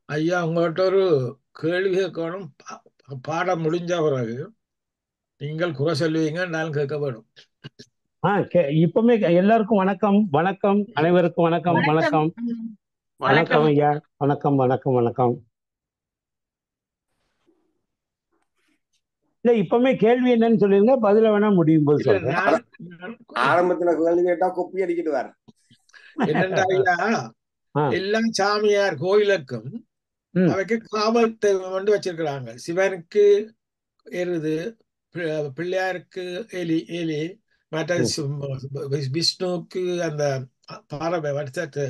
ஐயா உங்கள்கிட்ட ஒரு கேள்வி கேட்கணும். பாடம் முடிஞ்ச பிறகு நீங்கள் குறை சொல்லுவீங்க, நான் கேட்க வேணும். இப்பவுமே எல்லாருக்கும் வணக்கம் வணக்கம், அனைவருக்கும் வணக்கம் வணக்கம். வணக்கம் வணக்கம் வணக்கம். ஐயா. வணக்கம் வணக்கம் வணக்கம். இல்ல இப்பவுமே கேள்வி என்னன்னு சொல்லிருங்க, பதில வேணா முடியும் போது இல்ல சொல்றேன். ஆரம்பத்துல கேள்வி கேட்டா கொப்பி அடிக்கிட்டு வர என்னண்டா ஐயா, ஆ, எல்லா சாமியார் கோயிலுக்கும் ம், அவைக்கு காவல் தெய்வம் வந்து வச்சிருக்கிறாங்க. சிவனுக்கு எருது, பிள்ளையாருக்கு எலி எலி, மற்ற ம், விஷ்ணுவுக்கு அந்த பறவை வடிசட்டு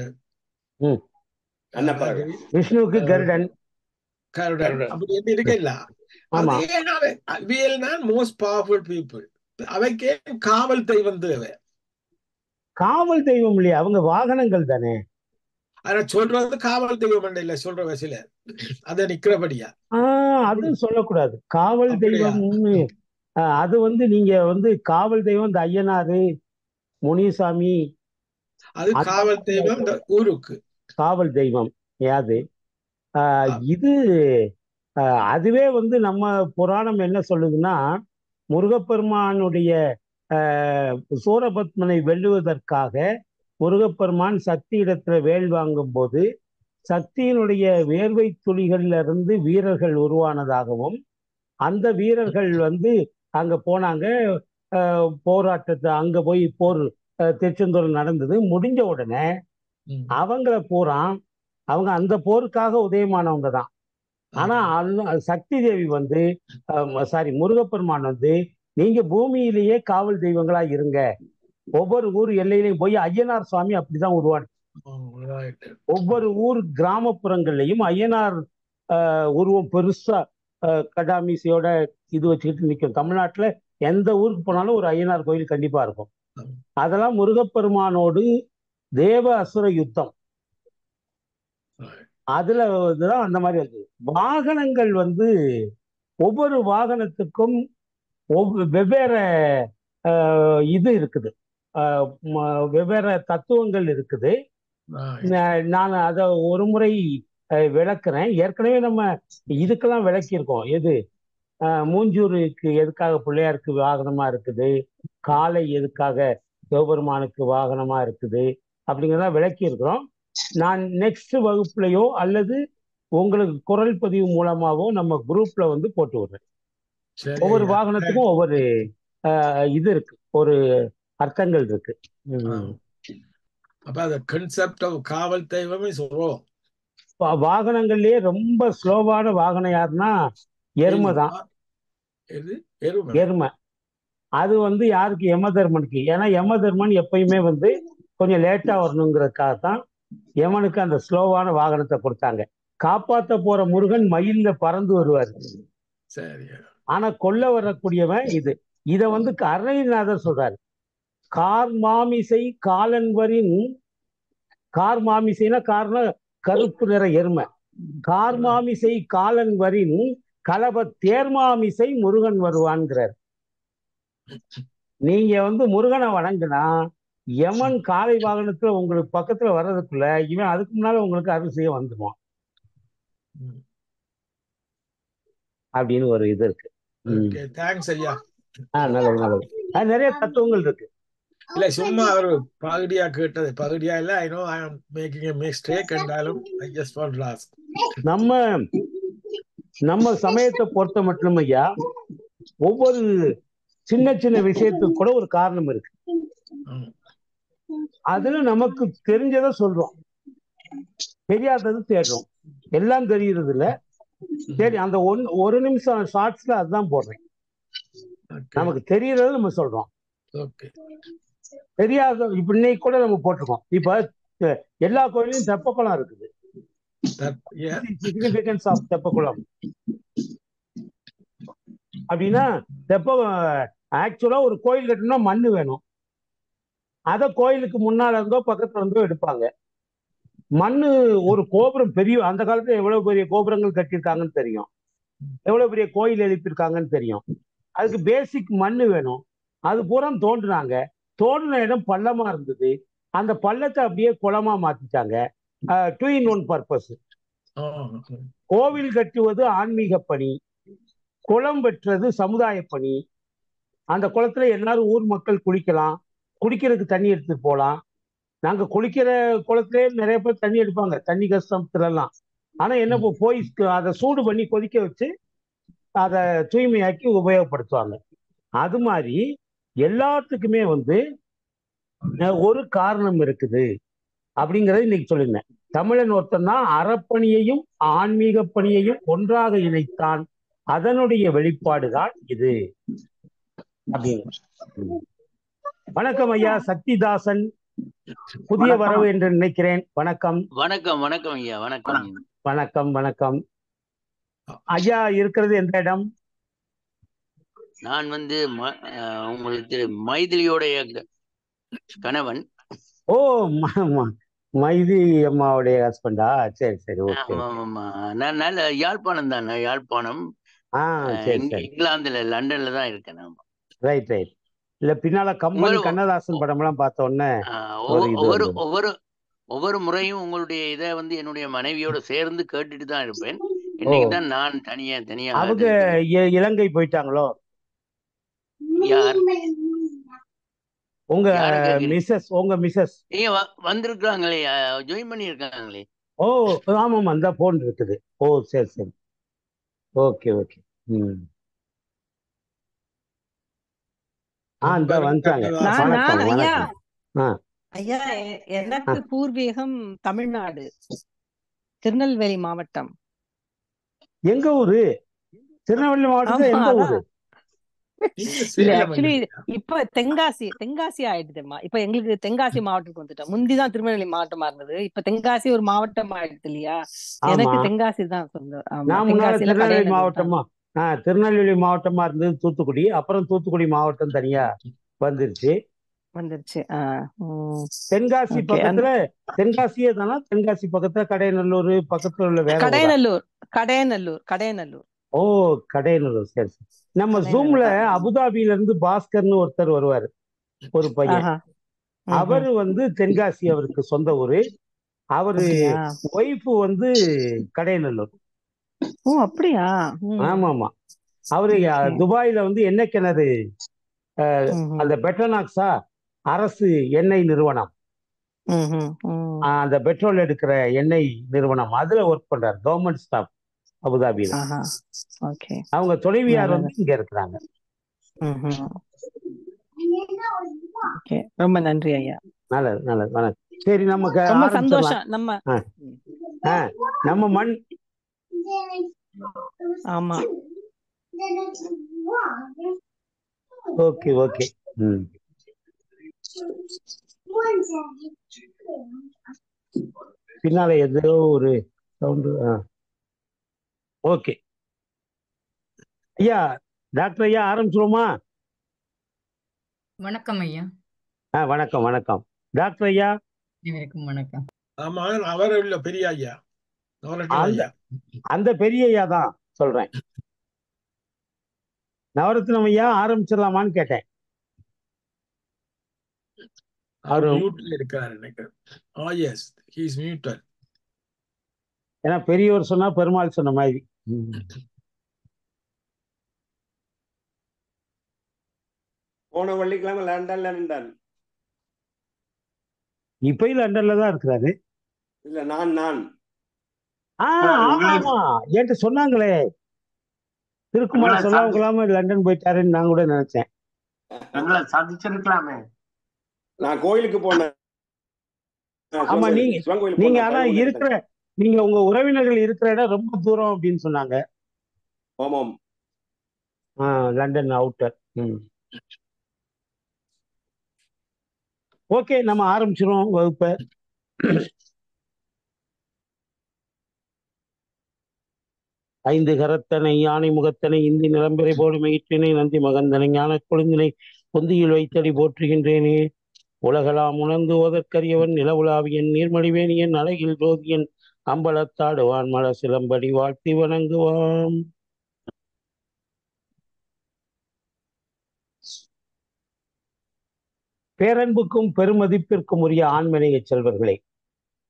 ம். அன்னப்பறவை. விஷ்ணுவுக்கு கருடன். கருடன் அப்படி எப்படி இருக்கல. ஆமா, அதே அவியல் தான் மோஸ்ட் பவர்ஃபுல் பீப்புள். அவைக்கே காவல் தெய்வம் தேவை. காவல் தெய்வம் இல்லையா, அவங்க வாகனங்கள் தானே. ஆனா சொல்றது காவல் தெய்வம் இல்ல, சொல்ற வயசுல அத நிக்கிறபடியா. அது சொல்லக்கூடாது காவல் அப்படியா? தெய்வம்னு. அது வந்து நீங்க வந்து காவல் தெய்வம் இந்த ஐயனாரு, முனிசாமி, அது அந்த காவல் மாதிரி தெய்வம் இந்த ஊருக்கு. காவல் தெய்வம் யாது. இது அதுவே வந்து நம்ம புராணம் என்ன சொல்லுதுன்னா, முருகப்பெருமானுடைய சூரபத்மனை வெல்லுவதற்காக முருகப்பெருமான் சக்தி இடத்துல வேல் வாங்கும் போது சக்தியினுடைய வேர்வை துளிகள்ல இருந்து வீரர்கள் உருவானதாகவும், அந்த வீரர்கள் வந்து அங்க போனாங்க. போராட்டத்தை அங்க போய் போர் திருச்செந்தூர் நடந்தது. முடிஞ்ச உடனே அவங்கள பூரா அவங்க அந்த போருக்காக உதயமானவங்க தான். ஆனா சக்தி தேவி வந்து சாரி முருகப்பெருமான் வந்து, நீங்க பூமியிலேயே காவல் தெய்வங்களா இருங்க. ஒவ்வொரு ஊர் எல்லையிலையும் போய் ஐயனார் சுவாமி அப்படிதான் உருவானது. ஒவ்வொரு ஊர் கிராமப்புறங்கள்லையும் ஐயனார் உருவம் பெருசா கடாமீசையோட இது வச்சுக்கிட்டு நிற்கும். தமிழ்நாட்டுல எந்த ஊருக்கு போனாலும் ஒரு ஐயனார் கோயில் கண்டிப்பா இருக்கும். அதெல்லாம் முருகப்பெருமானோடு தேவ அசுர யுத்தம். அதுல தான் அந்த மாதிரி வந்து வாகனங்கள் வந்து ஒவ்வொரு வாகனத்துக்கும் வெவ்வேறு இது இருக்குது, வெவ்வேறு தத்துவங்கள் இருக்குது. நான் அதை ஒரு முறை விளக்குறேன். ஏற்கனவே நம்ம இதுக்கெல்லாம் விளக்கியிருக்கோம். எது மூஞ்சூருக்கு எதுக்காக பிள்ளையாருக்கு வாகனமா இருக்குது, காளை எதுக்காக சிவபெருமானுக்கு வாகனமா இருக்குது அப்படிங்கிறத விளக்கி இருக்கிறோம். நான் நெக்ஸ்ட் வகுப்புலையோ அல்லது உங்களுக்கு குரல் பதிவு மூலமாவோ நம்ம குரூப்ல வந்து போட்டு விடுறேன். ஒவ்வொரு வாகனத்துக்கும் ஒவ்வொரு இது இருக்கு, ஒரு அர்த்தங்கள் இருக்கு. அப்ப அந்த கான்செப்ட் ஆஃப் காவல் தெய்வமே சொல்றோம். வாகனங்கள்லயே ரொம்ப ஸ்லோவான வாகனம் யாருன்னா எருமை தான். எருமை. அது வந்து யாருக்கு? யமதர்மனுக்கு. ஏன்னா யமதர்மன் எப்பயுமே வந்து கொஞ்சம் லேட்டா வரணுங்கிறதுக்காக தான் யமனுக்கு அந்த ஸ்லோவான வாகனத்தை கொடுத்தாங்க. காப்பாத்த போற முருகன் மயில்ல பறந்து வருவார். ஆனா கொல்ல வரக்கூடியவன் இது. இத வந்து அருணகிரிநாதர் சொல்றாரு. கார் மாமிசை காலன்வரின், கார் மாமிசைனா காரணம் கருப்பு நிற எருமை. கார் மாமிசை காலன்வரின் கலப தேர்மாமிசை முருகன் வருவான்ங்கிறார். நீங்க வந்து முருகனை வணங்குனா யமன் காலை வாகனத்துல உங்களுக்கு பக்கத்துல வர்றதுக்குள்ள இவன் அதுக்கு முன்னால உங்களுக்கு அருள் செய்ய வந்துடுவான் அப்படின்னு ஒரு இது இருக்கு. நல்லது நல்லது. அது நிறைய தத்துவங்கள் இருக்கு. இல்ல சும்மா ஒரு பகுதியா கேட்டது, பகுதியா இல்ல. I know I am making a mistake என்றாலும் I just want to ask. நம்ம சமயத்தை பொறுத்த மட்டும் ஐயா, ஒவ்வொரு சின்ன சின்ன விஷயத்துக்கு கூட ஒரு காரணம் இருக்கு. அதுல நமக்கு தெரிஞ்சதை சொல்றோம், தெரியாதது தேடுறோம். எல்லாம் தெரியுறது இல்ல. சரி, அந்த ஒரு நிமிஷம் ஷார்ட்ஸ்ல அதுதான் போடுறேன். நமக்கு தெரியறத நம்ம சொல்றோம், தெரியாத இப்ப இன்னைக்கு கூட நம்ம போட்டிருக்கோம். இப்ப எல்லா கோயிலையும் தெப்பக்குளம் இருக்குது. சிக்னிபிகன்ஸ் ஆஃப் தெப்பக்குளம் அப்படின்னா, ஆக்சுவலா ஒரு கோயில் கட்டணும்னா மண்ணு வேணும். அத கோயிலுக்கு முன்னால இருந்தோ பக்கத்துல இருந்தோ எடுப்பாங்க. மண்ணு ஒரு கோபுரம் பெரிய, அந்த காலத்துல எவ்வளவு பெரிய கோபுரங்கள் கட்டியிருக்காங்கன்னு தெரியும், எவ்வளவு பெரிய கோயில் எழுப்பியிருக்காங்கன்னு தெரியும். அதுக்கு பேசிக் மண்ணு வேணும். அது பூரா தோன்றுனாங்க. தோன்றின இடம் பள்ளமா இருந்தது. அந்த பள்ளத்தை அப்படியே குளமா மாத்திட்டாங்க. 2 in 1 பர்பஸ். ஆ, கோவில் கட்டுவது ஆன்மீக பணி, குளம் வெட்டுறது சமுதாய பணி. அந்த குளத்துல எல்லாரும் ஊர் மக்கள் குளிக்கலாம், குடிக்கிறதுக்கு தண்ணி எடுத்துட்டு போகலாம். நாங்க குளிக்கிற குளத்திலே நிறைய பேர் தண்ணி எடுப்பாங்க, தண்ணி கஷ்டத்துல எல்லாம். ஆனா என்ன போய் அதை சூடு பண்ணி கொதிக்க வச்சு அதை தூய்மையாக்கி உபயோகப்படுத்துவாங்க. அது மாதிரி எல்லாத்துக்குமே வந்து ஒரு காரணம் இருக்குது அப்படிங்கறத இன்னைக்கு சொல்லியிருந்தேன். தமிழன் ஒருத்தன் தான் அறப்பணியையும் ஆன்மீக பணியையும் ஒன்றாக இணைத்தான், அதனுடைய வெளிப்பாடுதான் இது அப்படின்னு. வணக்கம் ஐயா சக்திதாசன், புதிய வரவு என்று நினைக்கிறேன். வணக்கம். வணக்கம் வணக்கம் ஐயா, வணக்கம். வணக்கம் வணக்கம் ஐயா. இருக்கிறது எந்த இடம்? நான் வந்து உங்களுக்கு மைதிலியோடைய கணவன். ஓ, மைதி அம்மாவுடைய ஹஸ்பண்டா? சரி சரி, ஓகே. நான் நல்ல யாழ்ப்பாணம் தான், யாழ்ப்பாணம். சரி சரி, இங்கிலாந்துல லண்டன்ல தான் இருக்கேன். ஆமா, ரைட் ரைட். இல்ல பின்னால கம்பன் கண்ணதாசன் படம் எல்லாம் பார்த்த உடனே ஒவ்வொரு முறையும் உங்களுடைய இதை வந்து என்னுடைய மனைவியோட சேர்ந்து கேட்டுட்டு தான் இருப்பேன். இன்னைக்கு தான் நான் தனியா. அவங்க இலங்கை போயிட்டாங்களோ? யார்? உங்க மிஸ்ஸஸ். உங்க மிஸ்ஸஸ் வந்திருக்காங்களே, ஜாயின் பண்ணி இருக்காங்களே. ஓ ஆமாம், அந்த போன் இருக்குது. ஓ சரி சரி, ஓகே ஓகே. அந்த வந்துட்டாங்க. வணக்கம் வணக்கம். ஐயா, எனக்கு பூர்வீகம் தமிழ்நாடு, திருநெல்வேலி மாவட்டம். எங்க ஊரு? திருநெல்வேலி மாவட்டத்துல எந்த ஊரு? ஆக்சுவலி இப்ப தென்காசி ஆயிடுதுமா. இப்ப எங்களுக்கு தென்காசி மாவட்டத்துக்கு வந்துட்டோம். முந்திதான் திருநெல்வேலி மாவட்டமா இருந்தது, இப்ப தென்காசி ஒரு மாவட்டம் ஆயிடுது இல்லையா? எனக்கு தென்காசி தான் சொந்தம். திருநெல்வேலி மாவட்டமா? திருநெல்வேலி மாவட்டமா இருந்தது தூத்துக்குடி. அப்புறம் தூத்துக்குடி மாவட்டம் தனியா வந்துருச்சு. தென்காசி பக்கத்துல, தென்காசியே தானா? தென்காசி பக்கத்துல கடையநல்லூர் பக்கத்துல உள்ள வேற கடையநல்லூர். ஓ கடையநல்லூர், சரி சரி. நம்ம ஜூம்ல அபுதாபில இருந்து பாஸ்கர்னு ஒருத்தர் வருவாரு, ஒரு பையன். அவரு வந்து தென்காசி, அவருக்கு சொந்த ஊரு. அவரு ஒய்ஃப் வந்து கடையநல்லூர். ஓ அப்படியா? ஆமா ஆமா. அவரு துபாயில வந்து எண்ணெய் கிணறு, அந்த பெட்ரோனாக்ஸா அரசு எண்ணெய் நிறுவனம், அந்த பெட்ரோல் எடுக்கிற எண்ணெய் நிறுவனம், அதுல ஒர்க் பண்றாரு, கவர்மெண்ட் ஸ்டாஃப் அபுதாபியில. அவங்க துணைவியார் வந்து இங்க இருக்கிறாங்க. ரொம்ப நன்றி ஐயா. நல்லது நல்லது, வணக்கம். சரி, நமக்கு சந்தோஷம். நம்ம மண். ஆமா, ஓகே ஓகே. பின்னால ஏதோ ஒரு சவுண்டு. ஓகே ஐயா, டாக்டர் ஐயா ஆரம்பிச்சிருவோமா? வணக்கம் ஐயா. வணக்கம் வணக்கம் டாக்டர் ஐயா. வணக்கம். ஆமா, அவர் இல்ல பெரிய ஐயா, அந்த பெரிய ஐயா தான் சொல்றேன். நவரத்னம் ஐயா ஆரம்பிச்சிடலாமான்னு கேட்டேன். அவர் மியூட்ல இருக்காரு நினைக்கிறேன். Yes, he is muted. ஏன்னா பெரியவர் சொன்னா பெருமாள் சொன்ன மாதிரி. போன வெள்ளிக்கிழமை லண்டன். இப்ப லண்டன்ல தான் இருக்கிறாரு. இல்ல, நான் ஆமா, என்கிட்ட சொன்னாங்களே, திருக்குமார் சொல்லாம லண்டன் போயிட்டாருன்னு நான் கூட நினைச்சேன். சந்திச்சிருக்கலாமே. நான் கோயிலுக்கு போனேன். ஆமா, நீங்க ஆனா இருக்கிற, நீங்க உங்க உறவினர்கள் இருக்கிற இடம் ரொம்ப தூரம் அப்படின்னு சொன்னாங்க. ஆமாம், லண்டன் அவுட்டர். ஓகே, நம்ம ஆரம்பிச்சிருவோம் வகுப்பை. ஐந்து கரத்தனை யானை முகத்தனை இந்தி நிலம்பெறை போடு மயிற்றினை நந்தி மகந்தனை ஞான கொழுந்தினை பொந்தியில் வைத்தடி போற்றுகின்றேனே. உலகலாம் உணர்ந்து ஓதற்கரியவன் நிலவுலாவியன் நீர்மடிவேணியன் அழகில் ஜோதியன் அம்பலத்தாடுவான் மல சிலம்படி வாழ்த்தி வணங்குவான். பேரன்புக்கும் பெருமதிப்பிற்கும் உரிய ஆண்மனைய செல்வர்களே,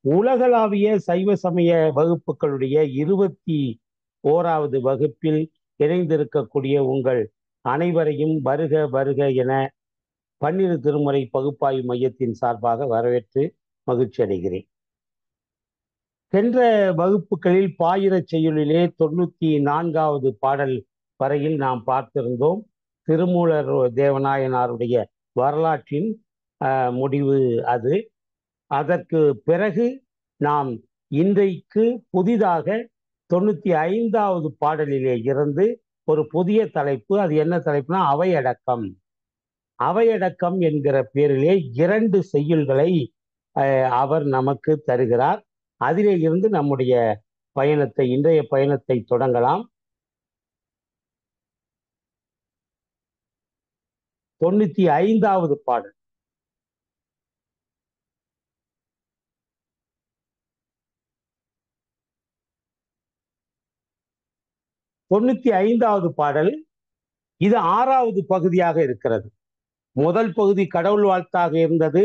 உலகளாவிய சைவ சமய வகுப்புகளுடைய 21வது வகுப்பில் இணைந்திருக்கக்கூடிய உங்கள் அனைவரையும் வருக வருக என பன்னிரு திருமுறை பகுப்பாய்வு மையத்தின் சார்பாக வரவேற்று மகிழ்ச்சி அடைகிறேன். சென்ற வகுப்புகளில் பாயிரச் செய்யுளிலே 94வது பாடல் வரையில் நாம் பார்த்திருந்தோம். திருமூலர் தேவநாயனாருடைய வரலாற்றின் முடிவு அது. அதற்கு பிறகு நாம் இன்றைக்கு புதிதாக 95வது பாடலிலே இருந்து ஒரு புதிய தலைப்பு. அது என்ன தலைப்புனா அவையடக்கம். அவையடக்கம் என்கிற பேரிலே 2 செய்யுள்களை அவர் நமக்கு தருகிறார். அதிலே இருந்து நம்முடைய இன்றைய பயணத்தை தொடங்கலாம். 95வது பாடல். பாடல் இது 6வது பகுதியாக இருக்கிறது. முதல் பகுதி கடவுள் வாழ்த்தாக இருந்தது,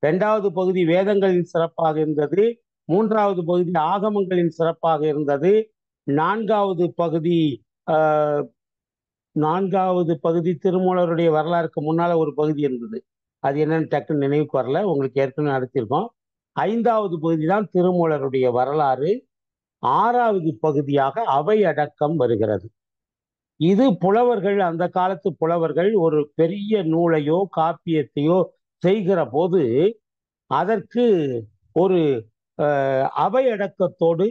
2வது பகுதி வேதங்களின் சிறப்பாக இருந்தது, 3வது பகுதி ஆகமங்களின் சிறப்பாக இருந்தது, 4வது பகுதி திருமூலருடைய வரலாறுக்கு முன்னால ஒரு பகுதி இருந்தது. அது என்னன்னு டக்குன்னு நினைவுக்கு வரல, உங்களுக்கு ஏற்கனவே நடத்தியிருக்கோம். 5வது பகுதி தான் திருமூலருடைய வரலாறு. 6வது பகுதியாக அவை அடக்கம் வருகிறது. இது புலவர்கள், அந்த காலத்து புலவர்கள் ஒரு பெரிய நூலையோ காப்பியத்தையோ செய்கிற போது அதற்கு ஒரு அவை அடக்கத்தோடு,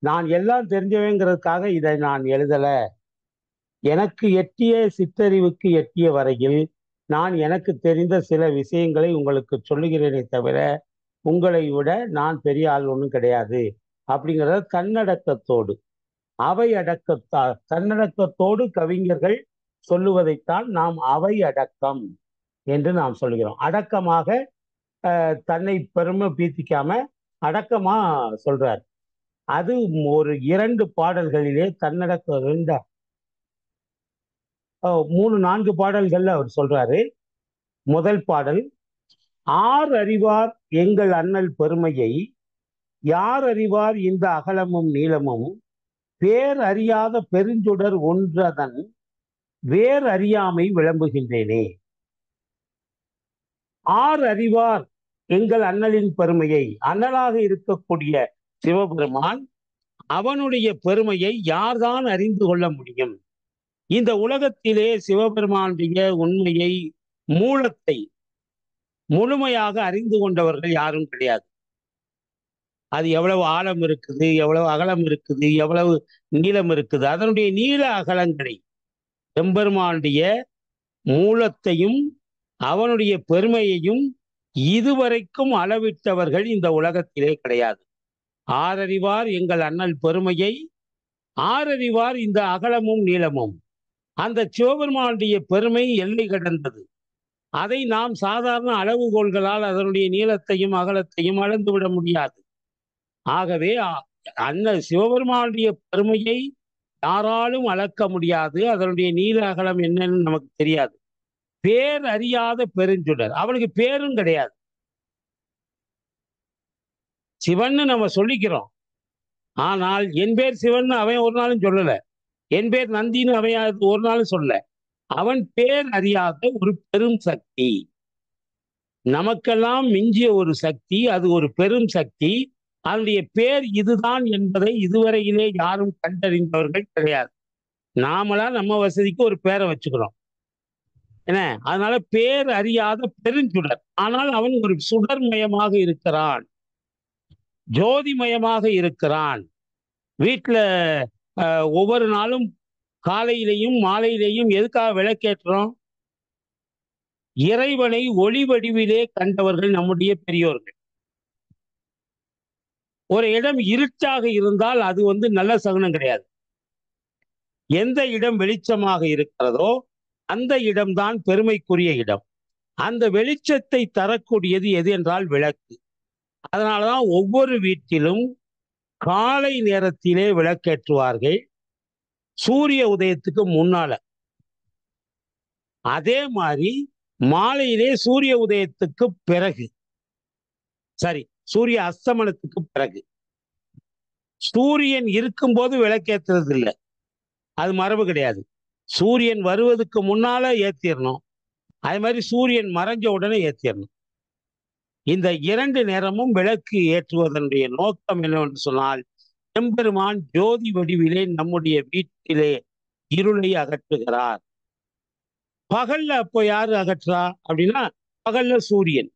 நான் எல்லாம் தெரிஞ்சவேங்கிறதுக்காக இதை நான் எழுதல, எனக்கு எட்டிய சிற்றறிவுக்கு எட்டிய வரையில் நான் எனக்கு தெரிந்த சில விஷயங்களை உங்களுக்கு சொல்லுகிறேனே தவிர உங்களை விட நான் பெரிய ஆள் ஒன்றும் கிடையாது அப்படிங்கிறத தன்னடக்கத்தோடு, அவை தன்னடக்கத்தோடு கவிஞர்கள் சொல்லுவதைத்தான் நாம் அவை அடக்கம் என்று நாம் சொல்லுகிறோம். அடக்கமாக தன்னை பெருமை பீத்திக்காம அடக்கமா சொல்றார். அது ஒரு 2 பாடல்களிலே தன்னடக்கம் 3-4 பாடல்கள்ல அவர் சொல்றாரு. முதல் பாடல், ஆர் அறிவார் எங்கள் அண்ணல் பெருமையை, யார் அறிவார் இந்த அகலமும் நீளமும், பேர் அறியாத பெருஞ்சுடர் ஒன்றதன் வேர் அறியாமை விளம்புகின்றேனே. ஆர் அறிவார் எங்கள் அண்ணலின் பெருமையை, அண்ணலாக இருக்கக்கூடிய சிவபெருமான், அவனுடைய பெருமையை யார்தான் அறிந்து கொள்ள முடியும்? இந்த உலகத்திலே சிவபெருமானுடைய உண்மையை, மூலத்தை முழுமையாக அறிந்து கொண்டவர்கள் யாரும் கிடையாது. அது எவ்வளவு ஆழம் இருக்குது, எவ்வளவு அகலம் இருக்குது, எவ்வளவு நீளம் இருக்குது, அதனுடைய நீள அகலங்களை, எம்பெருமானுடைய மூலத்தையும் அவனுடைய பெருமையையும் இதுவரைக்கும் அளவிட்டவர்கள் இந்த உலகத்திலே கிடையாது. ஆரறிவார் எங்கள் அண்ணல் பெருமையை, ஆரறிவார் இந்த அகலமும் நீளமும். அந்த சிவபெருமானுடைய பெருமை எல்லை கடந்தது. அதை நாம் சாதாரண அளவுகோள்களால் அதனுடைய நீளத்தையும் அகலத்தையும் அளந்து விட முடியாது. ஆகவே சிவபெருமானுடைய பெருமையை யாராலும் அளக்க முடியாது. அதனுடைய நீள அகலம் என்னன்னு நமக்கு தெரியாது. பேர் அறியாத பெருஞ்சுடர், அவனுக்கு பேரும் கிடையாது. சிவன்னு நம்ம சொல்லிக்கிறோம், ஆனால் என் பேர் சிவன் அவன் ஒரு நாளும் சொல்லல, என் பேர் நந்தின்னு அவன் ஒரு நாளும் சொல்ல. அவன் பேர் அறியாத ஒரு பெரும் சக்தி, நமக்கெல்லாம் மிஞ்சிய ஒரு சக்தி, அது ஒரு பெரும் சக்தி. அதனுடைய பேர் இதுதான் என்பதை இதுவரையிலே யாரும் கண்டறிந்தவர்கள் கிடையாது. நாமளா நம்ம வசதிக்கு ஒரு பேரை வச்சுக்கிறோம் என்ன. அதனால பேர் அறியாத பெருஞ்சுடர். ஆனால் அவன் ஒரு சுடர்மயமாக இருக்கிறான், ஜோதிமயமாக இருக்கிறான். வீட்டுல ஒவ்வொரு நாளும் காலையிலையும் மாலையிலையும் எதுக்காக விளக்கேற்றுறோம்? இறைவனை ஒளி வடிவிலே கண்டவர்கள் நம்முடைய பெரியோர்கள். ஒரு இடம் இருட்டாக இருந்தால் அது நல்ல சகுனம் கிடையாது. எந்த இடம் வெளிச்சமாக இருக்கிறதோ அந்த இடம்தான் பெருமைக்குரிய இடம். அந்த வெளிச்சத்தை தரக்கூடியது எது என்றால் விளக்கு. அதனாலதான் ஒவ்வொரு வீட்டிலும் காலை நேரத்திலே விளக்கேற்றுவார்கள், சூரிய உதயத்துக்கு முன்னால. அதே மாதிரி மாலையிலே சூரிய உதயத்துக்கு பிறகு, சூரிய அஸ்தமனத்துக்கு பிறகு. சூரியன் இருக்கும்போது விளக்கேத்துறது இல்லை, அது மரபு கிடையாது. சூரியன் வருவதற்கு முன்னால ஏத்திடணும், அதே மாதிரி சூரியன் மறைஞ்ச உடனே ஏத்திடணும். இந்த 2 நேரமும் விளக்கு ஏற்றுவதனுடைய நோக்கம் என்னவென்று சொன்னால், எம்பெருமான் ஜோதி வடிவிலே நம்முடைய வீட்டிலே இருளை அகற்றுகிறார். பகல்ல அப்போ யாரு அகற்றா அப்படின்னா, பகல்ல சூரியன்.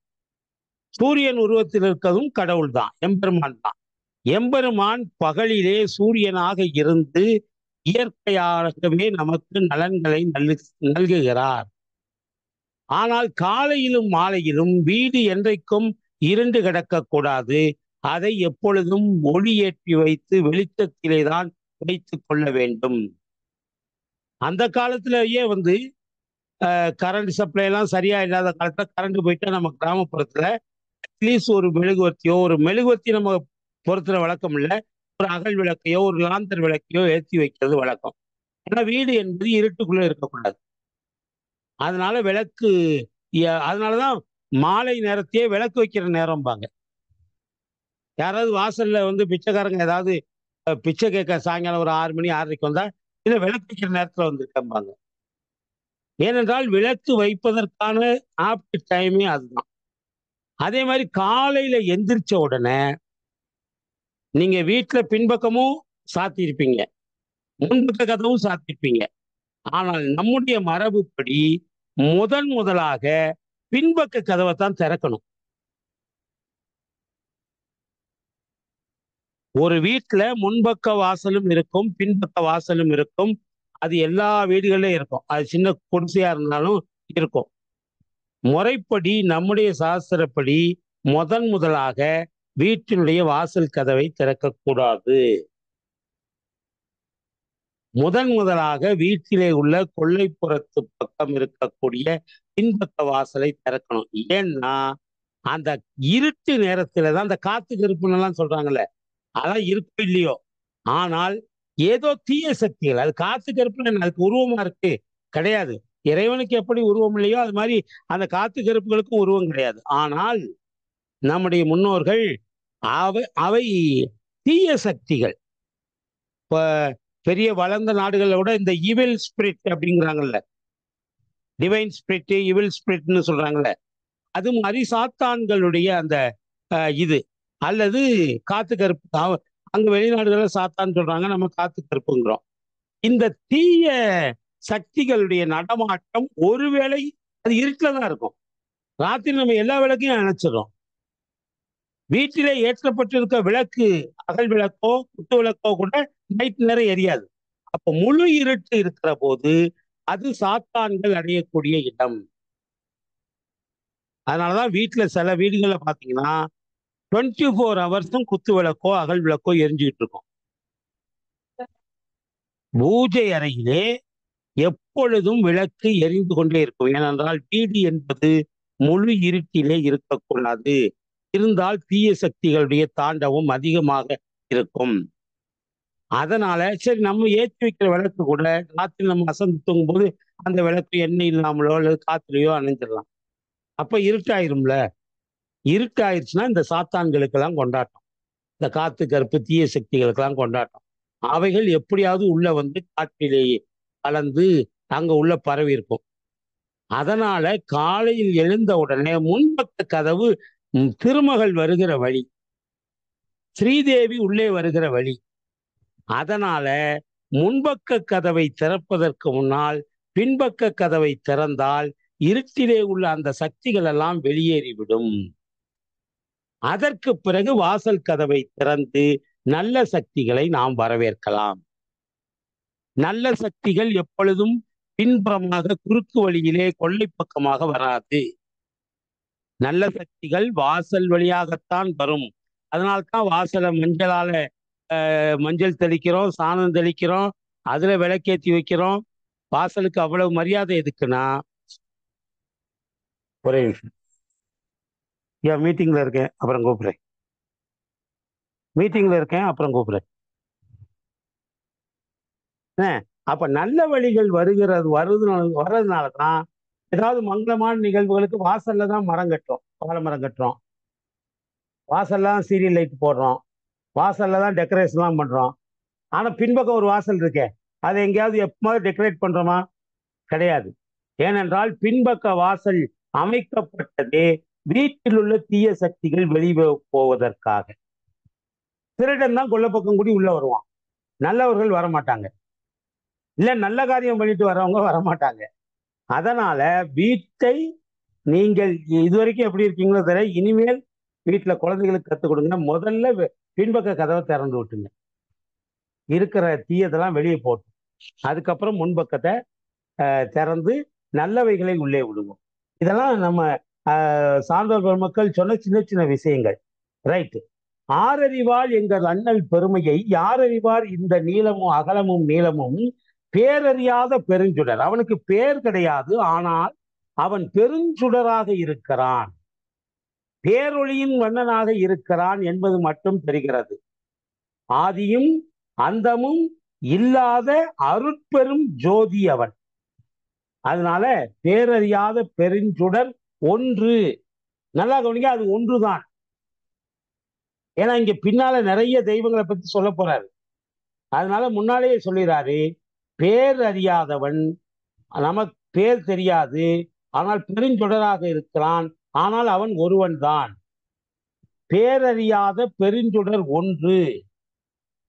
சூரியன் உருவத்தில் இருக்கிறதும் கடவுள் தான், எம்பெருமான் தான். எம்பெருமான் பகலிலே சூரியனாக இருந்து இயற்கையாகவே நமக்கு நலன்களை நல்குகிறார். ஆனால் காலையிலும் மாலையிலும் வீடு என்றைக்கும் இருண்டு கிடக்கக்கூடாது. அதை எப்பொழுதும் ஒளியேற்றி வைத்து வெளிச்சத்திலே தான் வைத்துக் கொள்ள வேண்டும். அந்த காலத்திலேயே கரண்ட் சப்ளை எல்லாம் சரியா இல்லாத காலத்துல கரண்ட் போயிட்டா நம்ம கிராமப்புறத்துல அட்லீஸ்ட் ஒரு மெழுகுவர்த்தி நம்ம பொறுத்துற வழக்கம் இல்லை, ஒரு அகல் விளக்கையோ ஒரு லாந்தர் விளக்கையோ ஏற்றி வைக்கிறது வழக்கம். ஏன்னா வீடு என்பது இருட்டுக்குள்ள இருக்கக்கூடாது. அதனால அதனாலதான் மாலை நேரத்தையே விளக்கு வைக்கிற நேரம்பாங்க. யாராவது வாசல்ல பிச்சைக்காரங்க ஏதாவது பிச்சை கேட்க சாயங்காலம் ஒரு 6 மணி 6:30 வந்தா இதை விளக்கு வைக்கிற நேரத்துல வந்திருக்கம்பாங்க. ஏனென்றால் விளக்கு வைப்பதற்கான ஆப்ட் டைமே அதுதான். அதே மாதிரி காலையில எந்திரிச்ச உடனே நீங்க வீட்டுல பின்பக்கமும் சாத்தியிருப்பீங்க, முன்பக்க கதவும் சாத்தியிருப்பீங்க. ஆனால் நம்முடைய மரபுப்படி முதலாக பின்பக்க கதவை தான் திறக்கணும். ஒரு வீட்டுல முன்பக்க வாசலும் இருக்கும், பின்பக்க வாசலும் இருக்கும். அது எல்லா வீடுகளிலும் இருக்கும். அது சின்ன குடிசையா இருந்தாலும் இருக்கும். முறைப்படி நம்முடைய சாஸ்திரப்படி முதலாக வீட்டினுடைய வாசல் கதவை திறக்கக்கூடாது. முதலாக வீட்டிலே உள்ள கொல்லைப்புறத்து பக்கம் இருக்கக்கூடிய பின்பக்க வாசலை திறக்கணும். ஏன்னா அந்த இருட்டு நேரத்துல தான் அந்த காத்து கருப்புன்னு எல்லாம் சொல்றாங்கல்ல, அதான் இருக்கோ இல்லையோ, ஆனால் ஏதோ தீய சக்திகள், அது காத்து கருப்புன்னு அதுக்கு உருவமா இருக்கு கிடையாது. இறைவனுக்கு எப்படி உருவம் இல்லையோ அது மாதிரி அந்த காத்து கருப்புகளுக்கும் உருவம் கிடையாது. ஆனால் நம்முடைய முன்னோர்கள் அவை தீய சக்திகள். இப்ப பெரிய வளர்ந்த நாடுகளை விட இந்த ஈவில் ஸ்பிரிட் அப்படிங்கிறாங்கல்ல, டிவைன் ஸ்பிரிட் ஈவில் ஸ்பிரிட்னு சொல்றாங்கல்ல, அது மாதிரி சாத்தான்களுடைய அந்த இது அல்லது காத்து கருப்பு. அங்க வெளிநாடுகள சாத்தான்னு சொல்றாங்க, நம்ம காத்து கருப்புங்கிறோம். இந்த தீய சக்திகளுடைய நடமாட்டம் ஒருவேளை அது இருட்டுல தான் இருக்கும். ராத்திரி நம்ம எல்லா விளக்கையும் அணைச்சிடறோம். வீட்டிலே ஏற்றப்பட்டிருக்க விளக்கு, அகல் விளக்கோ குத்து விளக்கோ கூட நைட் நேரம் எரியாது. அப்ப முழு இருட்டு இருக்கிற போது அது சாத்தான்கள் அடையக்கூடிய இடம். அதனாலதான் வீட்டுல சில வீடுகளை பாத்தீங்கன்னா 24 ஹவர்ஸும் குத்து விளக்கோ அகல் விளக்கோ எரிஞ்சுக்கிட்டு இருக்கும். பூஜை அறையிலே எப்பொழுதும் விளக்கு எரிந்து கொண்டே இருக்கும். ஏனென்றால் வீடு என்பது முழு இருட்டிலே இருக்கக்கூடாது. இருந்தால் தீய சக்திகளுடைய தாண்டவம் அதிகமாக இருக்கும். அதனால சரி, நம்ம ஏற்றி வைக்கிற விளக்கு கூட ராத்திரி நம்ம அசந்து தூங்கும் போது அந்த விளக்கு எண்ணெய் இல்லாமலோ அல்லது காத்துலையோ அணைஞ்சிடலாம். அப்ப இருட்டாயிரும்ல. இருட்டாயிருச்சுன்னா இந்த சாத்தான்களுக்கெல்லாம் கொண்டாட்டம், இந்த காத்து கருப்பு தீய சக்திகளுக்கெல்லாம் கொண்டாட்டம். அவைகள் எப்படியாவது உள்ள காற்றிலேயே கலந்து அங்க உள்ள பரவி இருக்கும். அதனால காலையில் எழுந்த உடனே முன்பக்க கதவு திருமகள் வருகிற வழி, ஸ்ரீதேவி உள்ளே வருகிற வழி. அதனால முன்பக்க கதவை திறப்பதற்கு முன்னால் பின்பக்க கதவை திறந்தால் இருட்டிலே உள்ள அந்த சக்திகள் எல்லாம் வெளியேறிவிடும். அதற்கு பிறகு வாசல் கதவை திறந்து நல்ல சக்திகளை நாம் வரவேற்கலாம். நல்ல சக்திகள் எப்பொழுதும் பின்புறமாக குறுக்கு வழியிலே கொள்ளை பக்கமாக வராது. நல்ல சக்திகள் வாசல் வழியாகத்தான் வரும். அதனால்தான் வாசலை மஞ்சள் தெளிக்கிறோம், சாணம் தெளிக்கிறோம், அதுல விளக்கேற்றி வைக்கிறோம். வாசலுக்கு அவ்வளவு மரியாதை எதுக்குன்னா, ஒரே நிமிஷம், மீட்டிங்ல இருக்கேன் அப்புறம் கூப்பிடுறேன், அப்ப நல்ல வழிகள் வர்றதுனாலதான் ஏதாவது மங்களமான நிகழ்வுகளுக்கு வாசல்ல தான் மரம் கட்டுறோம், வாழை மரம் கட்டுறோம். வாசல்ல தான் சீரியல் லைட் போடுறோம், வாசல்ல தான் டெக்கரேஷன்லாம் பண்றோம். ஆனா பின்பக்கம் ஒரு வாசல் இருக்கே, அதை எங்கேயாவது எப்போது டெக்கரேட் பண்றோமா? கிடையாது. ஏனென்றால் பின்பக்க வாசல் அமைக்கப்பட்டதே வீட்டில் உள்ள தீய சக்திகள் வெளியே போவதற்காக. திருடன் தான் கொல்லப்பக்கம் கூடி உள்ள வருவான், நல்லவர்கள் வரமாட்டாங்க, இல்ல நல்ல காரியம் பண்ணிட்டு வர்றவங்க வரமாட்டாங்க. அதனால வீட்டை நீங்கள் இதுவரைக்கும் எப்படி இருக்கீங்களோ தெரியல, இனிமேல் வீட்டுல குழந்தைகளுக்கு கத்துக் கொடுங்க. முதல்ல பின்பக்க கதவை திறந்து விட்டுங்க, இருக்கிற தீயதெல்லாம் வெளியே போட்டு, அதுக்கப்புறம் முன்பக்கத்தை திறந்து நல்லவைகளை உள்ளே விடுவோம். இதெல்லாம் நம்ம சான்றோர் பெருமக்கள் சொன்ன சின்ன சின்ன விஷயங்கள். ரைட்டு. ஆறறிவால் எங்கள் அண்ணல் பெருமையை யாரறிவார் இந்த நீளமும் அகலமும் நீளமும் பேரறியாத பெருஞ்சுடர். அவனுக்கு பேர் கிடையாது, ஆனால் அவன் பெருஞ்சுடராக இருக்கிறான், பேரொளியின் வண்ணனாக இருக்கிறான் என்பது மட்டும் தெரிகிறது. ஆதியும் அந்தமும் இல்லாத அருட்பெரும் ஜோதி அவன். அதனால பேரறியாத பெருஞ்சுடர் ஒன்று. நல்லா கவனிங்க, அது ஒன்றுதான். ஏன்னா இங்க பின்னால நிறைய தெய்வங்களை பத்தி சொல்ல போறாரு. அதனால முன்னாலேயே சொல்லிடுறாரு, பேர் அறியாதவன், நமக்கு பேர் தெரியாது, ஆனால் பெருஞ்சுடராக இருக்கிறான், ஆனால் அவன் ஒருவன் தான். பேரறியாத பெருஞ்சுடர் ஒன்று,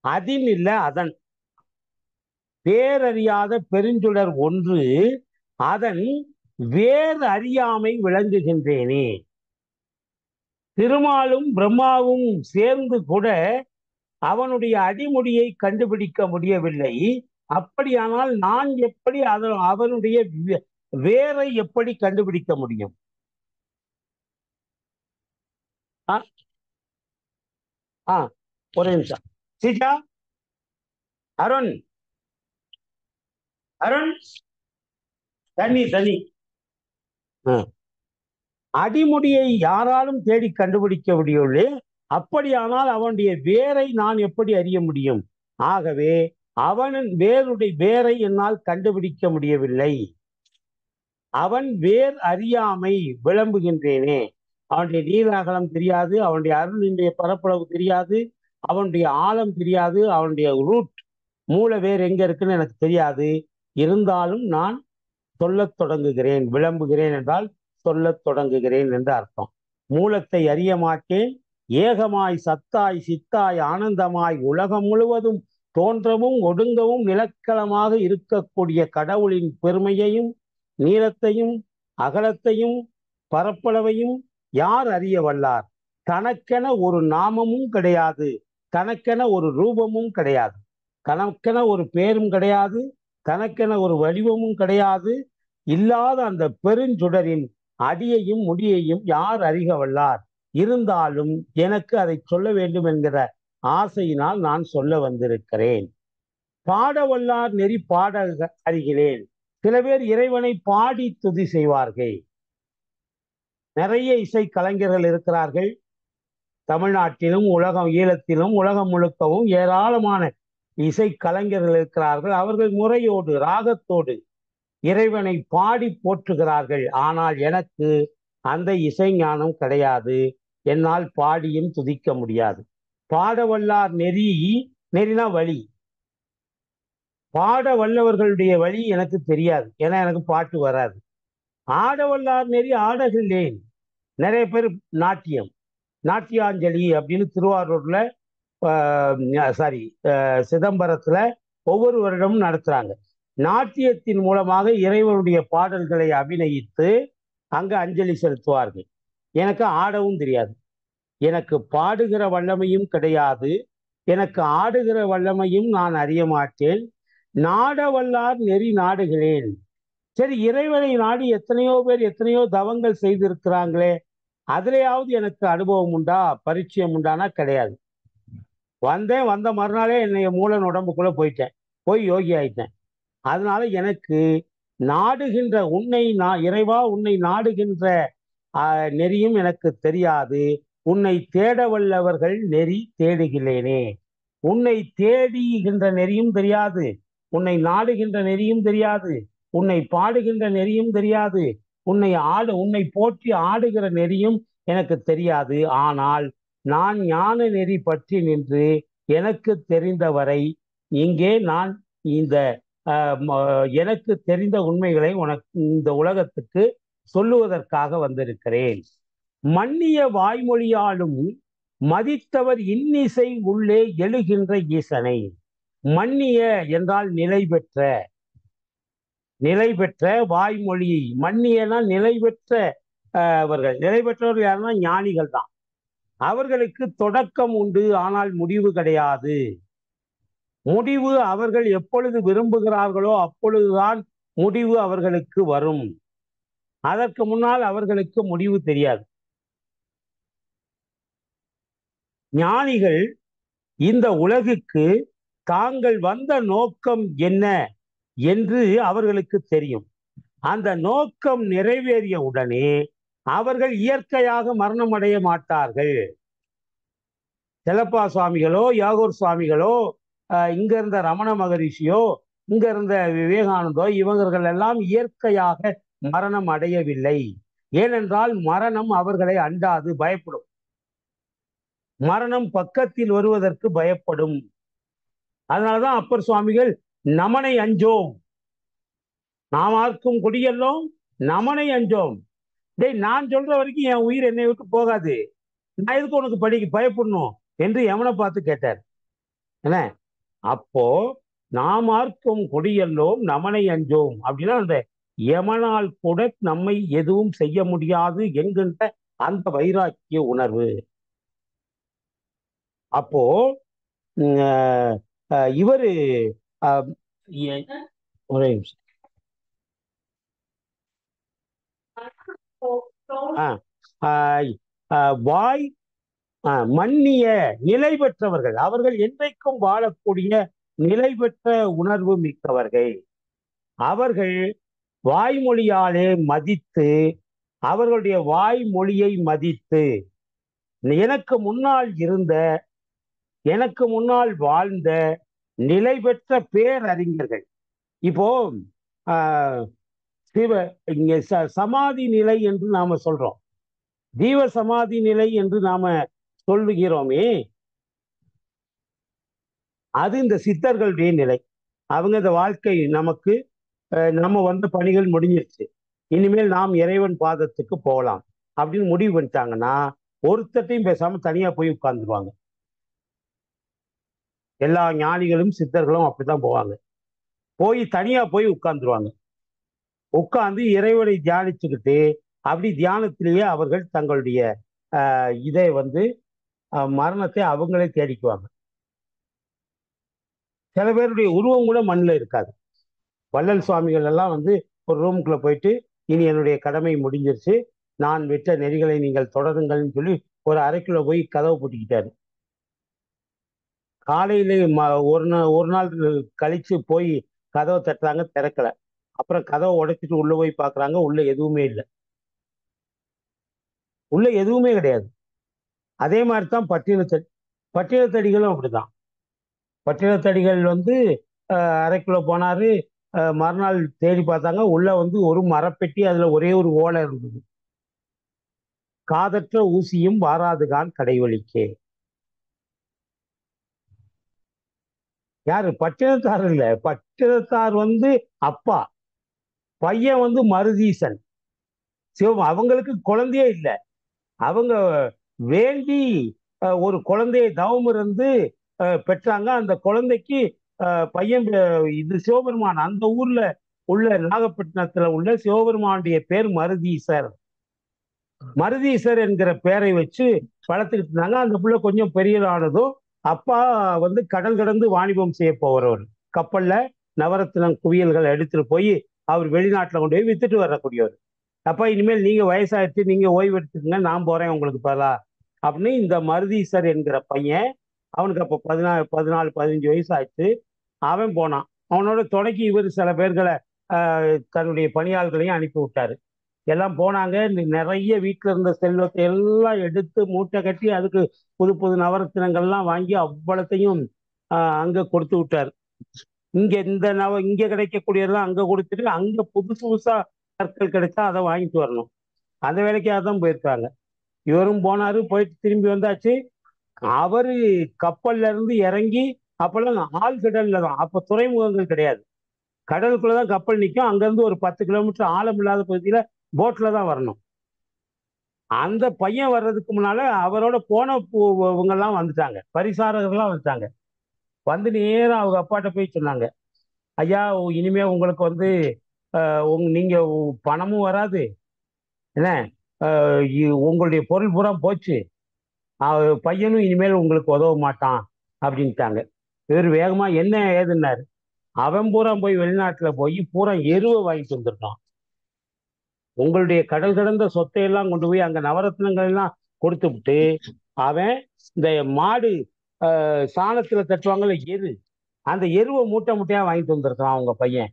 அதில் இல்ல அதன். பேரறியாத பெருஞ்சுடர் ஒன்று, அதன் வேறு அறியாமை விளங்குகின்றேனே. திருமாலும் பிரம்மாவும் சேர்ந்து கூட அவனுடைய அடிமுடியை கண்டுபிடிக்க முடியவில்லை. அப்படியானால் நான் எப்படி அவனுடைய வேரை எப்படி கண்டுபிடிக்க முடியும்? ஒரு நிமிஷம். சீஜா, அருண், அருண், தண்ணி தண்ணி. அடிமுடியை யாராலும் தேடி கண்டுபிடிக்க முடியவில்லை. அப்படியானால் அவனுடைய வேரை நான் எப்படி அறிய முடியும்? ஆகவே அவனின் வேரை என்னால் கண்டுபிடிக்க முடியவில்லை. அவன் வேர் அறியாமை விளம்புகின்றேனே. அவனுடைய நீராகலம் தெரியாது, அவனுடைய அருளினுடைய பரப்பளவு தெரியாது, அவனுடைய ஆழம் தெரியாது, அவனுடைய ரூட் மூல வேர் எங்க இருக்குன்னு எனக்கு தெரியாது. இருந்தாலும் நான் சொல்லத் தொடங்குகிறேன். விளம்புகிறேன் என்றால் சொல்லத் தொடங்குகிறேன் என்று அர்த்தம். மூலத்தை அறிய மாட்டேன். ஏகமாய் சத்தாய் சித்தாய் ஆனந்தமாய் உலகம் முழுவதும் தோன்றவும் ஒடுங்கவும் நிலக்களமாக இருக்கக்கூடிய கடவுளின் பெருமையையும் நீளத்தையும் அகலத்தையும் பரப்பளவையும் யார் அறிய வல்லார்? தனக்கென ஒரு நாமமும் கிடையாது, தனக்கென ஒரு ரூபமும் கிடையாது, தனக்கென ஒரு பேரும் கிடையாது, தனக்கென ஒரு வடிவமும் கிடையாது. இல்லாத அந்த பெருஞ்சுடரின் அடியையும் முடியையும் யார் அறிக வல்லார்? இருந்தாலும் எனக்கு அதை சொல்ல வேண்டும் என்கிற ஆசையினால் நான் சொல்ல வந்திருக்கிறேன். பாட வல்லார் நெறி பாட அறிகிறேன். சில பேர் இறைவனை பாடி துதி செய்வார்கள். நிறைய இசை கலைஞர்கள் இருக்கிறார்கள் தமிழ்நாட்டிலும் ஈழத்திலும் உலகம் முழுக்கவும் ஏராளமான இசை கலைஞர்கள் இருக்கிறார்கள். அவர்கள் முறையோடு ராகத்தோடு இறைவனை பாடி போற்றுகிறார்கள். ஆனால் எனக்கு அந்த இசை ஞானம் கிடையாது, என்னால் பாடியும் துதிக்க முடியாது. பாட வல்லார் நெறினா வழி, பாட வல்லவர்களுடைய வழி எனக்கு தெரியாது, ஏன்னா எனக்கு பாட்டு வராது. ஆட வல்லார் நெறி ஆடகில்லேன். நிறைய பேர் நாட்டியாஞ்சலி அப்படின்னு திருவாரூர்ல சிதம்பரத்துல ஒவ்வொரு வருடமும் நடத்துறாங்க. நாட்டியத்தின் மூலமாக இறைவனுடைய பாடல்களை அபிநயித்து அங்க அஞ்சலி செலுத்துவார்கள். எனக்கு ஆடவும் தெரியாது, எனக்கு பாடுகிற வல்லமையும் கிடையாது, எனக்கு ஆடுகிற வல்லமையும் நான் அறிய மாட்டேன். நாட வல்லார் நெறி நாடுகிறேன். சரி, இறைவனை நாடி எத்தனையோ பேர் எத்தனையோ தவங்கள் செய்திருக்கிறாங்களே, அதுலயாவது எனக்கு அனுபவம் உண்டா, பரிச்சயம் உண்டானா கிடையாது. வந்த மறுநாளே என்னைய மூலன் உடம்புக்குள்ள போய் யோகி ஆயிட்டேன். அதனால எனக்கு நாடுகின்ற இறைவா உன்னை நாடுகின்ற நெறியும் எனக்கு தெரியாது. உன்னை தேட வல்லவர்கள் நெறி தேடுகிறேனே. உன்னை தேடுகின்ற நெறியும் தெரியாது, உன்னை நாடுகின்ற நெறியும் தெரியாது, உன்னை பாடுகின்ற நெறியும் தெரியாது, உன்னை போற்றி ஆடுகிற நெறியும் எனக்கு தெரியாது. ஆனால் நான் ஞான நெறி பற்றி நின்று எனக்கு தெரிந்தவரை இங்கே நான் இந்த எனக்கு தெரிந்த உண்மைகளை உனக்கு இந்த உலகத்துக்கு சொல்லுவதற்காக வந்திருக்கிறேன். மன்னிய வாய்மொழியாலும் மதித்தவர் இன்னிசை உள்ளே எழுகின்ற ஈசனை. மன்னிய என்றால் நிலை பெற்ற, நிலை பெற்ற வாய்மொழி. மன்னியனா நிலை பெற்ற அவர்கள். நிலை பெற்றவர்கள் யாருன்னா ஞானிகள் தான். அவர்களுக்கு தொடக்கம் உண்டு, ஆனால் முடிவு கிடையாது. முடிவு அவர்கள் எப்பொழுது விரும்புகிறார்களோ அப்பொழுதுதான் முடிவு அவர்களுக்கு வரும். அதற்கு முன்னால் அவர்களுக்கு முடிவு தெரியாது. ஞானிகள் இந்த உலகுக்கு தாங்கள் வந்த நோக்கம் என்ன என்று அவர்களுக்கு தெரியும். அந்த நோக்கம் நிறைவேறிய உடனே அவர்கள் இயற்கையாக மரணம் அடைய மாட்டார்கள். செல்லப்பா சுவாமிகளோ யாகூர் சுவாமிகளோ இங்க இருந்த ரமண மகரிஷியோ இங்க இருந்த விவேகானந்தோ இவர்கள் எல்லாம் இயற்கையாக மரணம் அடையவில்லை. ஏனென்றால் மரணம் அவர்களை அண்டாது, பயப்படும். மரணம் பக்கத்தில் வருவதற்கு பயப்படும். அதனாலதான் அப்பர் சுவாமிகள் நமனை அஞ்சோம், நாமார்க்கும் குடியெல்லோம் நமனை அஞ்சோம். டேய், நான் சொல்ற வரைக்கும் என் உயிர் என்னை விட்டு போகாது, நான் எதுக்கு உனக்கு பயப்படணும் என்று யமனை பார்த்து கேட்டார். என்ன அப்போ நாமார்க்கும் கொடியெல்லோம் நமனை அஞ்சோம் அப்படின்னா அந்த யமனால் கூட நம்மை எதுவும் செய்ய முடியாது என்கின்ற அந்த வைராக்கிய உணர்வு. அப்போ இவரு ஒரே நிமிஷம். வாய் மன்னிய நிலை பெற்றவர்கள், அவர்கள் என்றைக்கும் வாழக்கூடிய நிலை பெற்ற உணர்வு மிக்கவர்கள். அவர்கள் வாய்மொழியாலே மதித்து, அவர்களுடைய வாய்மொழியை மதித்து எனக்கு முன்னால் இருந்த, எனக்கு முன்னால் வாழ்ந்த நிலை பெற்ற பேரறிஞர்கள். இப்போ இங்க சமாதி நிலை என்று நாம சொல்றோம், ஜீவ சமாதி நிலை என்று நாம சொல்லுகிறோமே, அது இந்த சித்தர்களுடைய நிலை. அவங்க இந்த வாழ்க்கை நமக்கு நம்ம வந்த பணிகள் முடிஞ்சிருச்சு, இனிமேல் நாம் இறைவன் பாதத்துக்கு போகலாம் அப்படின்னு முடிவு பண்ணிட்டாங்கன்னா ஒருத்தட்டையும் பேசாம தனியா போய் உட்கார்ந்துருவாங்க. எல்லா ஞானிகளும் சித்தர்களும் அப்படித்தான் போவாங்க. போய் தனியா போய் உட்கார்ந்துருவாங்க. உட்கார்ந்து இறைவனை தியானிச்சுக்கிட்டு அப்படி தியானத்திலேயே அவர்கள் தங்களுடைய இதை மரணத்தை அவங்களே தேடிக்குவாங்க. சில பேருடைய உருவம் கூட மண்ணில் இருக்காது. வள்ளல் சுவாமிகள் எல்லாம் ஒரு ரூமுக்குள்ள போயிட்டு, இனி என்னுடைய கடமை முடிஞ்சிருச்சு, நான் விட்ட நெறிகளை நீங்கள் தொடருங்கள்னு சொல்லி ஒரு அறைக்குள்ள போய் கதவை பூட்டிக்கிட்டாரு. காலையில ஒரு நாள் கழிச்சு போய் கதவை தட்டுறாங்க, திறக்கல. அப்புறம் கதவை உடைச்சிட்டு உள்ள போய் பாக்குறாங்க, உள்ள எதுவுமே இல்லை, உள்ள எதுவுமே கிடையாது. அதே மாதிரி தான் பட்டினத்தடிகளும் அப்படிதான். பட்டினத்தடிகள் அறைக்குள்ள போனாரு, மறுநாள் தேடி பார்த்தாங்க, உள்ள ஒரு மரப்பெட்டி, அதுல ஒரே ஒரு ஓலை இருந்தது. காதற்ற ஊசியும் வாராதுகான் கடைவழிக்கே. யாரு? பட்டினத்தார் இல்ல, பட்டினத்தார் அப்பா, பையன் மருதீசன் சிவம். அவங்களுக்கு குழந்தையே இல்லை. அவங்க வேண்டி ஒரு குழந்தையை தவம் இருந்து பெற்றாங்க. அந்த குழந்தைக்கு பையன் இது சிவபெருமான். அந்த ஊர்ல உள்ள நாகப்பட்டினத்துல உள்ள சிவபெருமானுடைய பேர் மருதீசர். மருதீசர் என்கிற பேரை வச்சு வளர்த்துக்கிட்டு இருந்தாங்க. அந்த பிள்ளை கொஞ்சம் பெரியதானதும் அப்பா கடல் கடந்து வாணிபம் செய்ய போகிறவர். கப்பல்ல நவரத்தினம் குவியல்களை எடுத்துட்டு போய் அவர் வெளிநாட்டுல கொண்டு போய் வித்துட்டு வரக்கூடியவர். அப்பா, இனிமேல் நீங்க வயசாயிடுச்சு, நீங்க ஓய்வு எடுத்துக்கங்க, நான் போறேன் உங்களுக்கு பதிலா அப்படின்னு இந்த மருதீசர் என்கிற பையன், அவனுக்கு அப்போ 14-15 வயசு ஆயிடுச்சு, அவன் போனான். அவனோட தொடக்கி இவர் சில பேர்களை தன்னுடைய பணியாளர்களையும் அனுப்பி விட்டாரு. எல்லாம் போனாங்க. நிறைய வீட்டுல இருந்த செல்வத்தை எல்லாம் எடுத்து மூட்டை கட்டி அதுக்கு புது புது நவரத்தினங்கள்லாம் வாங்கி அவ்வளத்தையும் அங்க கொடுத்து விட்டாரு. இங்க இங்க கிடைக்கக்கூடியதெல்லாம் அங்க கொடுத்துட்டு, அங்க புதுசு புதுசா கற்கள் கிடைச்சா அதை வாங்கிட்டு வரணும். அந்த வேலைக்காக தான் போயிருக்காங்க. இவரும் போனாரு, போயிட்டு திரும்பி வந்தாச்சு. அவரு கப்பல்ல இருந்து இறங்கி, அப்பெல்லாம் ஆழ்கடல்ல தான், அப்ப துறைமுகங்கள் கிடையாது, கடலுக்குள்ளதான் கப்பல் நிற்கும். அங்கிருந்து ஒரு 10 கிலோமீட்டர் ஆழம் இல்லாத பகுதியில போட்ல தான் வரணும். அந்த பையன் வர்றதுக்கு முன்னால அவரோட போன இவங்க எல்லாம் வந்துட்டாங்க, பரிசாரகர்கள்லாம் வந்துட்டாங்க. வந்து நேரா அவங்க அப்பாட்ட போய் சொன்னாங்க, ஐயா இனிமே உங்களுக்கு வந்து நீங்க பணமும் வராது என்ன, உங்களுடைய பொருள் பூரா போச்சு, பையனும் இனிமேல் உங்களுக்கு உதவ மாட்டான் அப்படின்ட்டாங்க. இவர் வேகமா என்ன ஏதுன்னாரு. அவன் பூரா போய் வெளிநாட்டுல போய் பூரா எருவை வாங்கிட்டு வந்துருக்கான். உங்களுடைய கடல் கடந்த சொத்தை எல்லாம் கொண்டு போய் அங்க நவரத்னங்கள் எல்லாம் கொடுத்து விட்டு, அவன் இந்த மாடு சாணத்துல தட்டுவாங்கல்ல எரு, அந்த எருவை மூட்டை மூட்டையா வாங்கிட்டு வந்திருக்கான் அவங்க பையன்,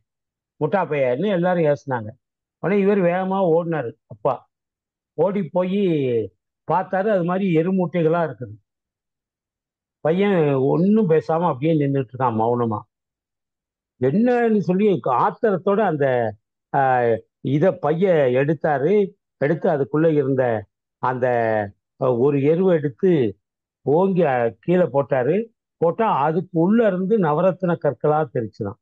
முட்டா பையன்னு எல்லாரும் ஏசினாங்க. உடனே இவர் வேகமா ஓடினாரு. அப்பா ஓடி போய் பார்த்தாரு, அது மாதிரி எரு மூட்டைகளா இருக்குது. பையன் ஒன்றும் பேசாம அப்படியே நின்றுட்டு இருக்கான் மௌனமா. என்னன்னு சொல்லி ஆத்திரத்தோட அந்த இத பைய எடுத்தாரு. எடுத்து அதுக்குள்ள இருந்த அந்த ஒரு எருவை எடுத்து ஓங்கி கீழே போட்டாரு. போட்டா அதுக்கு உள்ள இருந்து நவரத்தின கற்களா தெரிச்சுதான்.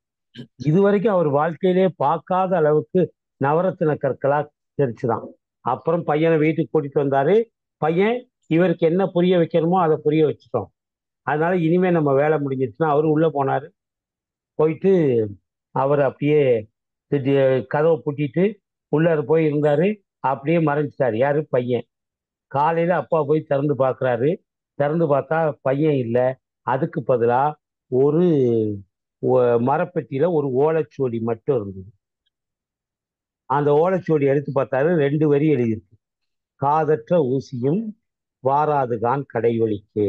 இதுவரைக்கும் அவர் வாழ்க்கையிலே பார்க்காத அளவுக்கு நவரத்தின கற்களா தெரிச்சுதான். அப்புறம் பையனை வீட்டுக்கு கூட்டிட்டு வந்தாரு. பையன் இவருக்கு என்ன புரிய வைக்கணுமோ அதை புரிய வச்சுட்டோம், அதனால இனிமே நம்ம வேலை முடிஞ்சிருச்சுன்னா அவரு உள்ள போனாரு. போயிட்டு அவர் அப்படியே கதவை பூட்டிட்டு உள்ளார போய் இருந்தாரு. அப்படியே மறைஞ்சிட்டாரு. யாரு? பையன். காலையில அப்பா போய் திறந்து பார்க்குறாரு. திறந்து பார்த்தா பையன் இல்லை, அதுக்கு பதிலா ஒரு மரப்பெட்டியில ஒரு ஓலைச்சுவடி மட்டும் இருந்தது. அந்த ஓலைச்சுவடி எடுத்து பார்த்தாரு. 2 வரி எழுதியிருக்கு, காதற்ற ஊசியும் வாராதுகான் கடைவழிக்கு.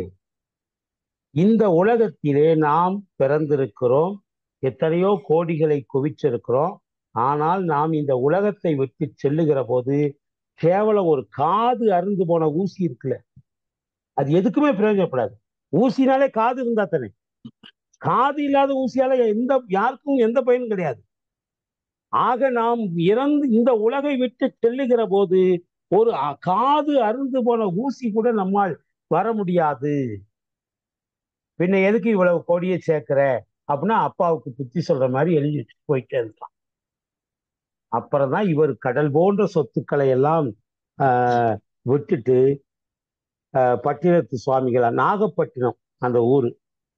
இந்த உலகத்திலே நாம் பிறந்திருக்கிறோம், எத்தனையோ கோடிகளை குவிச்சிருக்கிறோம். ஆனால் நாம் இந்த உலகத்தை விட்டு செல்லுகிற போது கேவலம் ஒரு காது அருந்து போன ஊசி இருக்குல்ல, அது எதுக்குமே பிரயோஜனப்படாது. ஊசினாலே காது இருந்தா தானே, காது இல்லாத ஊசியால யாருக்கும் எந்த பயனும் கிடையாது. ஆக நாம் இறந்து இந்த உலகை விட்டு செல்லுகிற போது ஒரு காது அருந்து போன ஊசி கூட நம்மால் வர முடியாது. பின்ன எதுக்கு இவ்வளவு கோடியை சேர்க்கிற அப்படின்னா அப்பாவுக்கு புத்தி சொல்ற மாதிரி எழுதி வச்சுட்டு போயிட்டே இருக்கான். அப்புறம் தான் இவர் கடல் போன்ற சொத்துக்களை எல்லாம் விட்டுட்டு பட்டினத்து சுவாமிகளா, நாகப்பட்டினம் அந்த ஊரு,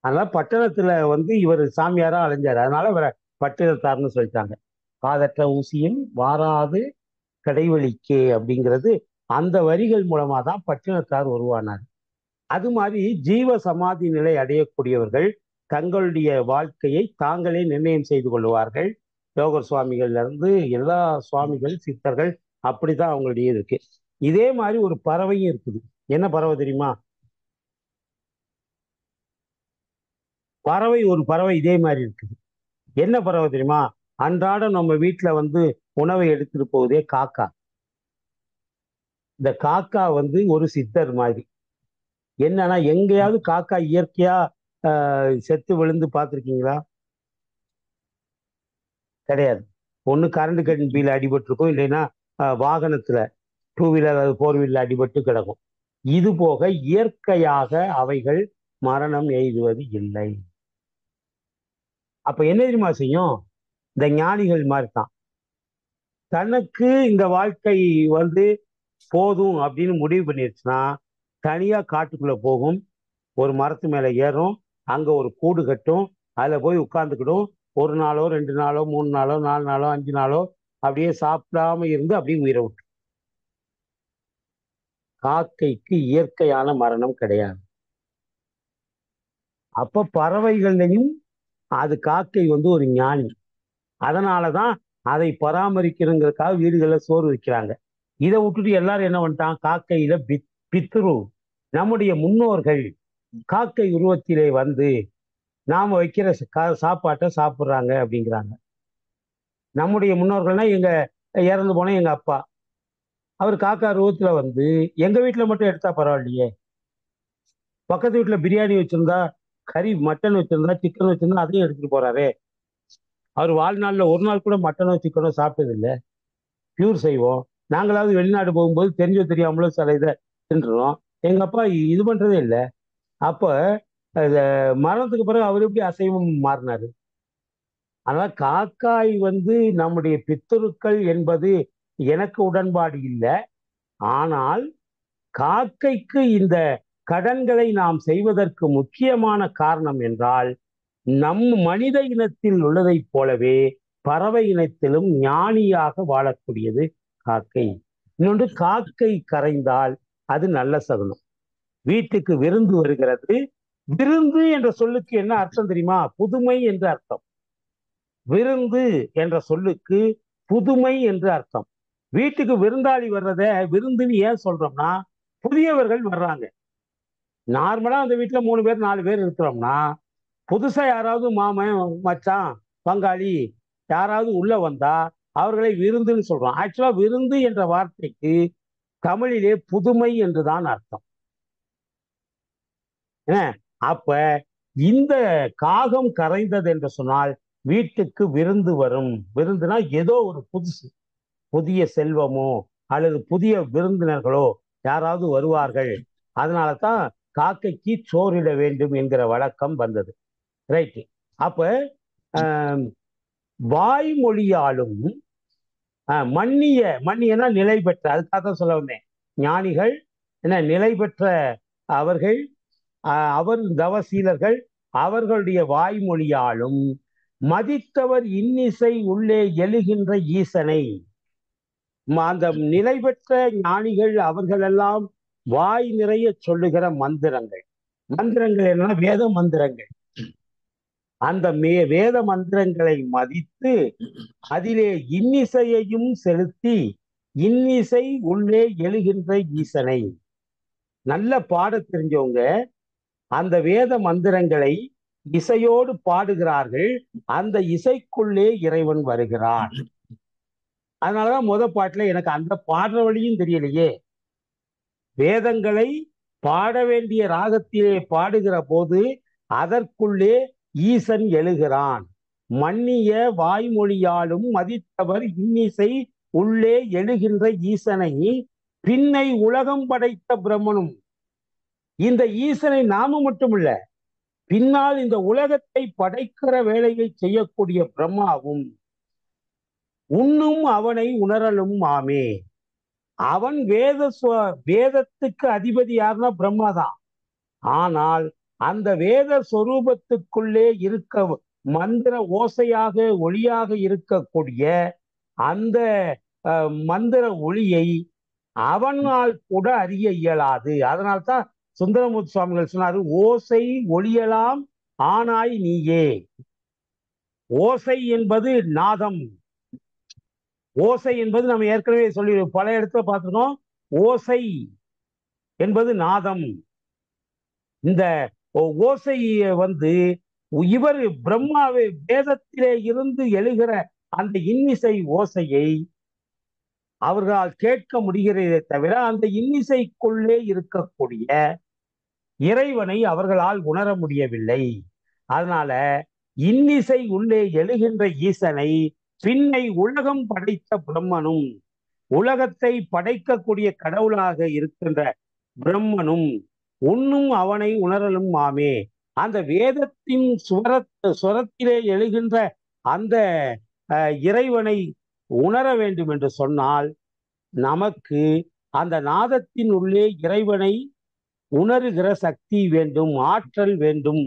அதனால பட்டணத்துல வந்து இவர் சாமியாரா அலைஞ்சாரு, அதனால இவரை பட்டினத்தார்னு சொல்லிட்டாங்க. காதற்ற ஊசியும் வாராது கடைவழிக்கே அப்படிங்கிறது அந்த வரிகள் மூலமா தான் பட்டினத்தார் உருவானார். அது மாதிரி ஜீவ சமாதி நிலை அடையக்கூடியவர்கள் தங்களுடைய வாழ்க்கையை தாங்களே நிர்ணயம் செய்து கொள்வார்கள். யோகர் சுவாமிகள்ல இருந்து எல்லா சுவாமிகள் சித்தர்கள் அப்படிதான் அவங்களுடைய இருக்கு. இதே மாதிரி ஒரு பறவையும் இருக்குது. என்ன பறவை தெரியுமா? ஒரு பறவை இதே மாதிரி இருக்குது. என்ன பறவை தெரியுமா? அன்றாடம் நம்ம வீட்டுல வந்து உணவை எடுத்துட்டு போகுதே காக்கா. இந்த காக்கா வந்து ஒரு சித்தர் மாதிரி. என்னன்னா, எங்கேயாவது காக்கா இயற்கையா செத்து விழுந்து பார்த்துருக்கீங்களா? கிடையாது. ஒண்ணு கரண்ட் கம்பியில அடிபட்டு இருக்கும், இல்லைன்னா வாகனத்துல 2 வீலர் அது 4 வீலர் அடிபட்டு கிடக்கும். இது போக இயற்கையாக அவைகள் மரணம் எய்துவது இல்லை. அப்ப என்ன தெரியுமா செய்யும்? இந்த ஞானிகள் மாதிரி தான், தனக்கு இந்த வாழ்க்கை வந்து போதும் அப்படின்னு முடிவு பண்ணிருச்சுன்னா தனியா காட்டுக்குள்ள போகும், ஒரு மரத்து மேல ஏறும், அங்க ஒரு கூடு கட்டும், அதுல போய் உட்கார்ந்துக்கிடும். 1 நாளோ 2 நாளோ 3 நாளோ 4 நாளோ 5 நாளோ அப்படியே சாப்பிடாம இருந்து அப்படியே உயிரை விட்டு. காக்கைக்கு இயற்கையான மரணம் கிடையாது. அப்ப பறவைகள்லையும் அது காக்கை வந்து ஒரு ஞானி. அதனாலதான் அதை பராமரிக்கிறதுக்காக வீடுகள்ல சோறு வைக்கிறாங்க. இதை விட்டுட்டு எல்லாரும் என்ன பண்ணிட்டான், காக்கையில பித்ரு, நம்முடைய முன்னோர்கள் காக்கை உருவத்திலே வந்து நாம வைக்கிற சாப்பாட்டை சாப்பிட்றாங்க அப்படிங்கிறாங்க. நம்முடைய முன்னோர்கள்னா எங்க இறந்து போன எங்க அப்பா, அவர் காக்கா உருவத்துல வந்து எங்க வீட்டுல மட்டும் எடுத்தா பரவாயில்லையே, பக்கத்து வீட்டுல பிரியாணி வச்சிருந்தா, கறி மட்டன் வச்சிருந்தா, சிக்கன் வச்சிருந்தா அதையும் எடுத்துட்டு போறாரே. அவர் வாழ்நாள்ல ஒரு நாள் கூட மட்டனோ சிக்கனோ சாப்பிட்டது இல்லை, பியூர் செய்வோம். நாங்களாவது வெளிநாடு போகும்போது தெரிஞ்சோ தெரியாமலோ சில இதை தின்றுறோம். எங்க அப்பா இது பண்றதே இல்லை. அப்ப மரணத்துக்கு பிறகு அவர் எப்படி அசைவம் மாறினாரு? அதனால காக்காய் நம்முடைய பித்துருக்கள் என்பது எனக்கு உடன்பாடு இல்லை. ஆனால் காக்கைக்கு இந்த கடன்களை நாம் செய்வதற்கு முக்கியமான காரணம் என்றால், நம் மனித இனத்தில் உள்ளதைப் போலவே பறவை இனத்திலும் ஞானியாக வாழக்கூடியது காக்கை. இன்னொன்று, காக்கை கரைந்தால் அது நல்ல சகுனம். வீட்டுக்கு விருந்து வருகிறது. விருந்து என்ற சொல்லுக்கு என்ன அர்த்தம் தெரியுமா? புதுமை என்று அர்த்தம். விருந்து என்ற சொல்லுக்கு புதுமை என்று அர்த்தம். வீட்டுக்கு விருந்தாளி வர்றத விருந்துன்னு ஏன் சொல்றோம்னா, புதியவர்கள் வர்றாங்க. நார்மலா அந்த வீட்டுல 3 பேர் 4 பேர் இருக்கிறோம்னா, புதுசா யாராவது மாமன், மச்சான், பங்காளி யாராவது உள்ள வந்தா அவர்களை விருந்துன்னு சொல்றோம். ஆக்சுவலா விருந்து என்ற வார்த்தைக்கு தமிழிலே புதுமை என்றுதான் அர்த்தம். அப்ப இந்த காகம் கரைந்தது என்று சொன்னால் வீட்டுக்கு விருந்து வரும். விருந்துனா ஏதோ ஒரு புதுசு, புதிய செல்வமோ அல்லது புதிய விருந்தினர்களோ யாராவது வருவார்கள். அதனால தான் காக்கைக்கு சோறிட வேண்டும் என்கிற வழக்கம் வந்தது. ரைட்டு. அப்ப வாய்மொழியாலும் மன்னியனா நிலை பெற்ற, அதுக்காக சொல்ல வந்தேன். ஞானிகள் என்ன நிலை பெற்ற அவர்கள், அவர் தவசீலர்கள், அவர்களுடைய வாய்மொழியாலும் மதித்தவர் இன்னிசை உள்ளே எழுகின்ற ஈசனை. அந்த நிலை பெற்ற ஞானிகள் அவர்களெல்லாம் வாய் நிறைய சொல்லுகிற மந்திரங்கள். மந்திரங்கள் என்னன்னா வேத மந்திரங்கள். அந்த வேத மந்திரங்களை மதித்து அதிலே இன்னிசையையும் செலுத்தி இன்னிசை உள்ளே எழுகின்ற ஈசனை. நல்ல பாட தெரிஞ்சவங்க அந்த வேத மந்திரங்களை இசையோடு பாடுகிறார்கள். அந்த இசைக்குள்ளே இறைவன் வருகிறான். அதனாலதான் பாட்டுல எனக்கு அந்த பாடுற வழியும் தெரியலையே. வேதங்களை பாட வேண்டிய ராகத்திலே பாடுகிற போது அதற்குள்ளே ஈசன் எழுகிறான். மன்னிய வாய்மொழியாலும் மதித்தவர் இன்னிசை உள்ளே எழுகின்ற ஈசனை பின்னை உலகம் படைத்த பிரம்மனும். இந்த ஈசனை நாம மட்டுமில்ல, பின்னால் இந்த உலகத்தை படைக்கிற வேலையை செய்யக்கூடிய பிரம்மாவும் உண்ணும் அவனை உணரலும் ஆமே. அவன் வேதத்துக்கு அதிபதி யாருன்னா பிரம்மாதான். ஆனால் அந்த வேத சொரூபத்துக்குள்ளே இருக்க மந்திர ஓசையாக ஒளியாக இருக்கக்கூடிய அந்த மந்திர ஒளியை அவனால் கூட அறிய இயலாது. அதனால்தான் சுந்தரமூர்த்தி சுவாமிகள் சொன்னாரு, ஓசை ஒளியலாம் ஆனாய் நீயே. ஓசை என்பது நாதம். ஓசை என்பது நம்ம ஏற்கனவே சொல்லி பல இடத்துல பார்த்திருக்கோம். ஓசை என்பது நாதம். இந்த ஓசை இவர் பிரம்மாவை வேதத்திலே இருந்து எழுகிற அந்த இன்னிசை ஓசையை அவர்களால் கேட்க முடிகிறதே தவிர அந்த இன்னிசைக்குள்ளே இருக்கக்கூடிய இறைவனை அவர்களால் உணர முடியவில்லை. அதனால இன்னிசை உள்ளே எழுகின்ற ஈசனை பின்னை உலகம் படைத்த பிரம்மனும், உலகத்தை படைக்கக்கூடிய கடவுளாக இருக்கின்ற பிரம்மனும் உண்ணும் அவனை உணரலும் ஆமே. அந்த வேதத்தின் சுரத்திலே எழுகின்ற அந்த இறைவனை உணர வேண்டும் என்று சொன்னால் நமக்கு அந்த நாதத்தின் உள்ளே இறைவனை உணர்கிற சக்தி வேண்டும், ஆற்றல் வேண்டும்.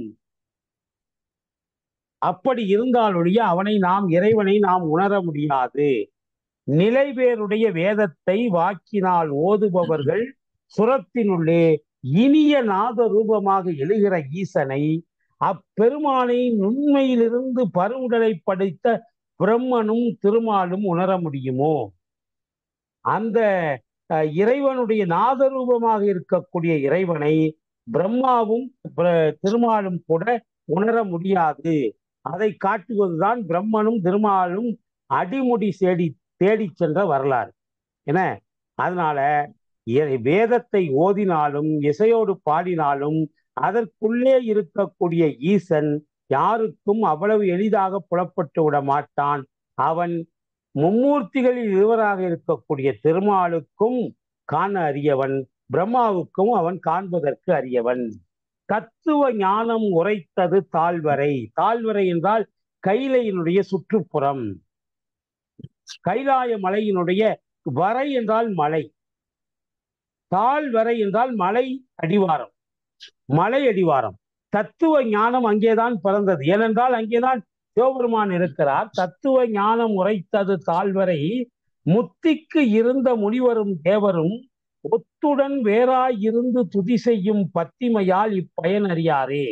அப்படி இருந்தாலொழிய இறைவனை நாம் உணர முடியாது. நிலைபேருடைய வேதத்தை வாக்கினால் ஓதுபவர்கள் சுரத்தினுள்ளே இனிய நாத ரூபமாக எழுகிற ஈசனை, அப்பெருமானை நுண்மையிலிருந்து பருவுடலை படைத்த பிரம்மனும் திருமாலும் உணர முடியுமோ? அந்த இறைவனுடைய நாத ரூபமாக இருக்கக்கூடிய இறைவனை பிரம்மாவும் திருமாலும் கூட உணர முடியாது. அதை காட்டுவதுதான் பிரம்மனும் திருமாலும் அடிமுடி தேடி சென்ற வரலாறு. என அதனால வேதத்தை ஓதினாலும் இசையோடு பாடினாலும் அதற்குள்ளே இருக்கக்கூடிய ஈசன் யாருக்கும் அவ்வளவு எளிதாக புலப்பட்டு விட மாட்டான். அவன் மும்மூர்த்திகளில் இருவராக இருக்கக்கூடிய திருமாலுக்கும் காண அறியவன், பிரம்மாவுக்கும் அவன் காண்பதற்கு அறியவன். தத்துவ ஞானம் உரைத்தது தாழ்வரை. தாழ்வரை என்றால் கைலையினுடைய சுற்றுப்புறம். கைலாய மலையினுடைய வரை என்றால் மலை, தாழ்வரை என்றால் மலை அடிவாரம், மலை அடிவாரம். தத்துவ ஞானம் அங்கேதான் பிறந்தது. ஏனென்றால் அங்கேதான் சிவபெருமான் இருக்கிறார். தத்துவ ஞானம் உரைத்தது தாழ்வரை, முத்திக்கு இருந்த முனிவரும் தேவரும் ஒத்துடன் வேறாய் இருந்து துதி செய்யும் பத்திமையால் இப்பயன் அறியாரே.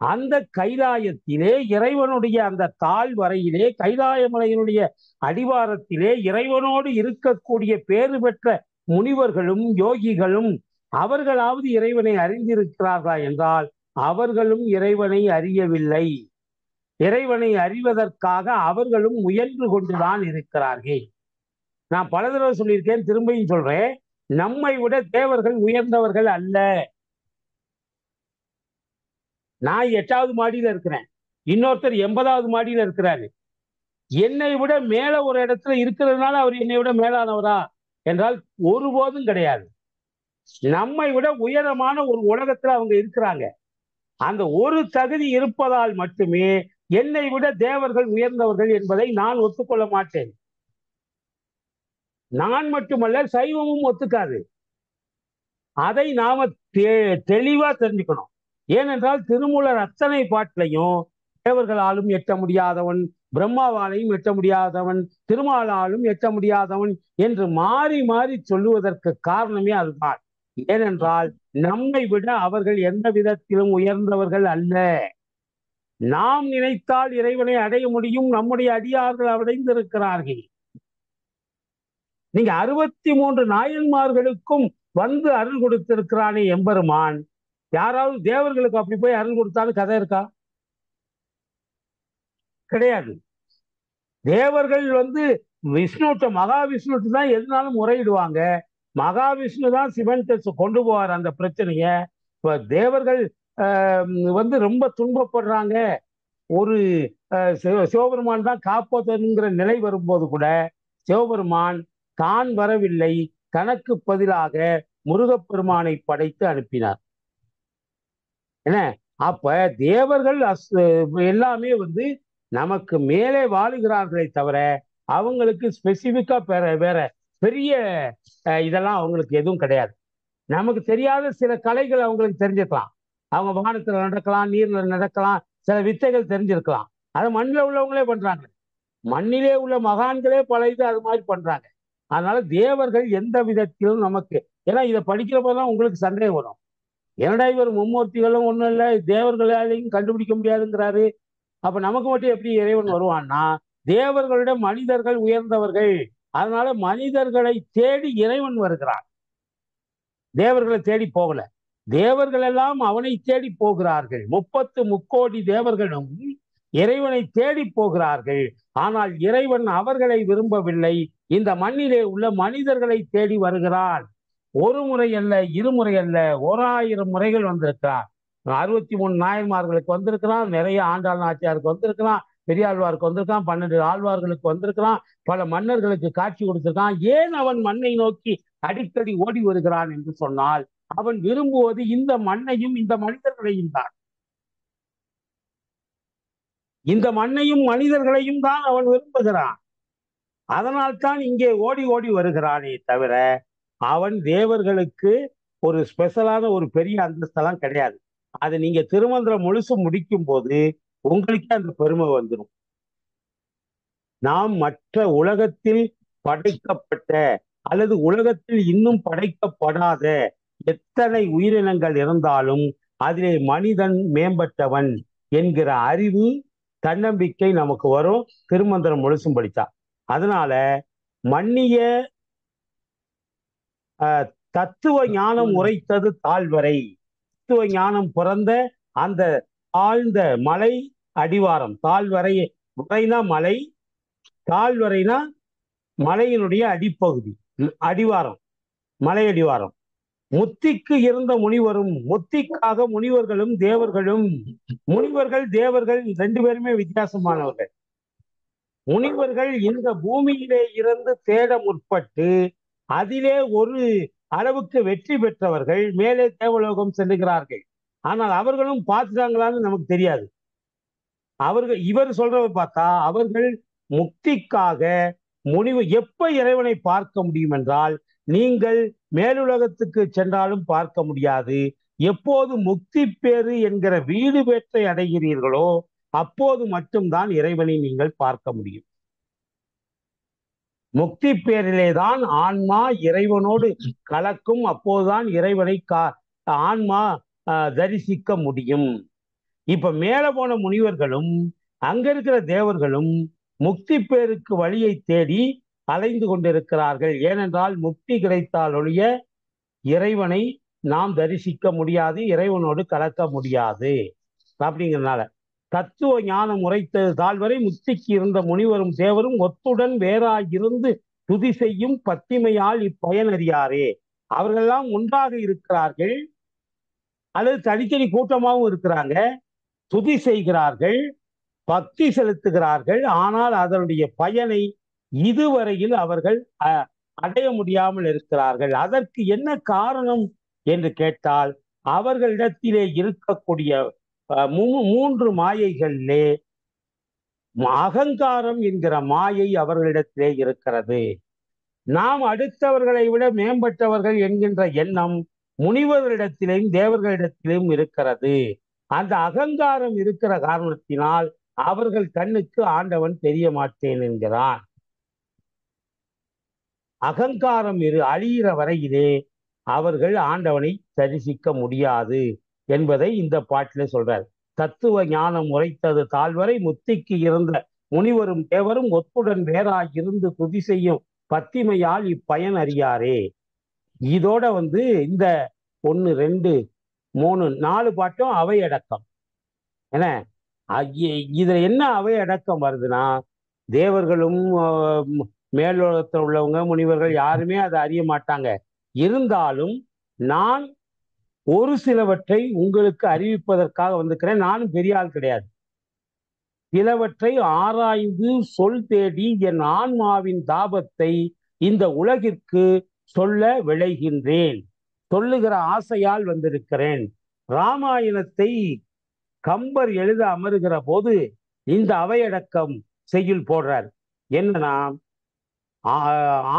அந்த கைலாயத்திலே இறைவனுடைய அந்த தாழ்வரையிலே, கைலாயமலையினுடைய அடிவாரத்திலே இறைவனோடு இருக்கக்கூடிய பேறு பெற்ற முனிவர்களும் யோகிகளும் அவர்களாவது இறைவனை அறிந்திருக்கிறார்களா என்றால் அவர்களும் இறைவனை அறியவில்லை. இறைவனை அறிவதற்காக அவர்களும் முயன்று கொண்டுதான் இருக்கிறார்கள். நான் பல தடவை சொல்லியிருக்கேன், திரும்பியும் சொல்றேன், நம்மை விட தேவர்கள் உயர்ந்தவர்கள் அல்ல. நான் 8வது மாடியில இருக்கிறேன், இன்னொருத்தர் 80வது மாடியில இருக்கிறாரு. என்னை விட மேல ஒரு இடத்துல இருக்கிறதுனால அவர் என்னை விட மேலானவரா என்றால் ஒருபோதும் கிடையாது. நம்மை விட உயரமான ஒரு உலகத்துல அவங்க இருக்கிறாங்க. அந்த ஒரு தகுதி இருப்பதால் மட்டுமே என்னை விட தேவர்கள் உயர்ந்தவர்கள் என்பதை நான் ஒத்துக்கொள்ள மாட்டேன். நான் மட்டுமல்ல, சைவமும் ஒத்துக்காது. அதை நாம தெளிவா தெரிஞ்சுக்கணும். ஏனென்றால் திருமூலர் அத்தனை பாட்டிலையும் தேவர்களாலும் எட்ட முடியாதவன், பிரம்மாவாலையும் எட்ட முடியாதவன், திருமாலாலும் எட்ட முடியாதவன் என்று மாறி மாறி சொல்லுவதற்கு காரணமே அதுதான். ஏனென்றால் நம்மை விட அவர்கள் எந்த விதத்திலும் உயர்ந்தவர்கள் அல்ல. நாம் நினைத்தால் இறைவனை அடைய முடியும். நம்முடைய அடியார்கள் அடைந்திருக்கிறார்கள். நீங்க 63 நாயன்மார்களுக்கும் வந்து அருள் கொடுத்திருக்கிறானே எம்பெருமான். யாராவது தேவர்களுக்கு அப்படி போய் அருள் கொடுத்தாலும் கதை இருக்கா? கிடையாது. தேவர்கள் வந்து விஷ்ணுட்ட, மகாவிஷ்ணுட்டு தான் எதுனாலும் முறையிடுவாங்க. மகாவிஷ்ணு தான் சிவன் கொண்டு போவார் அந்த பிரச்சனைய. இப்ப தேவர்கள் வந்து ரொம்ப துன்பப்படுறாங்க, ஒரு சிவபெருமான் தான் காப்பாற்றுங்கிற நிலை வரும்போது கூட சிவபெருமான் தான் வரவில்லை, தனக்கு பதிலாக முருகப்பெருமானை படைத்து அனுப்பினார். என்ன, அப்ப தேவர்கள் எல்லாமே வந்து நமக்கு மேலே வாழுகிறார்களே தவிர அவங்களுக்கு ஸ்பெசிபிக்கா வேற பெரிய இதெல்லாம் அவங்களுக்கு எதுவும் கிடையாது. நமக்கு தெரியாத சில கலைகள் அவங்களுக்கு தெரிஞ்சிருக்கலாம். அவங்க வானத்துல நடக்கலாம், நீர்ல நடக்கலாம், சில வித்தைகள் தெரிஞ்சிருக்கலாம். அதை மண்ணில் உள்ளவங்களே பண்றாங்க. மண்ணிலே உள்ள மகான்களே பல இது அது மாதிரி பண்றாங்க. அதனால தேவர்கள் எந்த விதத்திலும் நமக்கு, ஏன்னா இதை படிக்கிற போதுதான் உங்களுக்கு சந்தேகம் வரும். என்னடா இவர் மும்மூர்த்திகளும் ஒன்றும் இல்லை, தேவர்களாலையும் கண்டுபிடிக்க முடியாதுங்கிறாரு, அப்ப நமக்கு மட்டும் எப்படி இறைவன் வருவான்னா, தேவர்களிட மனிதர்கள் உயர்ந்தவர்கள். அதனால மனிதர்களை தேடி இறைவன் வருகிறான். தேவர்களை தேடி போகல, தேவர்கள் எல்லாம் அவனை தேடி போகிறார்கள். 30 முக்கோடி தேவர்களும் இறைவனை தேடி போகிறார்கள். ஆனால் இறைவன் அவர்களை விரும்பவில்லை, இந்த மண்ணிலே உள்ள மனிதர்களை தேடி வருகிறான். ஒரு முறை அல்ல, இருமுறை அல்ல, 1000 முறைகள் வந்திருக்கிறான். 63 நாயன்மார்களுக்கு வந்திருக்கிறான், நிறைய ஆண்டாள் நாச்சியாருக்கு வந்திருக்கிறான், பெரியாழ்வாருக்கு வந்திருக்கான், 12 ஆழ்வார்களுக்கு வந்திருக்கிறான், பல மன்னர்களுக்கு காட்சி கொடுத்திருக்கான். ஏன் அவன் மண்ணை நோக்கி அடிக்கடி ஓடி வருகிறான் என்று சொன்னால், அவன் விரும்புவது இந்த மண்ணையும் இந்த மனிதர்களையும் தான். இந்த மண்ணையும் மனிதர்களையும் தான் அவன் விரும்புகிறான். அதனால்தான் இங்கே ஓடி ஓடி வருகிறானே தவிர அவன் தேவர்களுக்கு ஒரு ஸ்பெஷலான ஒரு பெரிய அந்தஸ்தெல்லாம் கிடையாது. அது நீங்க திருமந்திரம் முழுசு முடிக்கும் போது உங்களுக்கே அந்த பெருமை வந்துடும். நாம் மற்ற உலகத்தில் படைக்கப்பட்ட அல்லது உலகத்தில் இன்னும் படைக்கப்படாத எத்தனை உயிரினங்கள் இருந்தாலும் அதிலே மனிதன் மேம்பட்டவன் என்கிற அறிவு, தன்னம்பிக்கை நமக்கு வரும் திருமந்திரம் முழுசும் படித்தா. அதனால மன்னிய தத்துவ ஞானம் உரைத்தது தாழ்வரை. தத்துவ ஞானம் பிறந்த அந்த தாழ்ந்த மலை அடிவாரம், தாழ்வரை, வரைனா மலை, தாழ்வரைனா மலையினுடைய அடிப்பகுதி, அடிவாரம், மலை அடிவாரம். முத்திக்கு இருந்த முனிவரும், முத்திக்காக முனிவர்களும் தேவர்களும். முனிவர்கள் தேவர்கள் 2 பேருமே வித்தியாசமானவர்கள். முனிவர்கள் இந்த பூமியிலே இருந்து தேட முற்பட்டு அதிலே ஒரு அளவுக்கு வெற்றி பெற்றவர்கள் மேலே தேவலோகம் செல்லுகிறார்கள். ஆனால் அவர்களும் பார்த்துட்டாங்களான்னு நமக்கு தெரியாது. இவர் சொல்றத பார்த்தா அவர்கள் முக்திக்காக முனிவு எப்ப இறைவனை பார்க்க முடியும் என்றால், நீங்கள் மேலுலகத்துக்கு சென்றாலும் பார்க்க முடியாது. எப்போது முக்தி பேறு என்கிற வீடு பேற்றை அடைகிறீர்களோ அப்போது மட்டும்தான் இறைவனை நீங்கள் பார்க்க முடியும். முக்தி பேரிலேதான் ஆன்மா இறைவனோடு கலக்கும். அப்போதுதான் இறைவனை ஆன்மா தரிசிக்க முடியும். இப்ப மேல போன முனிவர்களும் அங்க இருக்கிற தேவர்களும் முக்தி பேருக்கு வழியை தேடி அலைந்து கொண்டிருக்கிறார்கள். ஏனென்றால் முக்தி கிடைத்தால் ஒழிய இறைவனை நாம் தரிசிக்க முடியாது, இறைவனோடு கலக்க முடியாது. அப்படிங்கிறதுனால தத்துவ ஞானம் உரைத்தது தாழ்வரை முக்திக்கு இருந்த முனிவரும் தேவரும் ஒத்துடன் வேறாயிருந்து துதி செய்யும் பத்திமையால் இப்பயன் அறியாரே. அவர்களெல்லாம் ஒன்றாக இருக்கிறார்கள், அல்லது தனித்தனி கூட்டமாகவும் இருக்கிறாங்க, துதி செய்கிறார்கள், பக்தி செலுத்துகிறார்கள். ஆனால் அதனுடைய பயனை இதுவரையில் அவர்கள் அடைய முடியாமல் இருக்கிறார்கள். அதற்கு என்ன காரணம் என்று கேட்டால், அவர்களிடத்திலே இருக்கக்கூடிய மூன்று மாயைகளிலே அகங்காரம் என்கிற மாயை அவர்களிடத்திலே இருக்கிறது. நாம் அடுத்தவர்களை விட மேம்பட்டவர்கள் என்கின்ற எண்ணம் முனிவர்களிடத்திலேயும் தேவர்களிடத்திலேயும் இருக்கிறது. அந்த அகங்காரம் இருக்கிற காரணத்தினால் அவர்கள் கண்ணுக்கு ஆண்டவன் தெரிய மாட்டேன் என்கிறான். அகங்காரம் அழிகிற வரையிலே அவர்கள் ஆண்டவனை தரிசிக்க முடியாது என்பதை இந்த பாட்டிலே சொல்றார். தத்துவ ஞானம் உரைத்தது தாழ்வரை முத்திக்கு இருந்த முனிவரும் தேவரும் ஒத்துடன் வேறாயிருந்து துதி செய்யும் பத்திமையால் இப்பயன் அறியாரே. இதோட இந்த 1, 2, 3, 4 பாட்டும் அவை அடக்கம். என்ன இதுல என்ன அவை அடக்கம் வருதுன்னா, தேவர்களும் மேலோகத்தில் உள்ளவங்க முனிவர்கள் யாருமே அதை அறிய மாட்டாங்க. இருந்தாலும் நான் ஒரு சிலவற்றை உங்களுக்கு அறிவிப்பதற்காக வந்திருக்கிறேன். நானும் பெரிய ஆள் கிடையாது. சிலவற்றை ஆராய்ந்து சொல் தேடி என் ஆன்மாவின் தாபத்தை இந்த உலகிற்கு சொல்ல விளைகின்றேன். சொல்லுகிற ஆசையால் வந்திருக்கிறேன். ராமாயணத்தை கம்பர் எழுத அமருகிற போது இந்த அவையடக்கம் செய்யுள் போடுறார். என்னன்னா,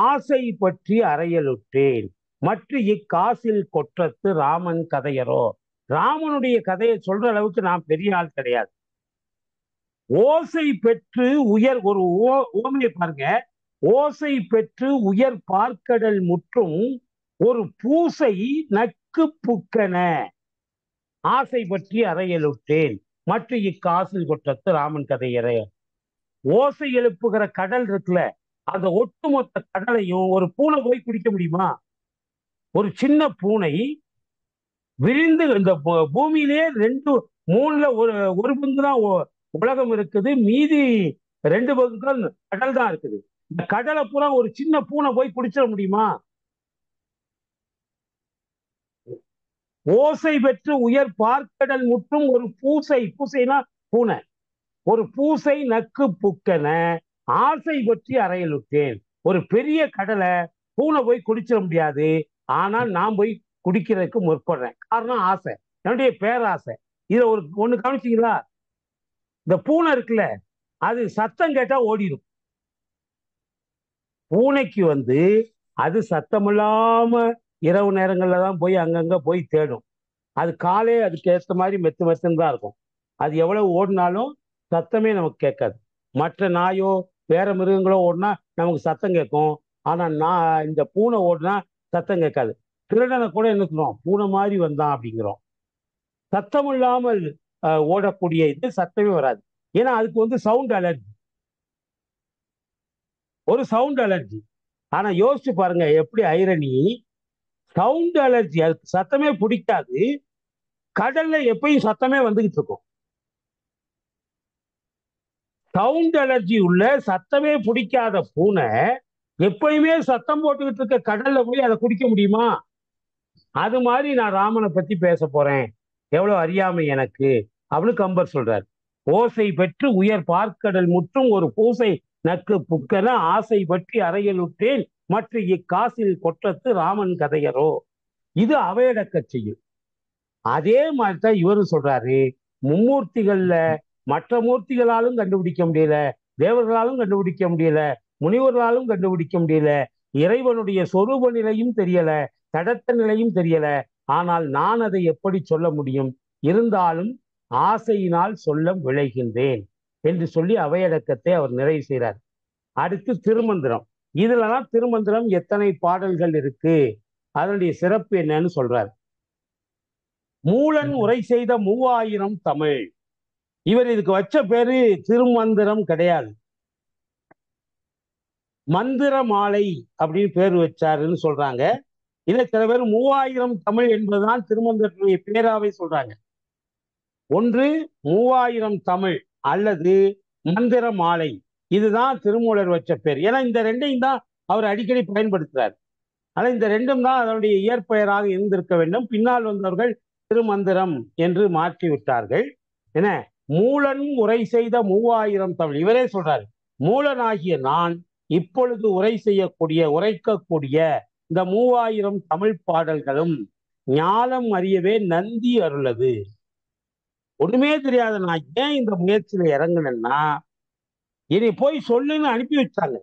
ஆசை பற்றி அறையலுற்றேன் மற்ற இக்காசில் கொற்றத்து ராமன் கதையரோ. ராமனுடைய கதையை சொல்ற அளவுக்கு நான் பெரிய ஆள் கிடையாது. ஓசை பெற்று ஒரு ஓமையை பாருங்க. ஓசை பெற்று உயர் பார்க்கடல் முற்றும் ஒரு பூசை நக்கு புக்கன ஆசை பற்றி அறையலுற்றேன் மற்ற இக்காசில் கொற்றத்து ராமன் கதையரே. ஓசை எழுப்புகிற கடல் இருக்குல்ல, அந்த ஒட்டுமொத்த கடலையும் ஒரு பூனை போய் குடிக்க முடியுமா? ஒரு சின்ன பூனை விரிந்து இந்த பூமியிலே 2/3 ஒரு பங்கு தான் உலகம் இருக்குது, மீதி 2 பங்குகள் கடல் தான் இருக்குது. இந்த கடலை பூரா ஒரு சின்ன பூனை போய் குடிச்சிட முடியுமா? ஓசை பெற்று உயர் பார்க்கடல் முற்றும் ஒரு பூசைனா பூனை, ஒரு பூசை நக்கு புக்கன ஆசை பற்றி அறையலுற்றேன். ஒரு பெரிய கடலை பூனை போய் குடிச்சிட முடியாது, ஆனால் நான் போய் குடிக்கிறதுக்கு முற்படுறேன். காரணம் ஆசை, என்னுடைய பேராசை. இதை ஒண்ணு கவனிச்சிங்களா? இந்த பூனை இருக்குல்ல, அது சத்தம் கேட்டா ஓடிடும். பூனைக்கு அது சத்தமில்லாம இரவு நேரங்கள்ல தான் போய் அங்கங்க போய் தேடும். அது காலே அதுக்கு ஏற்ற மாதிரி மெத்துன்னு தான் இருக்கும். அது எவ்வளவு ஓடினாலும் சத்தமே நமக்கு கேட்காது. மற்ற நாயோ வேற மிருகங்களோ ஓடினா நமக்கு சத்தம் கேட்கும். ஆனா இந்த பூனை ஓடினா சத்தம் கேட்காது. திருடனை கூட என்ன சொல்லுவோம், பூனை மாதிரி வந்தான் அப்படிங்கிறோம். சத்தம் இல்லாமல் ஓடக்கூடிய இது சத்தமே வராது. ஏன்னா அதுக்கு சவுண்ட் அலர்ஜி, ஒரு சவுண்ட் அலர்ஜி. ஆனா யோசிச்சு பாருங்க எப்படி ஐரணி. சவுண்ட் அலர்ஜி, அதுக்கு சத்தமே பிடிக்காது. கடல்ல எப்பயும் சத்தமே வந்துகிட்டு இருக்கும். சவுண்ட் அலர்ஜி உள்ள சத்தமே பிடிக்காத பூனை எப்பயுமே சத்தம் போட்டுக்கிட்டு இருக்க கடல்ல போய் அதை குடிக்க முடியுமா? அது மாதிரி நான் ராமனை பத்தி பேச போறேன், எவ்வளவு அறியாமை எனக்கு அப்படின்னு கம்பர் சொல்றார். ஓசை பெற்று உயர் பார்க்கடல் முற்றும் ஒரு பூசை நக்கு புக்கன ஆசை பற்றி அறையலுற்றேன் மற்ற இக்காசில் கொற்றத்து ராமன் கதையரோ. இது அவையடக்க செய்யும். அதே மாதிரிதான் இவரும் சொல்றாரு, மும்மூர்த்திகள்ல மற்ற மூர்த்திகளாலும் கண்டுபிடிக்க முடியல, தேவர்களாலும் கண்டுபிடிக்க முடியல, முனிவர்களாலும் கண்டுபிடிக்க முடியல, இறைவனுடைய சொரூப நிலையும் தெரியல, தடத்த நிலையும் தெரியல. ஆனால் நான் அதை எப்படி சொல்ல முடியும்? இருந்தாலும் ஆசையினால் சொல்ல விளைகின்றேன் என்று சொல்லி அவையடக்கத்தை அவர் நிறைவு செய்கிறார். அடுத்து திருமந்திரம். இதுலதான் திருமந்திரம் எத்தனை பாடல்கள் இருக்கு, அதனுடைய சிறப்பு என்னன்னு சொல்றார். மூலன் உரை செய்த 3000 தமிழ். இவர் இதுக்கு வச்ச பேரு திருமந்திரம் கிடையாது, மந்திர மாலை அப்படின்னு பேர் வச்சாருன்னு சொல்றாங்க. இதை சில பேர் 3000 தமிழ் என்பதுதான் திருமந்திரத்துடைய பேராவே சொல்றாங்க. ஒன்று 3000 தமிழ் அல்லது மந்திர மாலை, இதுதான் திருமூலர் வச்ச பேர். ஏன்னா இந்த ரெண்டையும் தான் அவர் அடிக்கடி பயன்படுத்துறார். ஆனா இந்த ரெண்டும் தான் அதனுடைய இயற்பெயராக இருந்திருக்க வேண்டும். பின்னால் வந்தவர்கள் திருமந்திரம் என்று மாற்றி விட்டார்கள். என்ன, மூலன் உரை செய்த 3000 தமிழ். இவரே சொல்றாரு, மூலனாகிய நான் இப்பொழுது உரைக்கக்கூடிய இந்த 3000 தமிழ் பாடல்களும் ஞானம் அறியவே நந்தி அருளது. ஒண்ணுமே தெரியாத நான் ஏன் இந்த முயற்சியில இறங்கினேன்னா, இனி போய் சொல்லுன்னு அனுப்பி வச்சாங்க.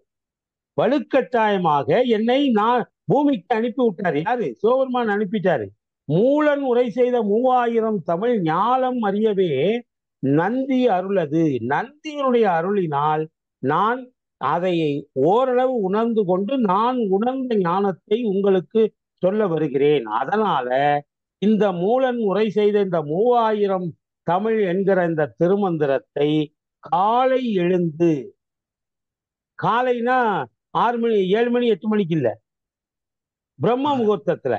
வலுக்கட்டாயமாக என்னை நான் பூமிக்கு அனுப்பி விட்டாரு. யாரு? சிவபெருமான் அனுப்பிட்டாரு. மூலன் உரை செய்த 3000 தமிழ் ஞானம் அறியவே நந்தி அருளது. நந்தியினுடைய அருளினால் நான் அதை ஓரளவு உணர்ந்து கொண்டு நான் உணர்ந்த ஞானத்தை உங்களுக்கு சொல்ல வருகிறேன். அதனால இந்த மூலன் உரை செய்த இந்த 3000 தமிழ் என்கிற இந்த திருமந்திரத்தை காலை எழுந்து, காலைனா 6 மணி 7 மணி 8 மணிக்கு இல்ல, பிரம்ம முகூர்த்தத்துல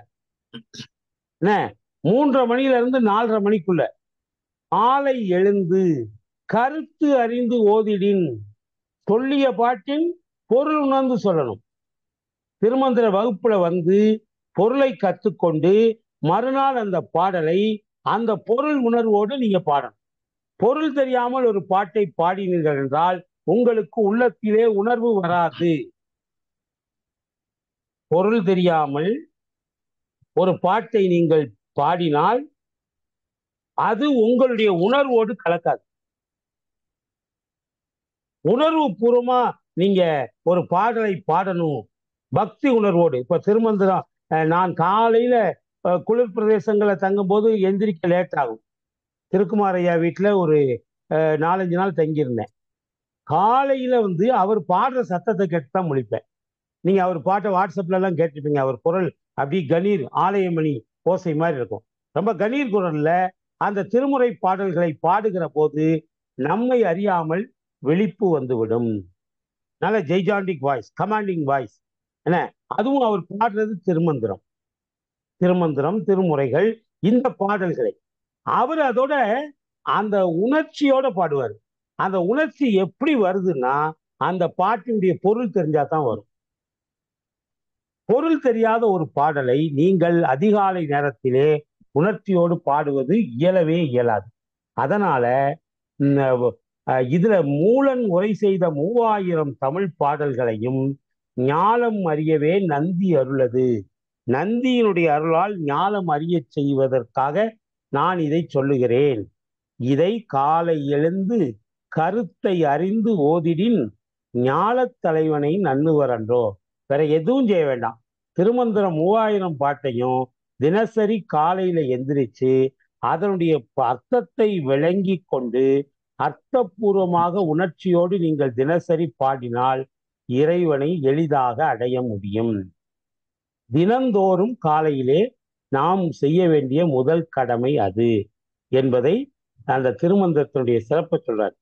3:30 மணில இருந்து 4:30 மணிக்குள்ள காலை எழுந்து கருத்து அறிந்து ஓதிடின், சொல்லிய பாட்டின் பொருள் உணர்ந்து சொல்லணும். திருமந்திர வகுப்புல வந்து பொருளை கற்றுக்கொண்டு மறுநாள் அந்த பாடலை அந்த பொருள் உணர்வோடு நீங்க பாடணும். பொருள் தெரியாமல் ஒரு பாட்டை பாடினீர்கள் என்றால் உங்களுக்கு உள்ளத்திலே உணர்வு வராது. பொருள் தெரியாமல் ஒரு பாட்டை நீங்கள் பாடினால் அது உங்களுடைய உணர்வோடு கலக்காது. உணர்வு பூர்வமா நீங்க ஒரு பாடலை பாடணும், பக்தி உணர்வோடு. இப்ப திருமந்திரம், நான் காலையில குளிர் பிரதேசங்களை தங்கும் போது எந்திரிக்க லேட் ஆகும். திருக்குமாரையா வீட்டுல ஒரு 4-5 நாள் தங்கியிருந்தேன். காலையில வந்து அவர் பாடுற சத்தத்தை கேட்டுதான் முழிப்பேன். நீங்க அவர் பாட்டை வாட்ஸ்அப்ல எல்லாம் கேட்டுருப்பீங்க. அவர் குரல் அப்படி கணீர் ஆலயமணி ஓசை மாதிரி இருக்கும். ரொம்ப கணீர் குரல்ல அந்த திருமுறை பாடல்களை பாடுகிற போது நம்மை அறியாமல் விழிப்பு வந்துவிடும். நல்ல ஜெய்ஜாண்டிக் வாய்ஸ், கமாண்டிங் வாய்ஸ். என்ன, அதுவும் அவர் பாடுறது திருமந்திரம், திருமுறைகள், இந்த பாடல்களை அவர் அதோட அந்த உணர்ச்சியோட பாடுவார். அந்த உணர்ச்சி எப்படி வருதுன்னா அந்த பாட்டினுடைய பொருள் தெரிஞ்சாதான் வரும். பொருள் தெரியாத ஒரு பாடலை நீங்கள் அதிகாலை நேரத்திலே உணர்ச்சியோடு பாடுவது இயலவே இயலாது. அதனால இதுல மூலன் உரை செய்த 3000 தமிழ் பாடல்களையும் ஞானம் அறியவே நந்தி அருளது. நந்தியினுடைய அருளால் ஞானம் அறிய செய்வதற்காக நான் இதை சொல்லுகிறேன். இதை காலை எழுந்து கருத்தை அறிந்து ஓதிடின் ஞானத் தலைவனை நன்னுவரன்றோ. வேற எதுவும் செய்ய வேண்டாம். திருமந்திரம் 3000 பாட்டையும் தினசரி காலையில எந்திரிச்சு அதனுடைய அர்த்தத்தை விளங்கி கொண்டு அர்த்தபூர்வமாக உணர்ச்சியோடு நீங்கள் தினசரி பாடினால் இறைவனை எளிதாக அடைய முடியும். தினந்தோறும் காலையிலே நாம் செய்ய வேண்டிய முதல் கடமை அது என்பதை அந்த திருமந்திரத்தினுடைய சிறப்பு சொல்றார்.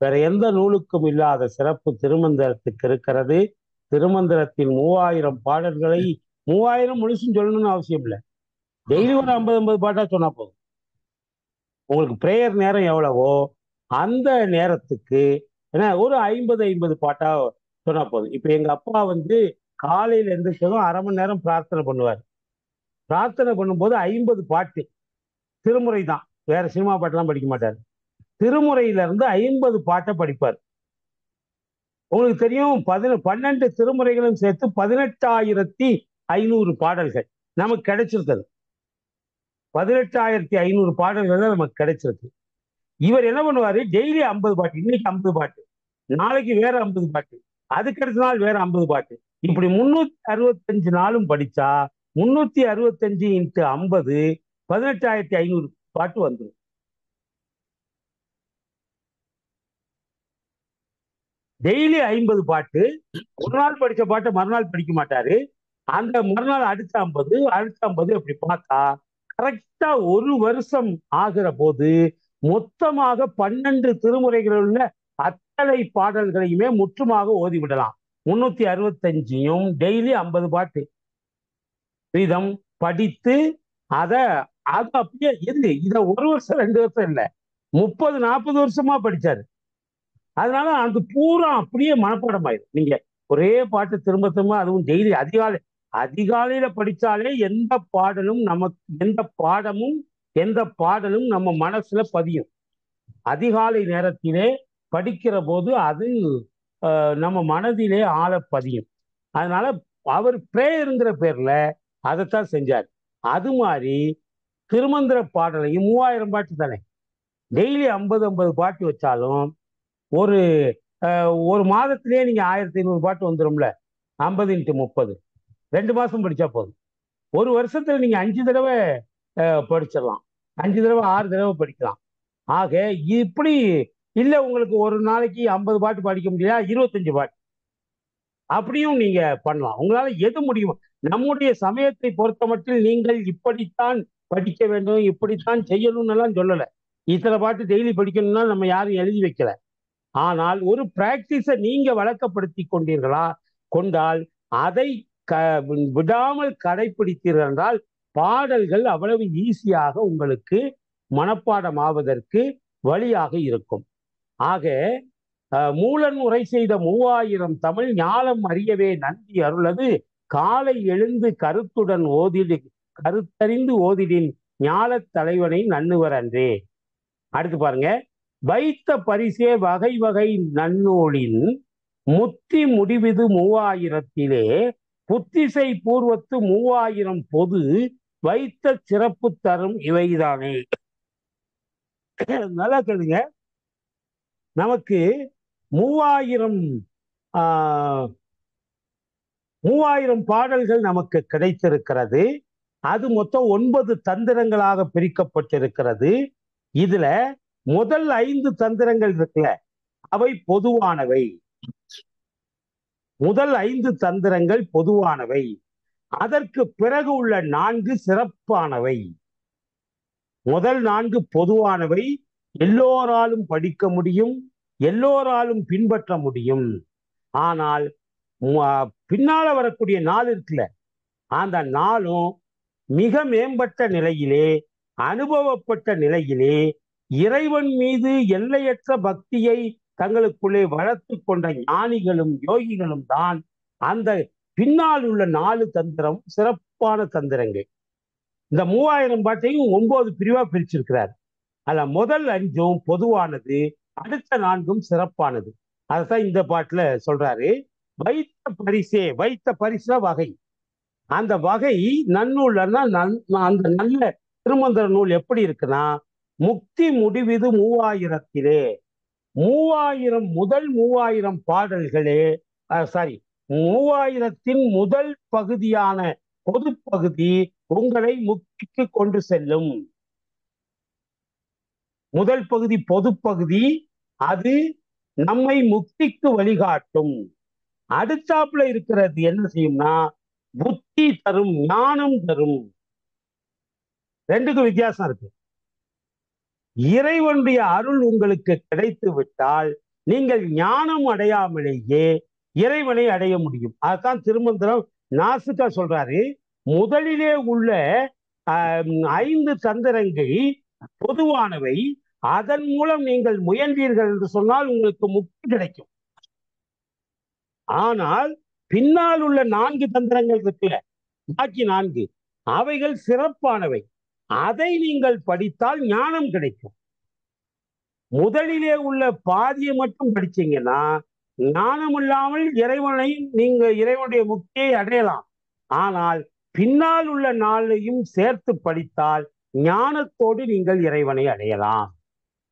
வேற எந்த நூலுக்கும் இல்லாத சிறப்பு திருமந்திரத்துக்கு இருக்கிறது. திருமந்திரத்தின் 3000 பாடல்களை 3000 முழுசும் சொல்லணும்னு அவசியம் இல்லை. டெய்லி ஒரு 50-50 பாட்டா சொன்னா போதும். உங்களுக்கு பிரேயர் நேரம் எவ்வளவோ அந்த நேரத்துக்கு ஒரு 50-50 பாட்டா சொன்னா போதும். இப்ப எங்க அப்பா வந்து காலையில எந்திரிச்சதும் 1/2 மணி நேரம் பிரார்த்தனை பண்ணுவார். பிரார்த்தனை பண்ணும்போது 50 பாட்டு திருமுறை தான், வேற சினிமா பாட்டெல்லாம் படிக்க மாட்டார். திருமுறையில இருந்து 50 பாட்டை படிப்பார். உங்களுக்கு தெரியும், 12 திருமுறைகளும் சேர்த்து 18,500 பாடல்கள் நமக்கு கிடைச்சிருக்கிறது. 18,500 பாடல்கள் தான் நமக்கு கிடைச்சிருக்கு. இவர் என்ன பண்ணுவாரு, டெய்லி 50 பாட்டு, இன்னைக்கு 50 பாட்டு, நாளைக்கு வேற 50 பாட்டு, அதுக்கு அடுத்த நாள் வேற 50 பாட்டு, இப்படி 365 நாளும் படிச்சா 365 இன்ட்டு 50 18,500 பாட்டு வந்துடும். டெய்லி 50 பாட்டு. ஒரு நாள் படிச்ச பாட்டை மறுநாள் படிக்க மாட்டாரு. அந்த மறுநாள் அடுத்த 50, அடுத்த 50, அப்படி பார்த்தா கரெக்டா ஒரு வருஷம் ஆகிற போது மொத்தமாக 12 திருமுறைகளில் உள்ள அத்தனை பாடல்களையுமே முற்றுமாக ஓதி விடலாம். 365 டெய்லி 50 பாட்டு வீதம் படித்து அதை அப்படியே இத 1 வருஷம் 2 வருஷம் இல்ல, 30-40 வருஷமா படிச்சாரு. அதனால அது பூரா அப்படியே மனப்பாடம் ஆயிடும். நீங்க ஒரே பாட்டு திரும்ப திரும்ப, அதுவும் டெய்லி அதிகாலையில படிச்சாலே எந்த பாடலும் நம்ம மனசுல பதியும். அதிகாலை நேரத்திலே படிக்கிற போது அது நம்ம மனதிலே ஆழ பதியும். அதனால அவர் பிரேயருங்கிற பேர்ல அதைத்தான் செஞ்சார். அது மாதிரி திருமந்திர பாடலையும் 3000 பாட்டு தானே, டெய்லி 50 பாட்டு வச்சாலும் ஒரு மாதத்திலேயே நீங்க 1500 பாட்டு வந்துடும்ல. 50 × 30 2 மாசம் படிச்சா போதும். ஒரு வருஷத்துல நீங்க 5 தடவை படிச்சிடலாம், 5 தடவை 6 தடவை படிக்கலாம். ஆக இப்படி இல்ல, உங்களுக்கு ஒரு நாளைக்கு 50 பாட்டு படிக்க முடியல, 25 பாட்டு அப்படியும் நீங்க பண்ணலாம். உங்களால எது முடியுமோ. நம்முடைய சமயத்தை பொறுத்த மட்டும் நீங்கள் இப்படித்தான் படிக்க வேண்டும், இப்படித்தான் செய்யணும்னு எல்லாம் சொல்லல. இத்தனை பாட்டு டெய்லி படிக்கணும்னா நம்ம யாரும் எழுதி வைக்கல. ஆனால் ஒரு பிராக்டிஸை நீங்க வழக்கப்படுத்தி கொண்டால் அதை விடாமல் கடைபிடித்தீர்கள் என்றால் பாடல்கள் அவ்வளவு ஈஸியாக உங்களுக்கு மனப்பாடம் ஆவதற்கு வழியாக இருக்கும். ஆக மூலன் உரை செய்த 3000 தமிழ் ஞாலம் அறியவே நன்றி அருளது காலை எழுந்து கருத்தறிந்து ஓதிடின் ஞாலத் தலைவனை நன்னுவர் அன்றே. அடுத்து பாருங்க, வைத்த பரிசே வகை வகை நன்னூலின் முத்தி முடிவிது 3000 புத்திசை பூர்வத்து 3000 பொது வைத்த சிறப்பு தரும் இவைதானே. நல்லா கேளுங்க, நமக்கு 3000 பாடல்கள் நமக்கு கிடைத்திருக்கிறது. அது மொத்தம் 9 தந்திரங்களாக பிரிக்கப்பட்டிருக்கிறது. இதுல முதல் 5 தந்திரங்கள் இருக்குல்ல, அவை பொதுவானவை. முதல் 5 தந்திரங்கள் பொதுவானவை. அதற்கு பிறகு உள்ள 4 சிறப்பானவை. முதல் 4 பொதுவானவை, எல்லோராலும் படிக்க முடியும், எல்லோராலும் பின்பற்ற முடியும். ஆனால் பின்னால வரக்கூடிய 4 இருக்குல்ல, அந்த 4ம் மிக மேம்பட்ட நிலையிலே, அனுபவப்பட்ட நிலையிலே, இறைவன் மீது எல்லையற்ற பக்தியை தங்களுக்குள்ளே வளர்த்து கொண்ட ஞானிகளும் யோகிகளும் தான் அந்த பின்னால் உள்ள 4 தந்திரம் சிறப்பான தந்திரங்கள். இந்த 3000 பாட்டையும் 9 பிரிவா பிரிச்சிருக்கிறார். அதுல முதல் 5ம் பொதுவானது, அடுத்த 4ம் சிறப்பானது. அதைத்தான் இந்த பாட்டுல சொல்றாரு. வைத்த பரிசுல வகை. அந்த வகை நன்னூல்னா அந்த நல்ல திருமந்திர நூல் எப்படி இருக்குன்னா, முக்தி முடிவிது 3000 முதல் 3000 பாடல்களே 3000 முதல் பகுதியான பொது பகுதி உங்களை முக்திக்கு கொண்டு செல்லும். முதல் பகுதி பொது பகுதி, அது நம்மை முக்திக்கு வழிகாட்டும். அடுத்தாப்புல இருக்கிறது என்ன செய்யும்னா புத்தி தரும், ஞானம் தரும். ரெண்டுக்கும் வித்தியாசம் இருக்கு. இறைவனுடைய அருள் உங்களுக்கு கிடைத்து விட்டால் நீங்கள் ஞானம் அடையாமலேயே இறைவனை அடைய முடியும். அதுதான் திருமந்திரம் நாசுக்கா சொல்றாரு. முதலிலே உள்ள 5 தந்திரங்கள் பொதுவானவை, அதன் மூலம் நீங்கள் முயன்றீர்கள் என்று சொன்னால் உங்களுக்கு முக்தி கிடைக்கும். ஆனால் பின்னால் உள்ள 4 தந்திரங்கள் இருக்குல்ல, பாக்கி 4 அவைகள் சிறப்பானவை. அதை நீங்கள் படித்தால் ஞானம் கிடைக்கும். முதலிலே உள்ள பாதியை மட்டும் படிச்சீங்கன்னா ஞானம் இல்லாமல் இறைவனுடைய முக்தியை அடையலாம். ஆனால் பின்னால் உள்ள 4ஐயும் சேர்த்து படித்தால் ஞானத்தோடு நீங்கள் இறைவனை அடையலாம்.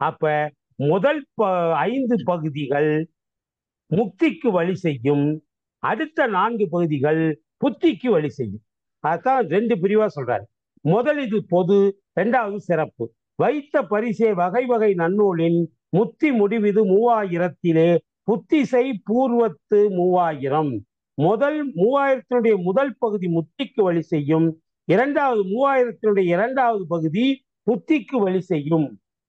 அப்ப முதல் 5 பகுதிகள் முக்திக்கு வழி செய்யும், அடுத்த 4 பகுதிகள் புத்திக்கு வழி செய்யும். அதான் 2 பிரிவா சொல்றாரு. முதல் இது பொது, 2வது சிறப்பு. வைத்த பரிசே வகை வகை நன்னூலின் முத்தி முடிவிது 3000 புத்திசை பூர்வத்து 3000. முதல் 3000 முதல் பகுதி முத்திக்கு வழி செய்யும், 3000 2வது பகுதி புத்திக்கு வழி செய்யும்.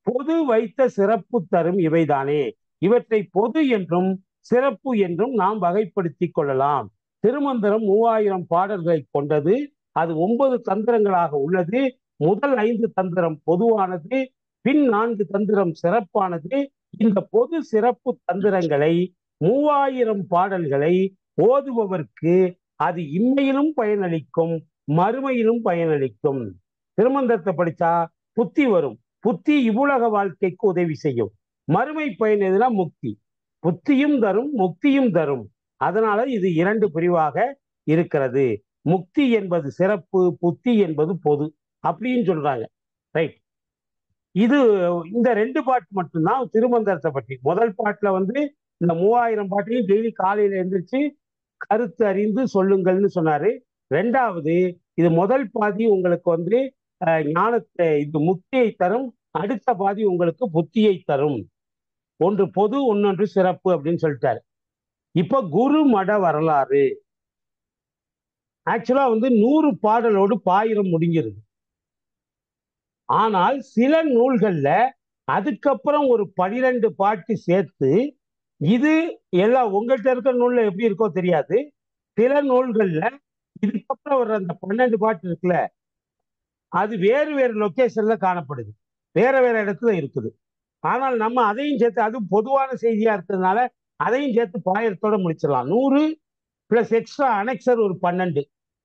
பொது வைத்த சிறப்பு தரும் இவைதானே. இவற்றை பொது என்றும் சிறப்பு என்றும் நாம் வகைப்படுத்திக் கொள்ளலாம். திருமந்திரம் 3000 பாடல்களை கொண்டது. அது 9 தந்திரங்களாக உள்ளது. முதல் 5 தந்திரம் பொதுவானது, பின் 4 தந்திரம் சிறப்பானது. இந்த பொது சிறப்பு தந்திரங்களை 3000 பாடல்களை ஓதுபவர்க்கு அது இம்மையிலும் பயனளிக்கும், மறுமையிலும் பயனளிக்கும். திருமந்திரத்தை படிச்சா புத்தி வரும். புத்தி இவ்வுலக வாழ்க்கைக்கு உதவி செய்யும். மறுமை பயன் எதுனா முக்தி. புத்தியும் தரும், முக்தியும் தரும். அதனால இது 2 பிரிவாக இருக்கிறது. முக்தி என்பது சிறப்பு, புத்தி என்பது பொது அப்படின்னு சொல்றாங்க. ரைட். இது இந்த 2 பாட்டு மட்டும்தான் திருமந்திரத்தை பற்றி. முதல் பாட்டுல இந்த 3000 பாட்டையும் டெய்லி காலையில எழுந்திரிச்சு கருத்து அறிந்து சொல்லுங்கள்னு சொன்னாரு. 2வது இது முதல் பாதி உங்களுக்கு ஞானத்தை, இது முக்தியை தரும். அடுத்த பாதி உங்களுக்கு புத்தியை தரும். ஒன்று பொது, ஒன்னொன்று சிறப்பு அப்படின்னு சொல்லிட்டாரு. இப்ப குரு மட வரலாறு. ஆக்சுவலா 100 பாடலோடு பாயிரம் முடிஞ்சிருது. ஆனால் சில நூல்கள்ல அதுக்கப்புறம் ஒரு 12 பாட்டு சேர்த்து, இது எல்லாம் உங்கள்கிட்ட இருக்கிற நூல்ல எப்படி இருக்கோ தெரியாது. சில நூல்கள்ல இதுக்கப்புறம் வர்ற அந்த 12 பாட்டு இருக்குல்ல, அது வேறு வேறு லொகேஷன்ல காணப்படுது, வேற வேற இடத்துல இருக்குது. ஆனால் நம்ம அதையும் சேர்த்து, அது பொதுவான செய்தியா இருக்கிறதுனால அதையும் சேர்த்து பாயிரத்தோட முடிச்சிடலாம். 100 பிளஸ் எக்ஸ்ட்ரா அனெக்சர் ஒரு 12,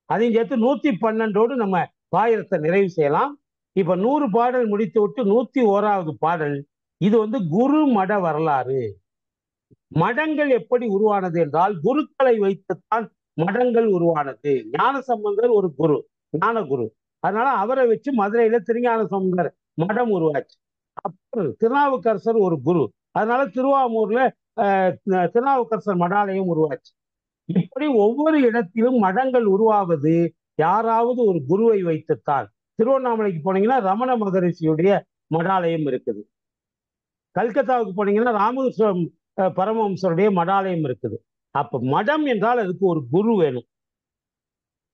அதையும் சேர்த்து 112ஓடு நம்ம பாயிரத்தை நிறைவு செய்யலாம். இப்ப 100 பாடல் முடித்து விட்டு 101வது பாடல். இது குரு மட வரலாறு. மடங்கள் எப்படி உருவானது என்றால், குருக்களை வைத்துத்தான் மடங்கள் உருவானது. ஞான சம்பந்தர் ஒரு குரு, ஞான குரு. அதனால அவரை வச்சு மதுரையில திருஞான சம்பந்தர் மடம் உருவாச்சு. அப்புறம் திருநாவுக்கரசர் ஒரு குரு, அதனால திருவாமூர்ல திருநாவுக்கரசர் மடாலயம் உருவாச்சு. இப்படி ஒவ்வொரு இடத்திலும் மடங்கள் உருவாவது யாராவது ஒரு குருவை வைத்துத்தான். திருவண்ணாமலைக்கு போனீங்கன்னா ரமண மகரிஷியுடைய மடாலயம் இருக்குது. கல்கத்தாவுக்கு போனீங்கன்னா ராமகிருஷ்ண பரமஹம்சருடைய மடாலயம் இருக்குது. அப்ப மடம் என்றால் அதுக்கு ஒரு குரு வேணும்.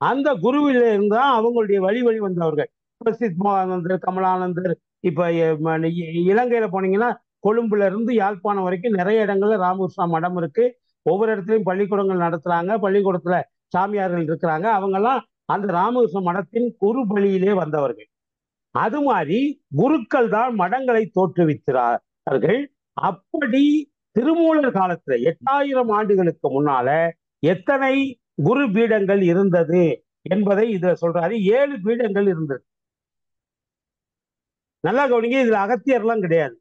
அந்த குருவில இருந்தா அவங்களுடைய வழி வந்தவர்கள் பிரசித்மானந்தர், கமலானந்தர். இப்ப இலங்கையில போனீங்கன்னா கொழும்புல இருந்து யாழ்ப்பாணம் வரைக்கும் நிறைய இடங்கள்ல ராமகிருஷ்ணா மடம் இருக்கு. ஒவ்வொரு இடத்துலையும் பள்ளிக்கூடங்கள் நடத்துறாங்க. பள்ளிக்கூடத்துல சாமியார்கள் இருக்கிறாங்க. அவங்கெல்லாம் அந்த ராமகிருஷ்ண மடத்தின் குரு பலியிலே வந்தவர்கள். அது மாதிரி குருக்கள் தான் மடங்களை தோற்றுவிக்கிறார்கள். அப்படி திருமூலர் காலத்துல 8000 ஆண்டுகளுக்கு முன்னால எத்தனை குரு பீடங்கள் இருந்தது என்பதை இதுல சொல்றாரு. 7 பீடங்கள் இருந்தது. நல்லா கவனிங்க, இதுல அகத்தியர்லாம் கிடையாது.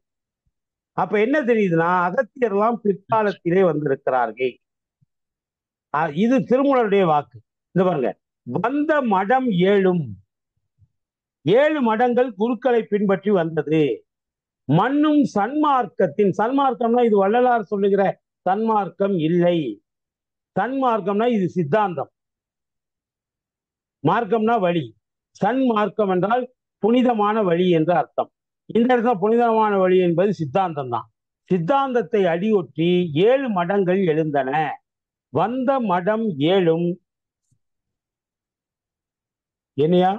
அப்ப என்ன தெரியுதுன்னா, அகத்தியர்லாம் பிற்காலத்திலே வந்திருக்கிறார்கள். இது திருமூலருடைய வாக்கு. இந்த பாருங்க, வந்த மடம் 7 மடங்கள் குருக்களை பின்பற்றி வந்தது. மண்ணும் சன்மார்க்கத்தின், சன்மார்க்கம்னா இது வள்ளலார் சொல்லுகிற சன்மார்க்கம் இல்லை. சன்மார்க்கம்னா இது சித்தாந்தம், மார்க்கம்னா வழி. சன்மார்க்கம் என்றால் புனிதமான வழி என்று அர்த்தம். இந்த இடத்துல புனிதமான வழி என்பது சித்தாந்தம் தான். சித்தாந்தத்தை அடியொற்றி 7 மடங்கள் எழுந்தன. வந்த மடம் 7 என்னையா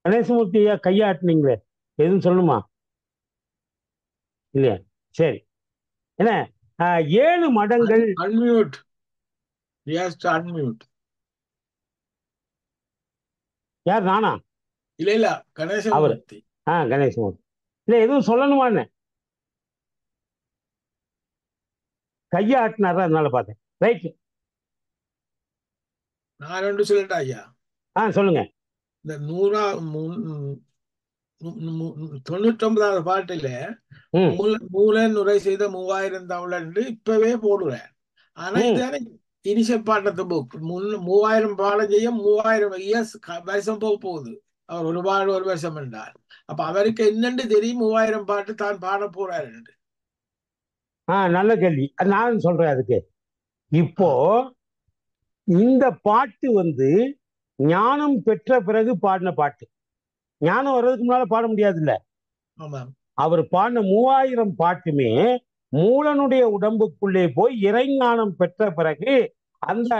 கணேசமூர்த்தியா கையாட்டினீங்களே, எதுவும் சொல்லணுமா? இல்லையா? சரி. என்ன 7 மடங்கள். அன்மியூட். அன்மியூட். யார்? நானா? இல்ல கணேசமூர்த்தி. கணேசமூர்த்தி. இல்ல எதுவும் சொல்லணுமான்னு கையாட்டினாரா, அதனால பார்த்தேன். ரைட், நான் 2 சொல்லட்டா ஐயா? சொல்லுங்க. இந்த 99வது பாட்டுல மூல நுரை செய்த 3000 தமிழ் இப்பவே போடுறேன். ஆனா initial part of the book 3000 பாடம் செய்ய 3000 இயர்ஸ் வருஷம் போக போகுது. அவர் ஒரு வருஷம் என்றார். அப்ப அவருக்கு என்னன்னு தெரியும் 3000 பாட்டு தான் பாட போறாரு. நல்ல கேள்வி. நான் சொல்றேன் அதுக்கு. இப்போ இந்த பாட்டு வந்து ஞானம் பெற்ற பிறகு பாடின பாட்டு. ஞானம் வர்றதுக்கு முன்னால பாட முடியாது இல்ல. அவர் பாடின 3000 பாட்டுமே மூலனுடைய உடம்புக்குள்ளே போய் இறைஞானம் பெற்ற பிறகு அந்த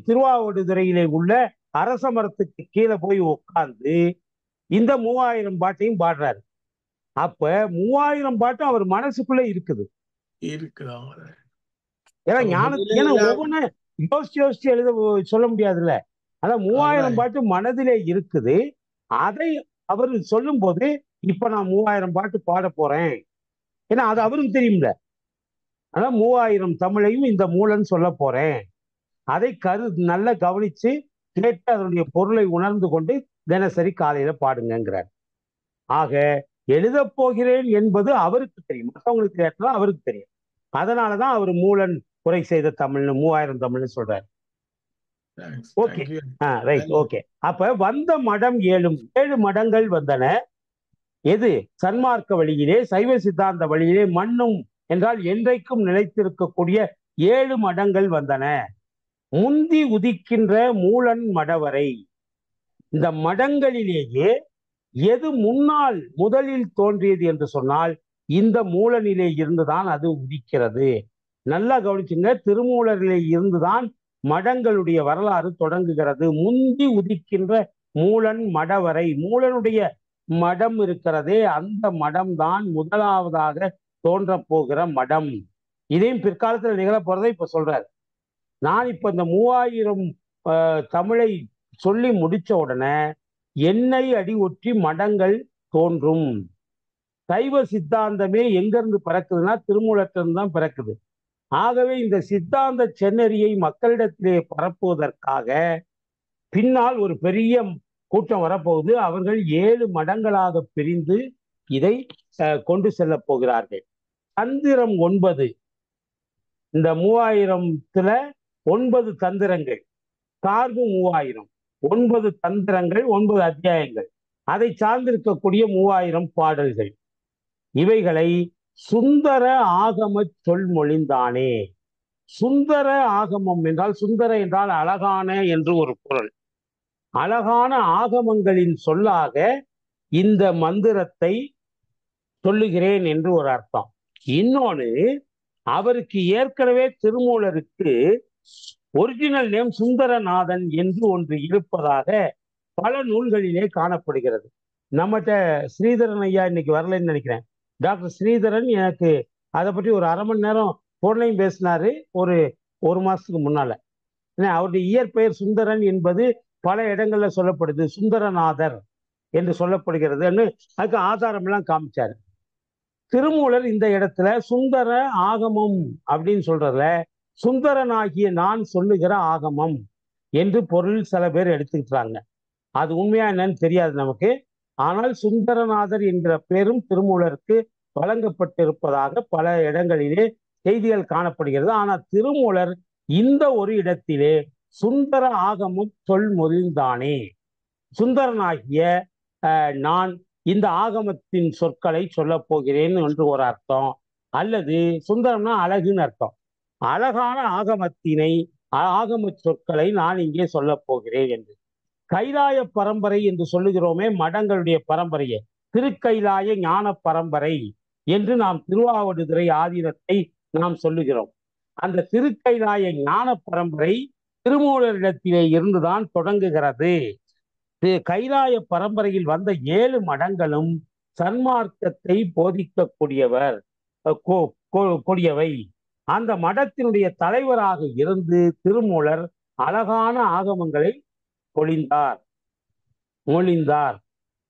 திருவாவடுதுறையிலே உள்ள அரச மரத்துக்கு கீழே போய் உட்கார்ந்து இந்த 3000 பாட்டையும் பாடுறாரு. அப்ப 3000 பாட்டும் அவர் மனசுக்குள்ள இருக்குது. ஏன்னா ஞானத்துக்கு ஒவ்வொன்னு யோசிச்சு எழுத சொல்ல முடியாதுல்ல. அதான் 3000 பாட்டு மனதிலே இருக்குது. அதை அவர் சொல்லும் போது இப்ப நான் 3000 பாட்டு பாட போறேன், ஏன்னா அது அவருக்கு தெரியும்ல. அதான் 3000 தமிழையும் இந்த மூலன்னு சொல்ல போறேன். அதை நல்லா கவனிச்சு கேட்டு அதனுடைய பொருளை உணர்ந்து கொண்டு தினசரி காலையில பாடுங்கிறார். ஆக எழுத போகிறேன் என்பது அவருக்கு தெரியும், மற்றவங்களுக்கு தெரியாதுன்னா அவருக்கு தெரியும். அதனாலதான் அவர் மூலன் குறை செய்த தமிழ்னு 3000 தமிழ்னு சொல்றாரு. Okay, right, okay. அப்ப வந்த மடம் 7 மடங்கள் வந்தன. எது? சன்மார்க்க வழியிலே, சைவ சித்தாந்த வழியிலே மண்ணும் என்றால் என்றைக்கும் நிலைத்திருக்கக்கூடிய 7 மடங்கள் வந்தன. முந்தி உதிக்கின்ற மூலன் மடவரை. இந்த மடங்களிலேயே எது முன்னால் முதலில் தோன்றியது என்று சொன்னால் இந்த மூலனிலே இருந்துதான் அது உதிக்கிறது. நல்லா கவனிச்சுங்க, திருமூலரிலே இருந்துதான் மடங்களுடைய வரலாறு தொடங்குகிறது. முந்தி உதிக்கின்ற மூலன் மடவரை. மூலனுடைய மடம் இருக்கிறதே, அந்த மடம் தான் முதலாவதாக தோன்ற போகிற மடம். இதையும் பிற்காலத்தில் நிகழ போறதை இப்ப சொல்றாரு. நான் இப்ப இந்த 3000 தமிழை சொல்லி முடிச்ச உடனே என்னை அடி ஒற்றி மடங்கள் தோன்றும். சைவ சித்தாந்தமே எங்கிருந்து பிறக்குதுன்னா திருமூலத்திலிருந்து தான் பிறக்குது. ஆகவே இந்த சித்தாந்த செந்நெறியை மக்களிடத்திலே பரப்புவதற்காக பின்னால் ஒரு பெரிய கூட்டம் வரப்போகுது. அவர்கள் 7 மடங்களாக பிரிந்து இதை கொண்டு செல்ல போகிறார்கள். தந்திரம் 9. இந்த 3000த்துல 9 தந்திரங்கள், சார்பு 3000, 9 தந்திரங்கள், 9 அத்தியாயங்கள், அதை சார்ந்திருக்கக்கூடிய 3000 பாடல்கள். இவைகளை சுந்தர ஆகம சொல் மொழிந்தானே. சுந்தர ஆகமம் என்றால், சுந்தர என்றால் அழகான என்று ஒரு பொருள். அழகான ஆகமங்களின் சொல்லாக இந்த மந்திரத்தை சொல்லுகிறேன் என்று ஒரு அர்த்தம். இன்னொன்று, அவருக்கு ஏற்கனவே திருமூலருக்கு ஒரிஜினல் நேம் சுந்தரநாதன் என்று ஒன்று இருப்பதாக பல நூல்களிலே காணப்படுகிறது. நம்மகிட்ட ஸ்ரீதரன் ஐயா இன்னைக்கு வரலன்னு நினைக்கிறேன். டாக்டர் ஸ்ரீதரன் எனக்கு அதை பற்றி ஒரு அரை மணி நேரம் போன்லையும் பேசினாரு ஒரு மாசத்துக்கு முன்னால. அவருடைய இயற்பெயர் சுந்தரன் என்பது பல இடங்கள்ல சொல்லப்படுது, சுந்தரநாதர் என்று சொல்லப்படுகிறது. அதுக்கு ஆதாரம் எல்லாம் காமிச்சாரு. திருமூலர் இந்த இடத்துல சுந்தர ஆகமம் அப்படின்னு சொல்றதுல சுந்தரனாகிய நான் சொல்லுகிற ஆகமம் என்று பொருள் சில பேர் எடுத்துக்கிட்டாங்க. அது உண்மையா என்னன்னு தெரியாது நமக்கு. ஆனால் சுந்தரநாதர் என்ற பெயரும் திருமூலருக்கு வழங்கப்பட்டிருப்பதாக பல இடங்களிலே செய்திகள் காணப்படுகிறது. ஆனால் திருமூலர் இந்த ஒரு இடத்திலே சுந்தர ஆகமும் சொல் மொழிந்தானே, சுந்தரனாகிய நான் இந்த ஆகமத்தின் சொற்களை சொல்ல போகிறேன் என்று ஒரு அர்த்தம். அல்லது சுந்தரம்னா அழகுன்னு அர்த்தம். அழகான ஆகம சொற்களை நான் இங்கே சொல்ல போகிறேன் என்று. கைலாய பரம்பரை என்று சொல்லுகிறோமே, மடங்களுடைய பரம்பரையை திருக்கைலாய ஞான பரம்பரை என்று நாம் திருவாவடுதுறை ஆதீனத்தை நாம் சொல்லுகிறோம். அந்த திருக்கைலாய ஞான பரம்பரை திருமூலரிடத்திலே இருந்துதான் தொடங்குகிறது. கைலாய பரம்பரையில் வந்த 7 மடங்களும் சன்மார்க்கத்தை போதிக்கக்கூடியவை. அந்த மடத்தினுடைய தலைவராக இருந்து திருமூலர் அழகான ஆகமங்களை மொழிந்தார்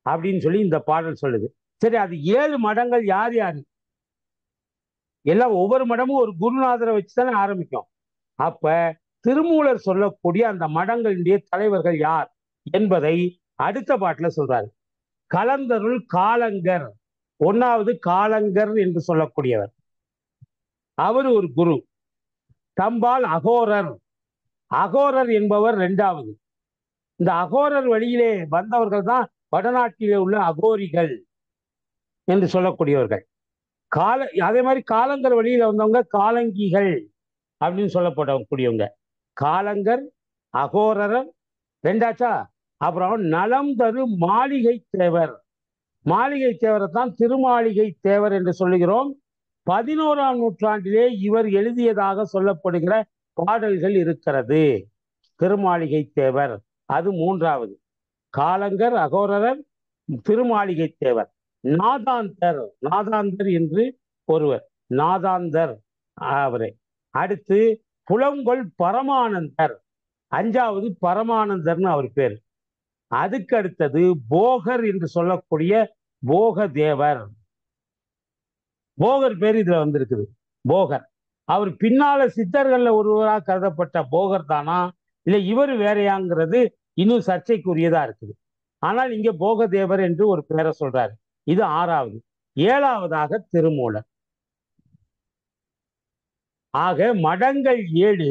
அப்படின்னு சொல்லி இந்த பாடல் சொல்லுது. சரி, அது 7 மடங்கள் யார் யாரு? எல்லாம் ஒவ்வொரு மடமும் ஒரு குருநாதரை வச்சுதானே ஆரம்பிக்கும். அப்ப திருமூலர் சொல்லக்கூடிய அந்த மடங்களுடைய தலைவர்கள் யார் என்பதை அடுத்த பாட்டுல சொல்றாரு. கலந்தருள் காலங்கர், 1வது காலங்கர் என்று சொல்லக்கூடியவர், அவர் ஒரு குரு. தம்பால் அகோரர். அகோரர் என்பவர் இரண்டாவது. இந்த அகோரர் வழியிலே வந்தவர்கள் தான் வடநாட்டிலே உள்ள அகோரிகள் என்று சொல்லக்கூடியவர்கள். அதே மாதிரி காலங்கர் வழியில வந்தவங்க காலங்கிகள் அப்படின்னு சொல்லப்படக்கூடியவங்க. காலங்கர், அகோரர் ரெண்டாச்சா. அப்புறம் நலம் தரு மாளிகை தேவர். மாளிகை தேவரை தான் திருமாளிகை தேவர் என்று சொல்லுகிறோம். 11ஆம் நூற்றாண்டிலே இவர் எழுதியதாக சொல்லப்படுகிற பாடல்கள் இருக்கிறது. திருமாளிகை தேவர் அது மூன்றாவது. காலங்கர், அகோரர், திருமாளிகை தேவர். நாதாந்தர், நாதாந்தர் என்று ஒருவர், நாதாந்தர் அவரே. அடுத்து புலங்கொள் பரமானந்தர், அஞ்சாவது பரமானந்தர்னு அவர் பேர். அதுக்கு அடுத்தது போகர் என்று சொல்லக்கூடிய போக தேவர். போகர் பேர் இதுல வந்திருக்குது, போகர். அவர் பின்னால சித்தர்கள்ல ஒருவராக கருதப்பட்ட போகர் தானா இல்ல இவர் வேறையாங்கிறது இன்னும் சர்ச்சைக்குரியதா இருக்குது. ஆனால் இங்க போகதேவர் என்று ஒரு பேரை சொல்றாரு. இது ஆறாவது. ஏழாவதாக திருமூலர். ஆக மடங்கள் 7.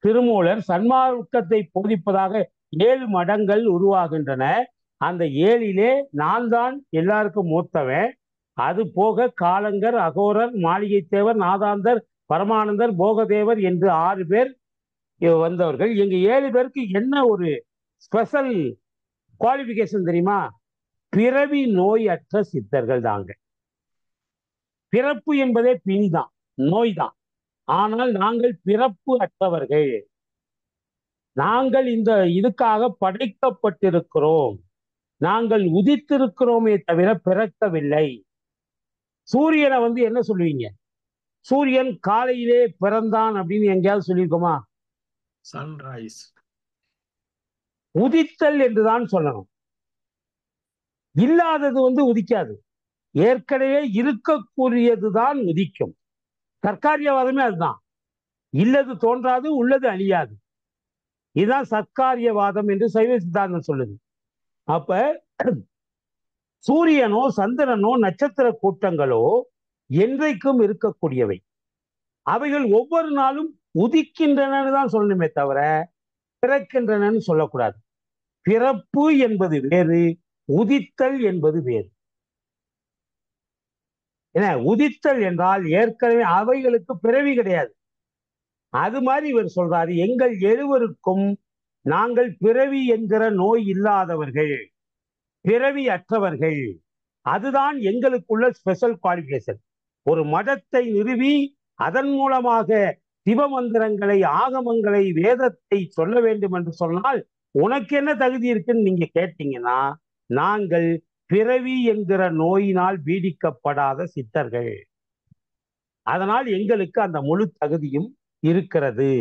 திருமூலர் சன்மார்க்கத்தை போதிப்பதாக 7 மடங்கள் உருவாகின்றன. அந்த 7லே நான் தான் எல்லாருக்கும் மூத்தவன். அது போக காலங்கர், அகோரர், மாளிகை தேவர், நாதாந்தர், பரமானந்தர், போகதேவர் என்று 6 பேர் வந்தவர்கள். எங்க 7 பேருக்கு என்ன ஒரு ஸ்பெஷல் குவாலிபிகேஷன் தெரியுமா? பிறவி நோய் அற்ற சித்தர்கள் தாங்க. பிறப்பு என்பதே பிணிதான், நோய் தான். ஆனால் நாங்கள் பிறப்பு அற்றவர்கள். நாங்கள் இந்த இதுக்காக படைக்கப்பட்டிருக்கிறோம். நாங்கள் உதித்திருக்கிறோமே தவிர பிறக்கவில்லை. சூரியனை என்ன சொல்லுவீங்க? சூரியன் காலையிலே பிறந்தான் அப்படின்னு எங்கேயாவது சொல்லியிருக்கோமா? சன்ரைஸ். உதித்தல் என்றுதான் சொல்லணும். இல்லாதது உதிக்காது. ஏற்கனவே இருக்கக்கூடியதுதான் உதிக்கும். சர்க்காரியவாதமே அதுதான். இல்லது தோன்றாது, உள்ளது அழியாது. இதுதான் சர்க்காரியவாதம் என்று சைவ சித்தாந்தம் சொல்லுது. அப்ப சூரியனோ சந்திரனோ நட்சத்திர கூட்டங்களோ என்றைக்கும் இருக்கக்கூடியவை. அவைகள் ஒவ்வொரு நாளும் உதிக்கின்றன தான் சொல்லணுமே தவிர பிறக்கின்றன சொல்லக்கூடாது. பிறப்பு என்பது வேறு, உதித்தல் என்பது வேறு. என்ன உதித்தல் என்றால் ஏற்கனவே அவைகளுக்கு பிறவி கிடையாது. அது மாதிரி இவர் சொல்றாரு, எங்கள் 7வருக்கும் நாங்கள் பிறவி என்கிற நோய் இல்லாதவர்கள், பிறவி அற்றவர்கள். அதுதான் எங்களுக்குள்ள ஸ்பெஷல் குவாலிபிகேஷன். ஒரு மதத்தை நிறுவி அதன் மூலமாக சிவமந்திரங்களை, ஆகமங்களை, வேதத்தை சொல்ல வேண்டும் என்று சொன்னால் உனக்கு என்ன தகுதி இருக்குன்னு நீங்க கேட்டீங்கன்னா, நாங்கள் பிறவி என்கிற நோயினால் பீடிக்கப்படாத சித்தர்கள். அதனால் எங்களுக்கு அந்த முழு தகுதியும் இருக்கிறது.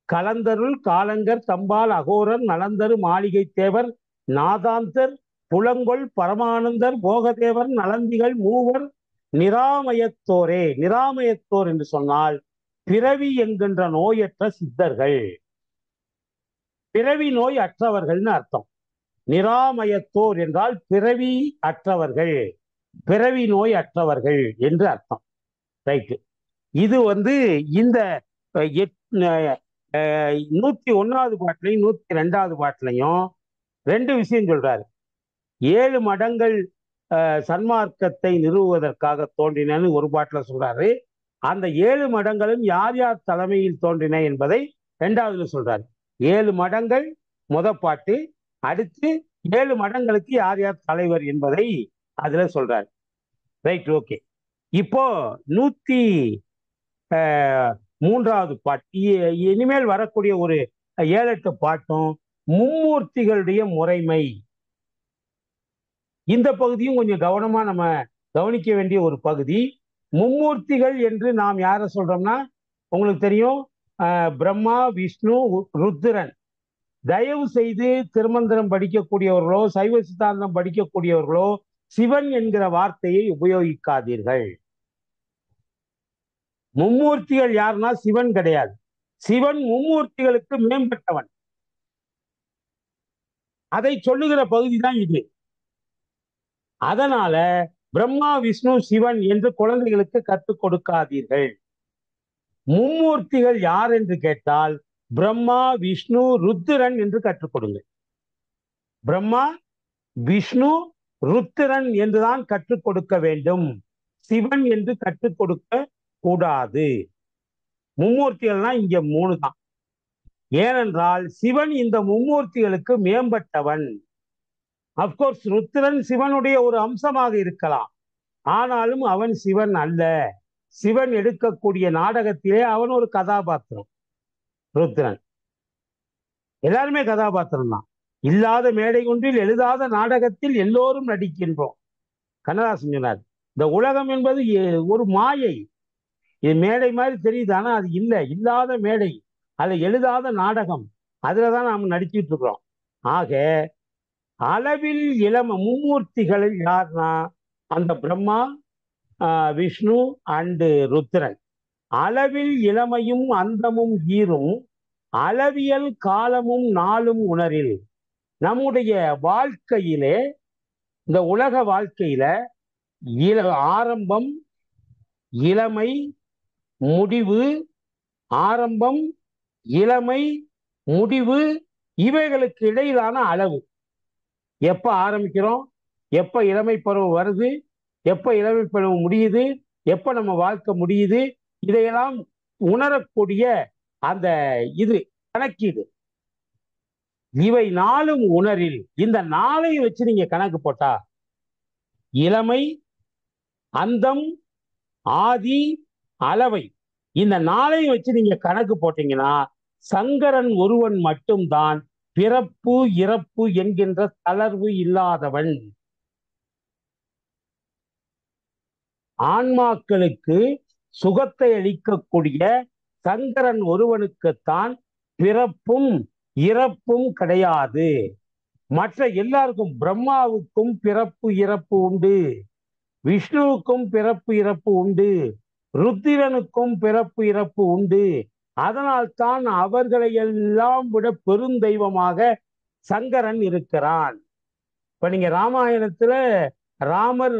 கலந்தருள் காலங்கர் தம்பால் அகோரர் நலந்தரு மாளிகை தேவர் நாதாந்தர் புலங்கொள் பரமானந்தர் போகதேவர் நலந்திகள் மூவர் நிராமயத்தோரே. நிராமயத்தோர் என்று சொன்னால் பிறவி என்கின்ற நோயற்ற சித்தர்கள். பிறவி நோய் அற்றவர்கள்னு அர்த்தம். நிராமயத்தோர் என்றால் பிறவி அற்றவர்கள், பிறவி நோய் அற்றவர்கள் என்று அர்த்தம். ரைட்டு. இது இந்த 101வது பாட்டிலையும் 102வது பாட்டிலையும் 2 விஷயம் சொல்றாரு. 7 மடங்கள் சன்மார்க்கத்தை நிறுவுவதற்காக தோன்றினு ஒரு பாட்டுல சொல்றாரு. அந்த 7 மடங்களும் யார் யார் தலைமையில் தோன்றின என்பதை 2வதுல சொல்றாரு. 7 மடங்கள் முத பாட்டு, அடுத்து 7 மடங்களுக்கு யார் யார் தலைவர் என்பதை அதுல சொல்றாரு. Right, okay. இப்போ 103வது பாட்டு, இனிமேல் வரக்கூடிய ஒரு 7-8 பாட்டும் மும்மூர்த்திகளுடைய முறைமை. இந்த பகுதியும் கொஞ்சம் கவனமா நம்ம கவனிக்க வேண்டிய ஒரு பகுதி. மும்மூர்த்திகள் என்று நாம் யாரை சொல்றோம்னா, உங்களுக்கு தெரியும், பிரம்மா, விஷ்ணு, ருத்ரன். தயவு செய்து திருமந்திரம் படிக்கக்கூடியவர்களோ சைவ சித்தாந்தம் படிக்கக்கூடியவர்களோ சிவன் என்கிற வார்த்தையை உபயோகிக்காதீர்கள். மும்மூர்த்திகள் யாருன்னா சிவன் கிடையாது. சிவன் மும்மூர்த்திகளுக்கு மேம்பட்டவன். அதை சொல்லுகிற பகுதி தான் இது. அதனால பிரம்மா, விஷ்ணு, சிவன் என்று குழந்தைகளுக்கு கற்றுக் கொடுக்காதீர்கள். மும்மூர்த்திகள் யார் என்று கேட்டால் பிரம்மா, விஷ்ணு, ருத்திரன் என்று கற்றுக் கொடுங்க. பிரம்மா, விஷ்ணு, ருத்திரன் என்றுதான் கற்றுக் கொடுக்க வேண்டும். சிவன் என்று கற்றுக் கொடுக்க கூடாது. மும்மூர்த்திகள்னா இங்க 3 தான். ஏனென்றால் சிவன் இந்த மும்மூர்த்திகளுக்கு மேம்பட்டவன். அப்கோர்ஸ் ருத்திரன் சிவனுடைய ஒரு அம்சமாக இருக்கலாம், ஆனாலும் அவன் சிவன் அல்ல. சிவன் எடுக்கக்கூடிய நாடகத்திலே அவன் ஒரு கதாபாத்திரம். ருத்திரன் எல்லாருமே கதாபாத்திரம் தான். இல்லாத மேடை ஒன்றில் எழுதாத நாடகத்தில் எல்லோரும் நடிக்கின்றோம். கண்ணதாசன் சொன்னார், இந்த உலகம் என்பது ஒரு மாயை. இது மேடை மாதிரி தெரியுது, ஆனா அது இல்லை. இல்லாத மேடை, அதை எழுதாத நாடகம், அதுலதான் நாம் நடிச்சுட்டு இருக்கிறோம். ஆக அளவில் மும்மூர்த்திகள் யார்னா அந்த பிரம்மா, விஷ்ணு அண்டு ருத்திரன். அளவில் இளமையும் அந்தமும் ஈரும், அளவியல் காலமும் நாளும் உணரில். நம்முடைய வாழ்க்கையிலே, இந்த உலக வாழ்க்கையில ஆரம்பம், இளமை, முடிவு, ஆரம்பம், இளமை, முடிவு, இவைகளுக்கு இடையிலான அளவு. எப்ப ஆரம்பிக்கிறோம், எப்ப இளமை பருவம் வருது, எப்ப இளமை பருவம் முடியுது, எப்ப நம்ம வாழ்க்கை முடியுது, இதையெல்லாம் உணரக்கூடிய அந்த இது கணக்கீடு. இவை நாளும் உணரில். இந்த நாளையும் வச்சு நீங்க கணக்கு போட்டா இளமை, அந்தம், ஆதி, அளவை, இந்த நாளையும் வச்சு நீங்க கணக்கு போட்டீங்கன்னா சங்கரன் ஒருவன் மட்டும்தான் பிறப்பு இறப்பு என்கின்ற தளர்வு இல்லாதவன். ஆன்மாக்களுக்கு சுகத்தை அளிக்கக்கூடிய சங்கரன் ஒருவனுக்குத்தான் பிறப்பும் இறப்பும் கிடையாது. மற்ற எல்லாருக்கும், பிரம்மாவுக்கும் பிறப்பு இறப்பு உண்டு, விஷ்ணுவுக்கும் பிறப்பு இறப்பு உண்டு, ருத்திரனுக்கும் பிறப்பு இறப்பு உண்டு. அதனால்தான் அவர்களை எல்லாம் விட பெருந்தெய்வமாக சங்கரன் இருக்கிறான். இப்ப நீங்க ராமாயணத்துல ராமர்,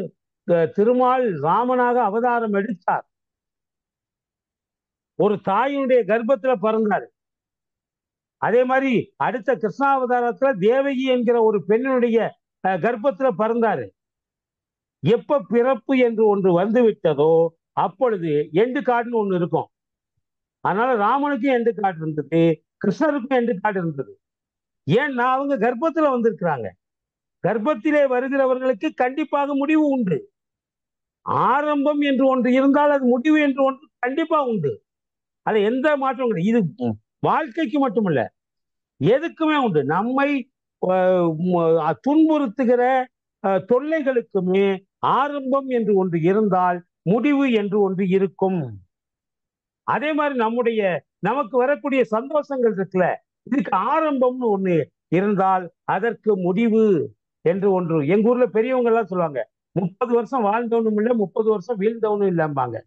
திருமால் ராமனாக அவதாரம் எடுத்தார். ஒரு தாயினுடைய கர்ப்பத்துல பிறந்தார். அதே மாதிரி அடுத்த கிருஷ்ணாவதாரத்துல தேவகி என்கிற ஒரு பெண்ணுடைய கர்ப்பத்துல பிறந்தாரு. எப்ப பிறப்பு என்று ஒன்று வந்து விட்டதோ அப்பொழுது எண்டு காடுன்னு ஒண்ணு இருக்கும். அதனால ராமனுக்கும் எண்டு காடு இருந்தது, கிருஷ்ணருக்கும் எண்டு காடு இருந்தது. ஏன்னா அவங்க கர்ப்பத்துல வந்திருக்கிறாங்க. கர்ப்பத்திலே வருகிறவர்களுக்கு கண்டிப்பாக முடிவு உண்டு. ஆரம்பம் என்று ஒன்று இருந்தால் அது முடிவு என்று ஒன்று கண்டிப்பா உண்டு. அது எந்த மாற்றம் கிடையாது. இது வாழ்க்கைக்கு மட்டுமல்ல, எதுக்குமே உண்டு. நம்மை துன்புறுத்துகிற தொல்லைகளுக்குமே ஆரம்பம் என்று ஒன்று இருந்தால் முடிவு என்று ஒன்று இருக்கும். அதே மாதிரி நமக்கு வரக்கூடிய சந்தோஷங்கள் இருக்குல்ல, இதுக்கு ஆரம்பம்னு ஒண்ணு இருந்தால் அதற்கு முடிவு என்று ஒன்று. எங்க ஊர்ல பெரியவங்க எல்லாம் சொல்லுவாங்க, 30 வருஷம் வாழ்ந்தவனும் இல்லை, 30 வருஷம் வீழ்ந்தவனும் இல்லம்பாங்க.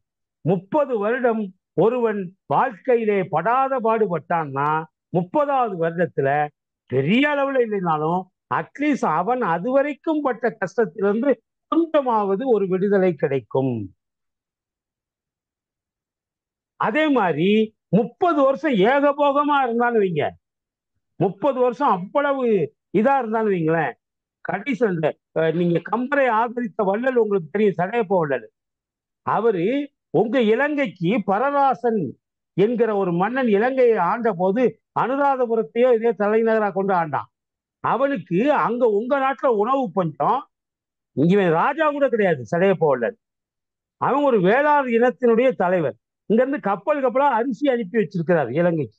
30 வருடம் ஒருவன் வாழ்க்கையிலே படாத பாடுபட்டான்னா 30வது வருடத்துல பெரிய அளவுல இல்லைனாலும் அட்லீஸ்ட் அவன் அதுவரைக்கும் பட்ட கஷ்டத்திலிருந்து கொஞ்சமாவது ஒரு விடுதலை கிடைக்கும். அதே மாதிரி 30 வருஷம் ஏகபோகமா இருந்தாலும் வைங்க, 30 வருஷம் அவ்வளவு இதா இருந்தாலும் வைங்களேன், கடைசி நீங்க கம்பரை ஆதரித்த வள்ளல் உங்களுக்கு தெரியும், சடையப்ப வள்ளல். அவரு உங்க இலங்கைக்கு பரராசன் என்கிற ஒரு மன்னன் இலங்கையை ஆண்ட போது அனுராதபுரத்தையோ இதே தலைநகராக கொண்டு ஆண்டான். அவனுக்கு அங்க உங்க நாட்டுல உணவு பஞ்சம், இங்க ராஜா கூட கிடையாது சடையப்ப வள்ளல். அவன் ஒரு வேளாண் இனத்தினுடைய தலைவர். இங்க இருந்து கப்பலா அரிசி அனுப்பி வச்சிருக்கிறார் இலங்கைக்கு.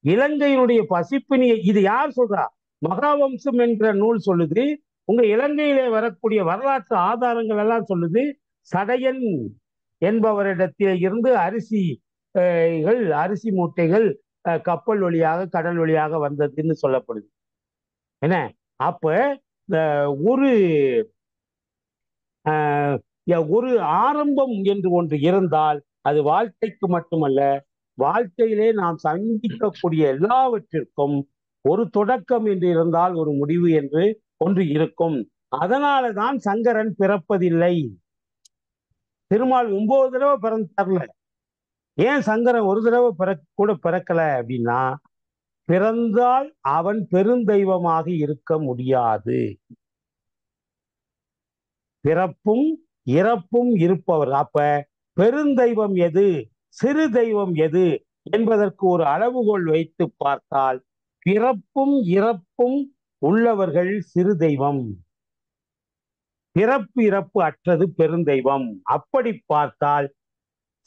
இலங்கையினுடைய பசிப்பினியை இது யார் சொல்றா? மகாவம்சம் என்ற நூல் சொல்லுது. உங்க இலங்கையிலே வரக்கூடிய வரலாற்று ஆதாரங்கள் எல்லாம் சொல்லுது, சடையன் என்பவரிடத்தில் இருந்து அரிசி மூட்டைகள் கப்பல் வழியாக கடல் வழியாக வந்ததுன்னு சொல்லப்படுது. என்ன அப்ப ஒரு ஆரம்பம் என்று ஒன்று இருந்தால் அது வாழ்க்கைக்கு மட்டுமல்ல, வாழ்க்கையிலே நாம் சந்திக்கக்கூடிய எல்லாவற்றிற்கும் ஒரு தொடக்கம் என்று இருந்தால் ஒரு முடிவு என்று ஒன்று இருக்கும். அதனாலதான் சங்கரன் பிறப்பதில்லை. திருமால் 9 தடவை பிறந்தார்ல, ஏன் சங்கரன் ஒரு தடவை கூட பிறக்கல அப்படின்னா, பிறந்தால் அவன் பெருந்தெய்வமாக இருக்க முடியாது. பிறப்பும் இறப்பும் இருப்பவர். அப்ப பெருந்தெய்வம் எது, சிறு தெய்வம் எது என்பதற்கு ஒரு அளவுகோல் வைத்து பார்த்தால், பிறப்பும் இறப்பும் உள்ளவர்கள் சிறு தெய்வம், பிறப்பு இறப்பு அற்றது பெருந்தெய்வம். அப்படி பார்த்தால்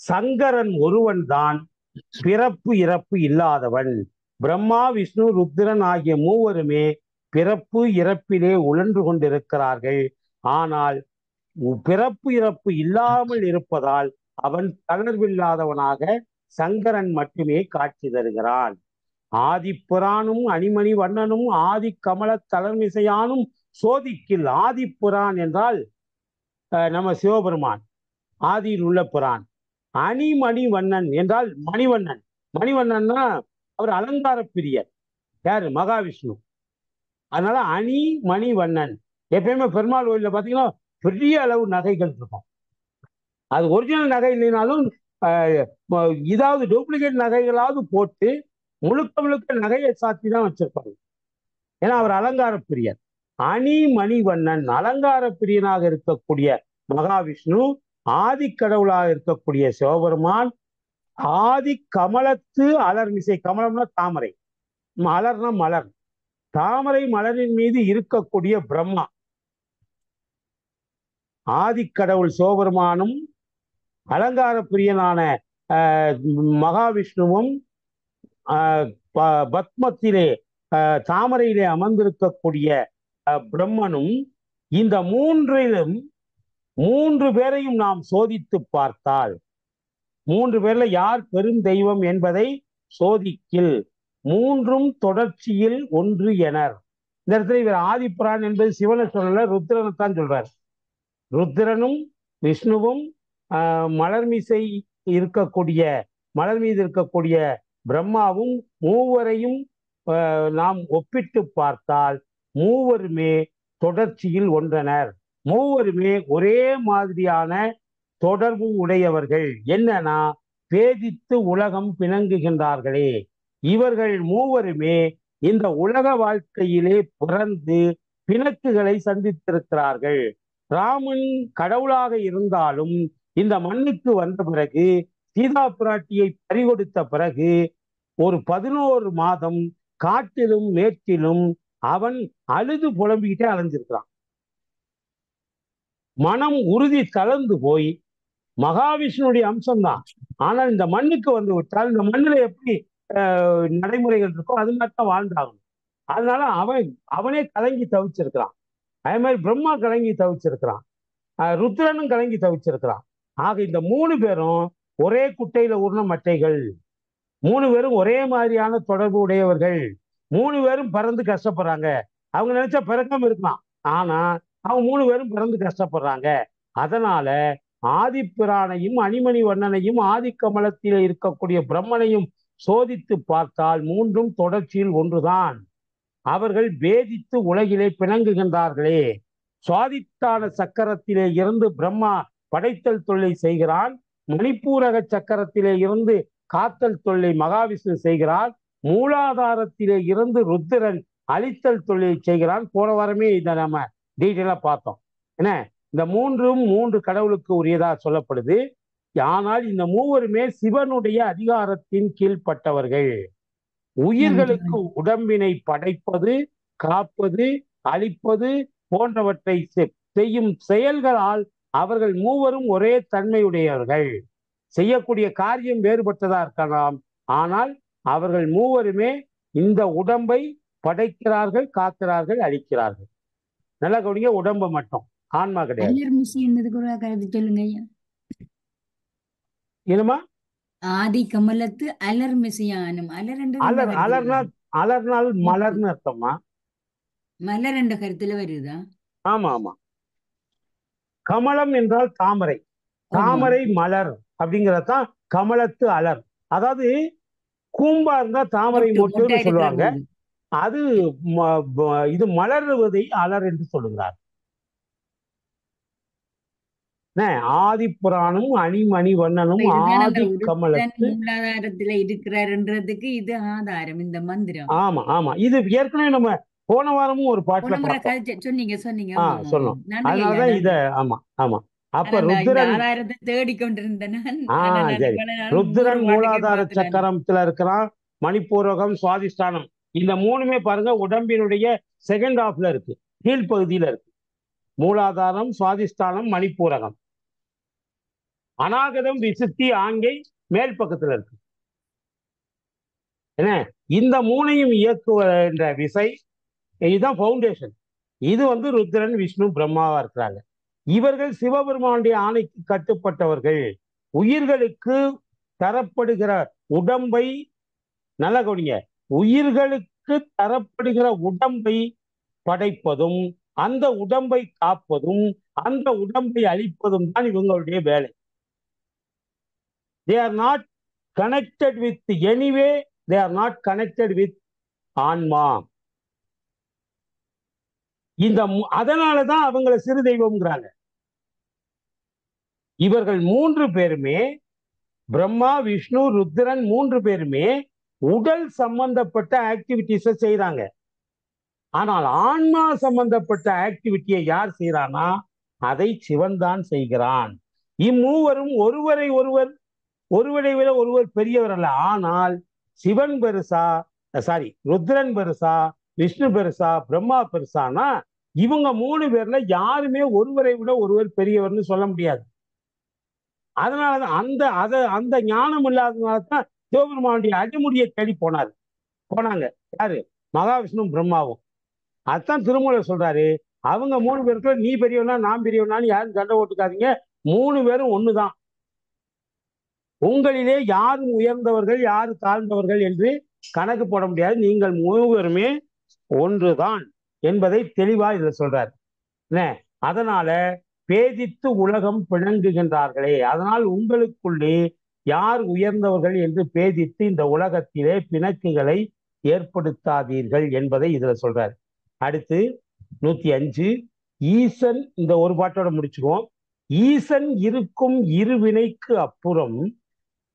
சங்கரன் ஒருவன் தான் பிறப்பு இறப்பு இல்லாதவன். பிரம்மா, விஷ்ணு, ருத்ரன் ஆகிய மூவருமே பிறப்பு இறப்பிலே உழன்று கொண்டிருக்கிறார்கள். ஆனால் பிறப்பு இறப்பு இல்லாமல் இருப்பதால் அவன் தளர்வில்லாதவனாக சங்கரன் மட்டுமே காட்சி தருகிறான். ஆதிப்புரானும் அணிமணி வண்ணனும் ஆதி கமல தளர்மிசையானும் சோதிக்கில். ஆதிப்புரான் என்றால் நம்ம சிவபெருமான், ஆதியில் உள்ள புரான். அணிமணி வண்ணன் என்றால் மணிவண்ணன். மணிவண்ணன்னா அவர் அலங்கார பிரியர். யாரு? மகாவிஷ்ணு. அதனால அணி மணி வண்ணன். எப்பயுமே பெருமாள் கோயில்ல பாத்தீங்கன்னா பெரிய அளவு நகைகள் இருக்கும். அது ஒரிஜினல் நகை இல்லைனாலும் இதாவது டூப்ளிகேட் நகைகளாவது போட்டு முழுக்க முழுக்க நகையை சாத்தி தான் வச்சிருப்பாங்க. ஏன்னா அவர் அலங்கார பிரியர். அணி மணிவண்ணன் அலங்கார பிரியனாக இருக்கக்கூடிய மகாவிஷ்ணு, ஆதி கடவுளாக இருக்கக்கூடிய சிவபெருமான், ஆதி கமலத்து அலர்மிசை. கமலம்னா தாமரை, மலர்னா மலர். தாமரை மலரின் மீது இருக்கக்கூடிய பிரம்மா, ஆதிக்கடவுள் சிவபெருமானும் அலங்கார பிரியனான மகாவிஷ்ணுவும் பத்மத்திலே தாமரையிலே அமர்ந்திருக்கக்கூடிய பிரம்மனும், இந்த மூன்று பேரையும் நாம் சோதித்து பார்த்தால், மூன்று பேர்ல யார் பெருந்தெய்வம் என்பதை சோதிக்கில். மூன்றும் தொடர்ச்சியில் ஒன்று எனர். இந்த இடத்துல இவர் ஆதிப்புரான் என்பது சிவனை சொல்லல, ருத்ரனைத்தான் சொல்றார். ருத்ரனும் விஷ்ணுவும் மலர் மீது இருக்கக்கூடிய பிரம்மாவும் மூவரையும் நாம் ஒப்பிட்டு பார்த்தால் மூவருமே தொடர்ச்சியில் ஒன்றனர். மூவருமே ஒரே மாதிரியான தொடர்பு உடையவர்கள். என்னன்னா, பேதித்து உலகம் பிணங்குகின்றார்களே. இவர்கள் மூவருமே இந்த உலக வாழ்க்கையிலே பிறந்து பிணக்குகளை சந்தித்திருக்கிறார்கள். ராமன் கடவுளாக இருந்தாலும் இந்த மண்ணுக்கு வந்த பிறகு, சீதா பிராட்டியை பறிகொடுத்த பிறகு ஒரு 11 மாதம் காட்டிலும் மேற்கிலும் அவன் அழுது புலம்பிக்கிட்டே அலைஞ்சிருக்கிறான். மனம் உறுதி தளர்ந்து போய், மகாவிஷ்ணுடைய அம்சம்தான், ஆனால் இந்த மண்ணுக்கு வந்து விட்டால் இந்த மண்ணில் எப்படி நடைமுறைகள் இருக்கோ அது மாதிரி தான் வாழ்ந்தாகணும். அதனால அவனே கலங்கி தவிச்சிருக்கிறான். அதே மாதிரி பிரம்மா கலங்கி தவிச்சிருக்கிறான், ருத்ரனும் கலங்கி தவிச்சிருக்கிறான். ஆக இந்த 3 பேரும் ஒரே குட்டையில உருண மட்டைகள். 3 பேரும் ஒரே மாதிரியான தொடர்பு உடையவர்கள். 3 பேரும் பிறந்து கஷ்டப்படுறாங்க. அவங்க நினைச்சா பிறக்காம இருக்கலாம், ஆனா அவங்க 3 பேரும் பிறந்து கஷ்டப்படுறாங்க. அதனால ஆதிப்பிரானையும் அணிமணி வண்ணனையும் ஆதி கமலத்திலே இருக்கக்கூடிய பிரம்மனையும் சோதித்து பார்த்தால் மூன்றும் தொடர்ச்சியில் ஒன்றுதான். அவர்கள் பேதித்து உலகிலே பிணங்குகின்றார்களே. சுவாதித்தான சக்கரத்திலே இருந்து பிரம்மா படைத்தல் தொல்லை செய்கிறான். மணிப்பூரக சக்கரத்திலே இருந்து காத்தல் தொல்லை மகாவிஷ்ணு செய்கிறார். மூலாதாரத்திலே இருந்து ருத்திரன் அழித்தல் தொல்லை செய்கிறான். போன வாரமே இதை நம்ம டீட்டெயிலா பார்த்தோம். என்ன, இந்த மூன்றும் 3 கடவுளுக்கு உரியதா சொல்லப்படுது. ஆனால் இந்த மூவருமே சிவனுடைய அதிகாரத்தின் கீழ்ப்பட்டவர்கள். உயிர்களுக்கு உடம்பினை படைப்பது, காப்பது, அழிப்பது போன்றவற்றை செய்யும் செயல்களால் அவர்கள் மூவரும் ஒரே தன்மையுடையவர்கள். செய்யக்கூடிய காரியம் வேறுபட்டதா இருக்கலாம், ஆனால் அவர்கள் மூவருமே இந்த உடம்பை படைக்கிறார்கள், காக்கிறார்கள், அழிக்கிறார்கள். நல்லா கவனிங்க, உடம்பை மட்டும், ஆன்மா கிடையாது. என்னமா? ஆதி கமலத்து அலர் மிசையானும். அலர்னால் மலர்னு அர்த்தமா? மலர் என்ற கருத்துல வருதா? ஆமா ஆமா. கமலம் என்றால் தாமரை, தாமரை மலர் அப்படிங்கறதான் கமலத்து அலர். அதாவது கூம்பா இருந்தா தாமரை மொட்டுன்னு சொல்லுவாங்க. அது இது மலருவதை அலர் என்று சொல்லுகிறார். ஆதி புராணம் அணிமணி வண்ணனும் இதுதான் அந்த ஆதி உருத்தன் கமலத்து. மூலாதாரத்துல இருக்கிறாருன்றதுக்கு இது ஆதாரம், இந்த மந்திரம். ஆமா ஆமா, இது ஏற்கனவே நம்ம போன வாரமும் ஒரு பாட்டுல போன முறை பார்த்தோம். சொன்னீங்க. ஆமா, ஆமா, சொன்னோம். ஆமா. நன்றி ஐயா, அதனாலதான் இத நன்றி. ஆமா ஆமா. அப்ப ஆனா இந்த ருத்ரன் ஆதாரத்தை தேடிக்கொண்டிருந்தேன் நான். ஆனா நான் சரி, இவ்வளவு நாள் ருத்ரன் 3 பாட்டுக்கே மூலாதார பார்த்துட்டேன். சக்கரத்துல இருக்கிறான், மணிப்பூரகம், சுவாதிஷ்டானம். இந்த மூணுமே பாருங்க உடம்பினுடைய செகண்ட் ஹாஃப்ல இருக்கு, கீழ் பகுதியில இருக்கு. மூலாதாரம், சுவாதிஷ்டானம், மணிப்பூரகம். அநாகதம், விசுத்தி, ஆங்கை மேல் பக்கத்துல இருக்கு. என்ன, இந்த மூணையும் இயக்குகின்ற விசை, இதுதான் பவுண்டேஷன். இது வந்து ருத்ரன், விஷ்ணு, பிரம்மாவா இருக்கிறாங்க. இவர்கள் சிவபெருமானுடைய ஆணைக்கு கட்டுப்பட்டவர்கள். உயிர்களுக்கு தரப்படுகிற உடம்பை நல்ல கவனிங்க, உயிர்களுக்கு தரப்படுகிற உடம்பை படைப்பதும் அந்த உடம்பை காப்பதும் அந்த உடம்பை அழிப்பதும் தான் இவங்களுடைய வேலை. They are not connected with anyway, they are not connected with ஆன்மா. இந்த அதனாலதான் அவங்களை சிறு தெய்வம்ங்கிறாங்க. இவர்கள் 3 பேருமே, பிரம்மா, விஷ்ணு, ருத்ரன் 3 பேருமே உடல் சம்பந்தப்பட்ட ஆக்டிவிட்டிஸை செய்யறாங்க. ஆனால் ஆன்மா சம்பந்தப்பட்ட ஆக்டிவிட்டியை யார் செய்யறானா, அதை சிவன் தான் செய்கிறான். இம்மூவரும் ஒருவரை விட ஒருவர் பெரியவர் அல்ல. ஆனால் சிவன் பெருசா, ருத்ரன் பெருசா, விஷ்ணு பெருசா, பிரம்மா பெருசானா, இவங்க 3 பேர்ல யாருமே ஒருவரை விட ஒருவர் பெரியவர்னு சொல்ல முடியாது. அதனாலதான் அந்த ஞானம் இல்லாததுனாலதான் சிவபெருமானுடைய அடிமுடியை தேடி போனாங்க. யாரு? மகாவிஷ்ணு, பிரம்மாவும். அதுதான் திருமூலர் சொல்றாரு, அவங்க 3 பேருக்குள்ள நீ பெரியவனா நான் பெரியவனான்னு யாரும் சண்டை ஓட்டுக்காதீங்க, 3 பேரும் ஒண்ணுதான். உங்களிலே யாரும் உயர்ந்தவர்கள் யாரு தாழ்ந்தவர்கள் என்று கணக்கு போட முடியாது, நீங்கள் 3 பேருமே ஒன்றுதான் என்பதை தெளிவா இதுல சொல்றாரு. அதனால பேதித்து உலகம் பிணங்குகின்றார்களே, அதனால் உங்களுக்குள்ளே யார் உயர்ந்தவர்கள் என்று பேதித்து இந்த உலகத்திலே பிணக்குகளை ஏற்படுத்தாதீர்கள் என்பதை இதுல சொல்றாரு. அடுத்து 105, ஈசன், இந்த ஒரு பாட்டோட முடிச்சுக்குவோம். ஈசன் இருக்கும் இருவினைக்கு அப்புறம்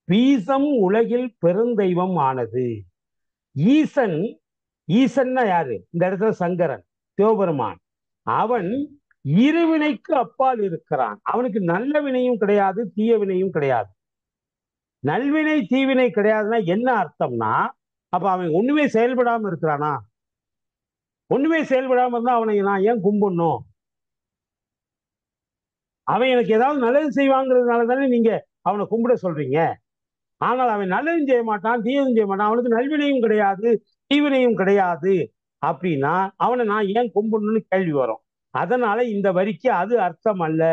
பீசம் உலகில் பெருந்தெய்வம் ஆனது. ஈசன்னா யாரு? இந்த இடத்துல சங்கரன், சிவபெருமான். அவன் இருவினைக்கு அப்பால் இருக்கிறான். அவனுக்கு நல்ல வினையும் கிடையாது, தீய வினையும் கிடையாது. நல்வினை தீவினை கிடையாதுன்னா என்ன அர்த்தம்னா, அப்ப அவன் ஒண்ணுமே செயல்படாம இருக்கிறானா? ஒண்ணுமே செயல்படாம இருந்தா அவனை நான் ஏன் கும்பிடணும்? அவன் எனக்கு ஏதாவது நல்லது செய்வாங்கிறதுனால தானே நீங்க அவனை கும்பிட சொல்றீங்க. ஆனால் அவன் நல்லதும் செய்ய மாட்டான், தீயதும் செய்ய மாட்டான், அவனுக்கு நல்வினையும் கிடையாது, தீவினையும் கிடையாது. அப்படின்னா அவனை நான் ஏன் கும்பிடணும்னு கேள்வி வரும். அதனால இந்த வரிக்கு அது அர்த்தம் அல்ல.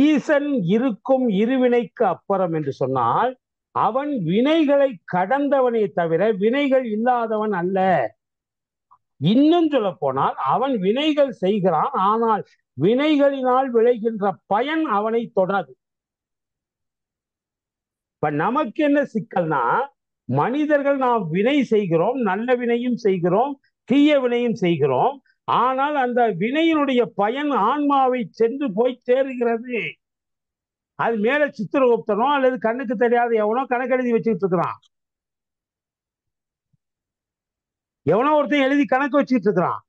ஈசன் இருக்கும் இருவினைக்கு அப்புறம் என்று சொன்னால் அவன் வினைகளை கடந்தவனே தவிர வினைகள் இல்லாதவன் அல்ல. இன்னும் சொல்ல போனால் அவன் வினைகள் செய்கிறான், ஆனால் வினைகளினால் விளைகின்ற பயன் அவனை தொடாது. இப்ப நமக்கு என்ன சிக்கல்னா, மனிதர்கள் நாம் வினை செய்கிறோம், நல்ல வினையும் செய்கிறோம், தீய வினையும் செய்கிறோம். ஆனால் அந்த வினையினுடைய பயன் ஆன்மாவை சென்று போய் சேருகிறது. அது மேல சித்திரகுப்தனோ அல்லது கண்ணுக்கு தெரியாத எவனோ கணக்கெழுதி வச்சுக்கிட்டு இருக்கிறான். எவனோ ஒருத்தன் எழுதி கணக்கு வச்சுக்கிட்டு இருக்கிறான்.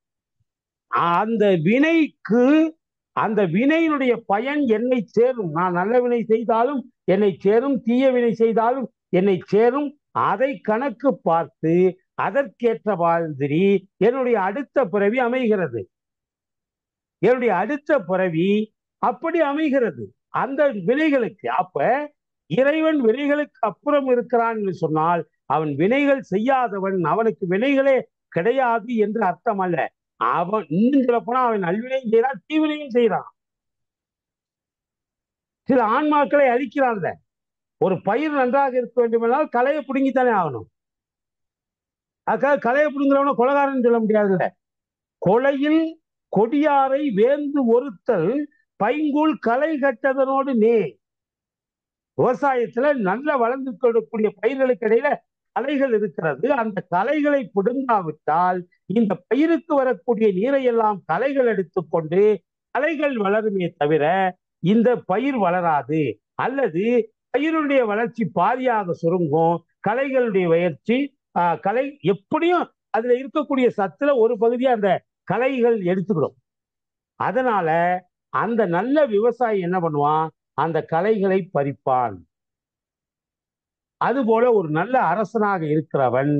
அந்த வினையினுடைய பயன் என்னை சேரும். நான் நல்ல வினை செய்தாலும் என்னை சேரும், தீய வினை செய்தாலும் என்னை சேரும். அதை கணக்கு பார்த்து அதற்கேற்ற மாதிரி என்னுடைய அடுத்த பிறவி அமைகிறது. என்னுடைய அடுத்த பிறவி அப்படி அமைகிறது அந்த வினைகளுக்கு. அப்ப இறைவன் வினைகளுக்கு அப்புறம் இருக்கிறான் என்று சொன்னால் அவன் வினைகள் செய்யாதவன், அவனுக்கு வினைகளே கிடையாது என்று அர்த்தம் அல்ல. அவன் இன்னும் சொல்ல போனா அவன் நல்வினையும் செய்யறான், தீவினையும் செய்யறான். சில ஆன்மாக்களை அழிக்கிறான்ல. ஒரு பயிர் நன்றாக இருக்க வேண்டும் என்றால் களையை பிடுங்கித்தானே ஆகணும். அதுக்காக களையை பிடுங்குறவன கொலைகாரன் சொல்ல முடியாதுல்ல. கொலையில் கொடியாரை வேந்து ஒருத்தல் பைங்கூழ் களை கட்டதனோடு நே. விவசாயத்துல நல்ல வளர்ந்து கொள்ளக்கூடிய பயிர்களுக்கு இடையில களைகள் இருக்கிறது. அந்த களைகளை பிடுங்காவிட்டால் இந்த பயிருக்கு வரக்கூடிய நீரை எல்லாம் களைகள் எடுத்துக்கொண்டு களைகள் வளருமே தவிர இந்த பயிர் வளராது, அல்லது பயிருடைய வளர்ச்சி பாதியாக சுருங்கும், களைகளுடைய வளர்ச்சி கலை எப்படியும் அதுல இருக்கக்கூடிய சத்துல ஒரு பகுதியா அந்த களைகள் எடுத்துக்கிடும். அதனால அந்த நல்ல விவசாயி என்ன பண்ணுவான், அந்த களைகளை பறிப்பான். அதுபோல ஒரு நல்ல அரசனாக இருக்கிறவன்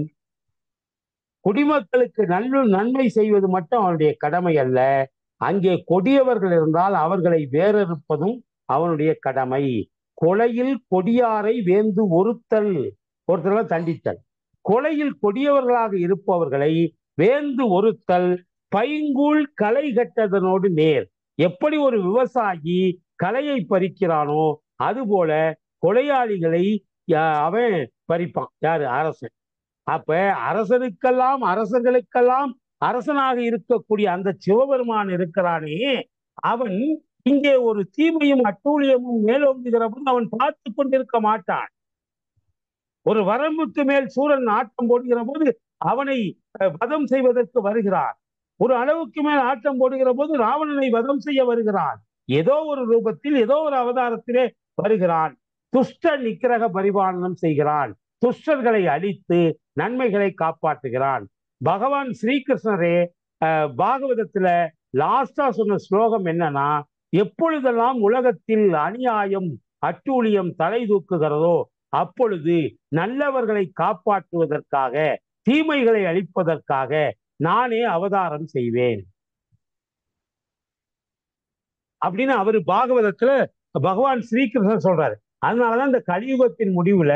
குடிமக்களுக்கு நன்மை செய்வது மட்டும் அவனுடைய கடமை அல்ல, அங்கே கொடியவர்கள் இருந்தால் அவர்களை வேறறுப்பதும் அவனுடைய கடமை. கொலையில் கொடியாரை வேந்து ஒருத்தல் தண்டித்தல், கொலையில் கொடியவர்களாக இருப்பவர்களை வேந்து ஒருத்தல், பைங்கூழ் களை கட்டதனோடு நேர். எப்படி ஒரு விவசாயி களையை பறிக்கிறானோ அதுபோல கொலையாளிகளை அவன் பறிப்பான். யாரு? அரசன். அப்ப அரசர்களுக்கெல்லாம் அரசனாக இருக்கக்கூடிய அந்த சிவபெருமான் இருக்கிறானே, அவன் இங்கே ஒரு தீமையும் அட்டூழியமும் மேலோங்குகிற போது அவன் பார்த்து கொண்டிருக்க மாட்டான். ஒரு வரம்புக்கு மேல் சூரன் ஆட்டம் போடுகிற போது அவனை வதம் செய்வதற்கு வருகிறான். ஒரு அளவுக்கு மேல் ஆட்டம் போடுகிற போது ராவணனை வதம் செய்ய வருகிறான். ஏதோ ஒரு ரூபத்தில், ஏதோ ஒரு அவதாரத்திலே வருகிறான். துஷ்ட நிக்கிரக பரிபாலனம் செய்கிறான். துஷ்டர்களை அழித்து நன்மைகளை காப்பாற்றுகிறான். பகவான் ஸ்ரீகிருஷ்ணரே பாகவதத்துல லாஸ்டா சொன்ன ஸ்லோகம் என்னன்னா, எப்பொழுதெல்லாம் உலகத்தில் அநியாயம் அட்டூழியம் தலை தூக்குகிறதோ அப்பொழுது நல்லவர்களை காப்பாற்றுவதற்காக, தீமைகளை அழிப்பதற்காக நானே அவதாரம் செய்வேன் அப்படின்னு அவரு பாகவதத்துல பகவான் ஸ்ரீகிருஷ்ணர் சொல்றாரு. அதனாலதான் இந்த கலியுகத்தின் முடிவுல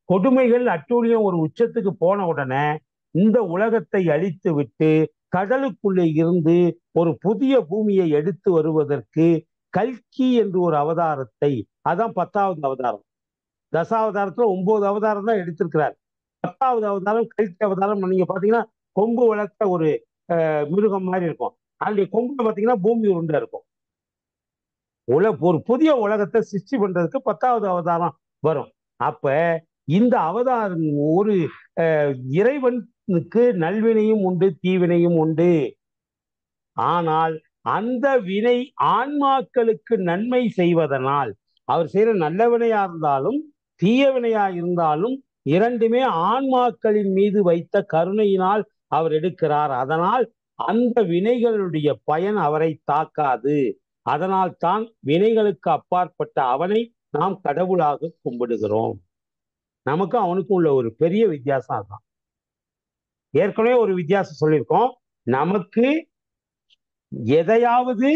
கொடுமைகள் அட்டூழியம் ஒரு உச்சத்துக்கு போன உடனே இந்த உலகத்தை அழித்து விட்டு கடலுக்குள்ளே இருந்து ஒரு புதிய பூமியை எடுத்து வருவதற்கு கல்கி என்று ஒரு அவதாரத்தை, அதான் 10வது அவதாரம். தசாவதாரத்துல 9 அவதாரம் தான் எடுத்திருக்கிறார். 10வது அவதாரம் கல்கி அவதாரம். நீங்க பாத்தீங்கன்னா கொம்பு வளர்த்த ஒரு மிருகம் மாதிரி இருக்கும். அதனுடைய கொம்புல பாத்தீங்கன்னா பூமி உருண்டை இருக்கும். ஒரு புதிய உலகத்தை சிருஷ்டி பண்றதுக்கு 10வது அவதாரம் வரும். அப்ப இந்த அவதாரம் ஒரு இறைவனுக்கு நல்வினையும் உண்டு, தீவினையும் உண்டு. ஆனால் அந்த வினை ஆன்மாக்களுக்கு நன்மை செய்வதனால், அவர் செய்யற நல்ல வினையா இருந்தாலும் தீய வினையா இருந்தாலும் இரண்டுமே ஆன்மாக்களின் மீது வைத்த கருணையினால் அவர் எடுக்கிறார். அதனால் அந்த வினைகளுடைய பயன் அவரை தாக்காது. அதனால் தான் வினைகளுக்கு அப்பாற்பட்ட அவனை நாம் கடவுளாக கும்பிடுகிறோம். நமக்கும் அவனுக்கும் உள்ள ஒரு பெரிய வித்தியாசம் தான். ஏற்கனவே ஒரு வித்தியாசம் சொல்லியிருக்கோம். நமக்கு எதையாவது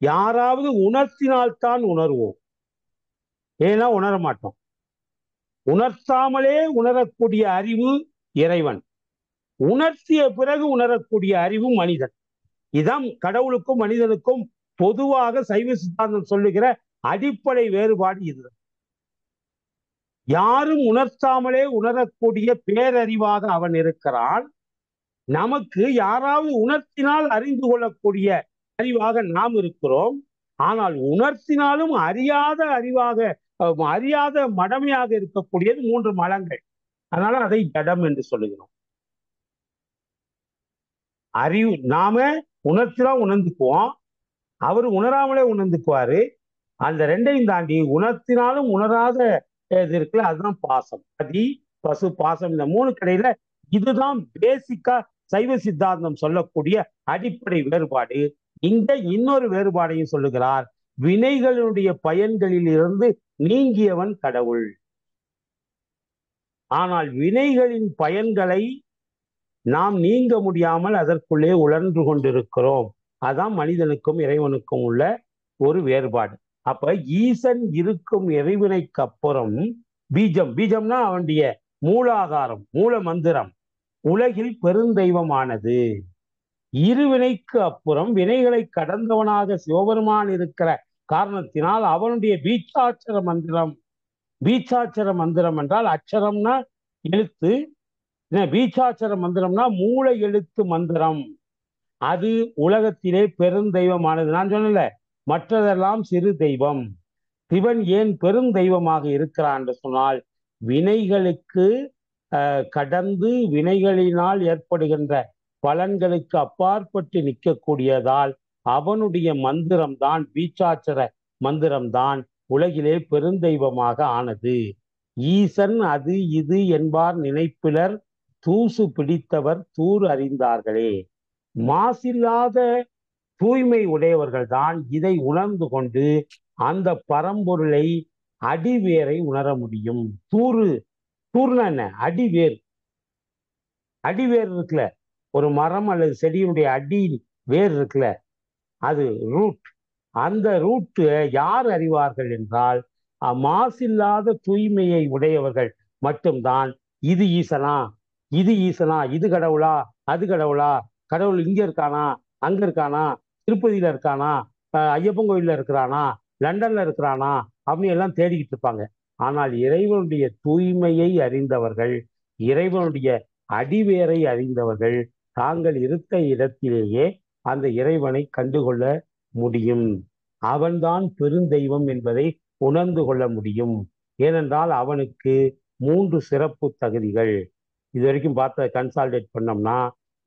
யாராவது உணர்த்தினால்தான் உணர்வோம், ஏன்னா உணர மாட்டோம். உணர்த்தாமலே உணரக்கூடிய அறிவு இறைவன், உணர்த்திய பிறகு உணரக்கூடிய அறிவு மனிதன். இதான் கடவுளுக்கும் மனிதனுக்கும் பொதுவாக சைவ சித்தாந்தம் சொல்லுகிற அடிப்படை வேறுபாடு இதுதான். யாரும் உணர்த்தாமலே உணரக்கூடிய பேரறிவாக அவன் இருக்கிறான். நமக்கு யாராவது உணர்த்தினால் அறிந்து கொள்ளக்கூடிய அறிவாக நாம் இருக்கிறோம். ஆனால் உணர்த்தினாலும் அறியாத அறிவாக, அறியாத மடமையாக இருக்கக்கூடியது 3 மலங்கள். அதனால அதை ஜடம் என்று சொல்லுகிறோம். அறிவு நாம உணர்த்திலாம் உணர்ந்துக்குவோம், அவர் உணராமலே உணர்ந்துக்குவாரு. அந்த ரெண்டையும் தாண்டி உணர்த்தினாலும் உணராத இது இருக்குல்ல, அதுதான் பாசம். அதி பசு பாசம். இந்த 3 கடையில இதுதான் பேசிக்கா சைவ சித்தாந்தம் சொல்லக்கூடிய அடிப்படை வேறுபாடு. இங்க இன்னொரு வேறுபாடையும் சொல்லுகிறார். வினைகளுடைய பயன்களில் இருந்து நீங்கியவன் கடவுள். ஆனால் வினைகளின் பயன்களை நாம் நீங்க முடியாமல் அதற்குள்ளே உழன்று கொண்டிருக்கிறோம். அதான் மனிதனுக்கும் இறைவனுக்கும் உள்ள ஒரு வேறுபாடு. அப்ப ஈசன் இருக்கும் இறைவனைக்கு அப்புறம் பீஜம், பீஜம்னா அவனுடைய மூலாகாரம், மூல மந்திரம் உலகில் பெருந்தெய்வமானது. இருவினைக்கு அப்புறம் வினைகளை கடந்தவனாக சிவபெருமான் இருக்கிற காரணத்தினால் அவனுடைய பீச்சாட்சர மந்திரம், பீச்சாட்சர மந்திரம் என்றால் அச்சரம்னா எழுத்து, பீச்சாட்சர மந்திரம்னா மூல எழுத்து மந்திரம். அது உலகத்திலே பெருந்தெய்வமானது. நான் சொன்னல, மற்றதெல்லாம் சிறு தெய்வம். சிவன் ஏன் பெருந்தெய்வமாக இருக்கிறான் என்று சொன்னால், வினைகளுக்கு கடந்து வினைகளினால் ஏற்படுகின்ற பலன்களுக்கு அப்பாற்பட்டு நிற்கக்கூடியதால் அவனுடைய மந்திரம் தான் பீச்சாட்சர மந்திரம்தான் உலகிலே பெருந்தெய்வமாக ஆனது. ஈசன் அது இது என்பார் நினைப்பிலர், தூசு பிடித்தவர் தூர் அறிந்தார்களே. மாசில்லாத தூய்மை உடையவர்கள் தான் இதை உணர்ந்து கொண்டு அந்த பரம்பொருளை அடிவேரை உணர முடியும். தூர்னா என்ன? அடிவேர். அடிவேர் இருக்குல்ல, ஒரு மரம் அல்லது செடியினுடைய அடி வேர் இருக்குல்ல, அது ரூட். அந்த ரூட்டு யார் அறிவார்கள் என்றால் மாசில்லாத தூய்மையை உடையவர்கள் மட்டும்தான் இது ஈசனா, இது ஈசனா, இது கடவுளா, அது கடவுளா, கடவுள் இங்க இருக்கானா, அங்க இருக்கானா, திருப்பதியில இருக்கானா, ஐயப்பன் கோயில்ல இருக்கிறானா, லண்டன்ல இருக்கிறானா அப்படின்னு எல்லாம் தேடிக்கிட்டு இருப்பாங்க. ஆனால் இறைவனுடைய தூய்மையை அறிந்தவர்கள், இறைவனுடைய அடிவேரை அறிந்தவர்கள் தாங்கள் இருக்க இடத்திலேயே அந்த இறைவனை கண்டுகொள்ள முடியும். அவன்தான் பெருந்தெய்வம் என்பதை உணர்ந்து கொள்ள முடியும். ஏனென்றால் அவனுக்கு 3 சிறப்பு தகுதிகள். இது வரைக்கும் பார்த்த கன்சால்டேட் பண்ணோம்னா,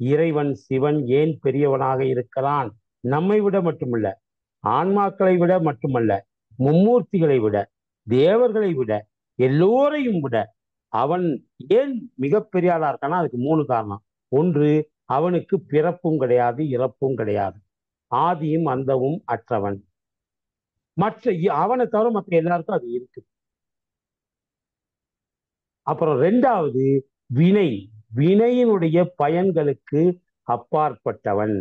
இறைவன் சிவன் ஏன் பெரியவனாக இருக்கிறான்? நம்மை விட மட்டுமல்ல, ஆன்மாக்களை விட மட்டுமல்ல, மும்மூர்த்திகளை விட, தேவர்களை விட, எல்லோரையும் விட அவன் ஏன் மிகப்பெரிய ஆளா இருக்கானா? அதுக்கு 3 காரணம். ஒன்று, அவனுக்கு பிறப்பும் கிடையாது, இறப்பும் கிடையாது, ஆதியும் அந்தமும் அற்றவன். அவனை தவிர மற்ற எல்லாருக்கும் அது இருக்கு. அப்புறம் 2வது, வினையினுடைய பயன்களுக்கு அப்பாற்பட்டவன்.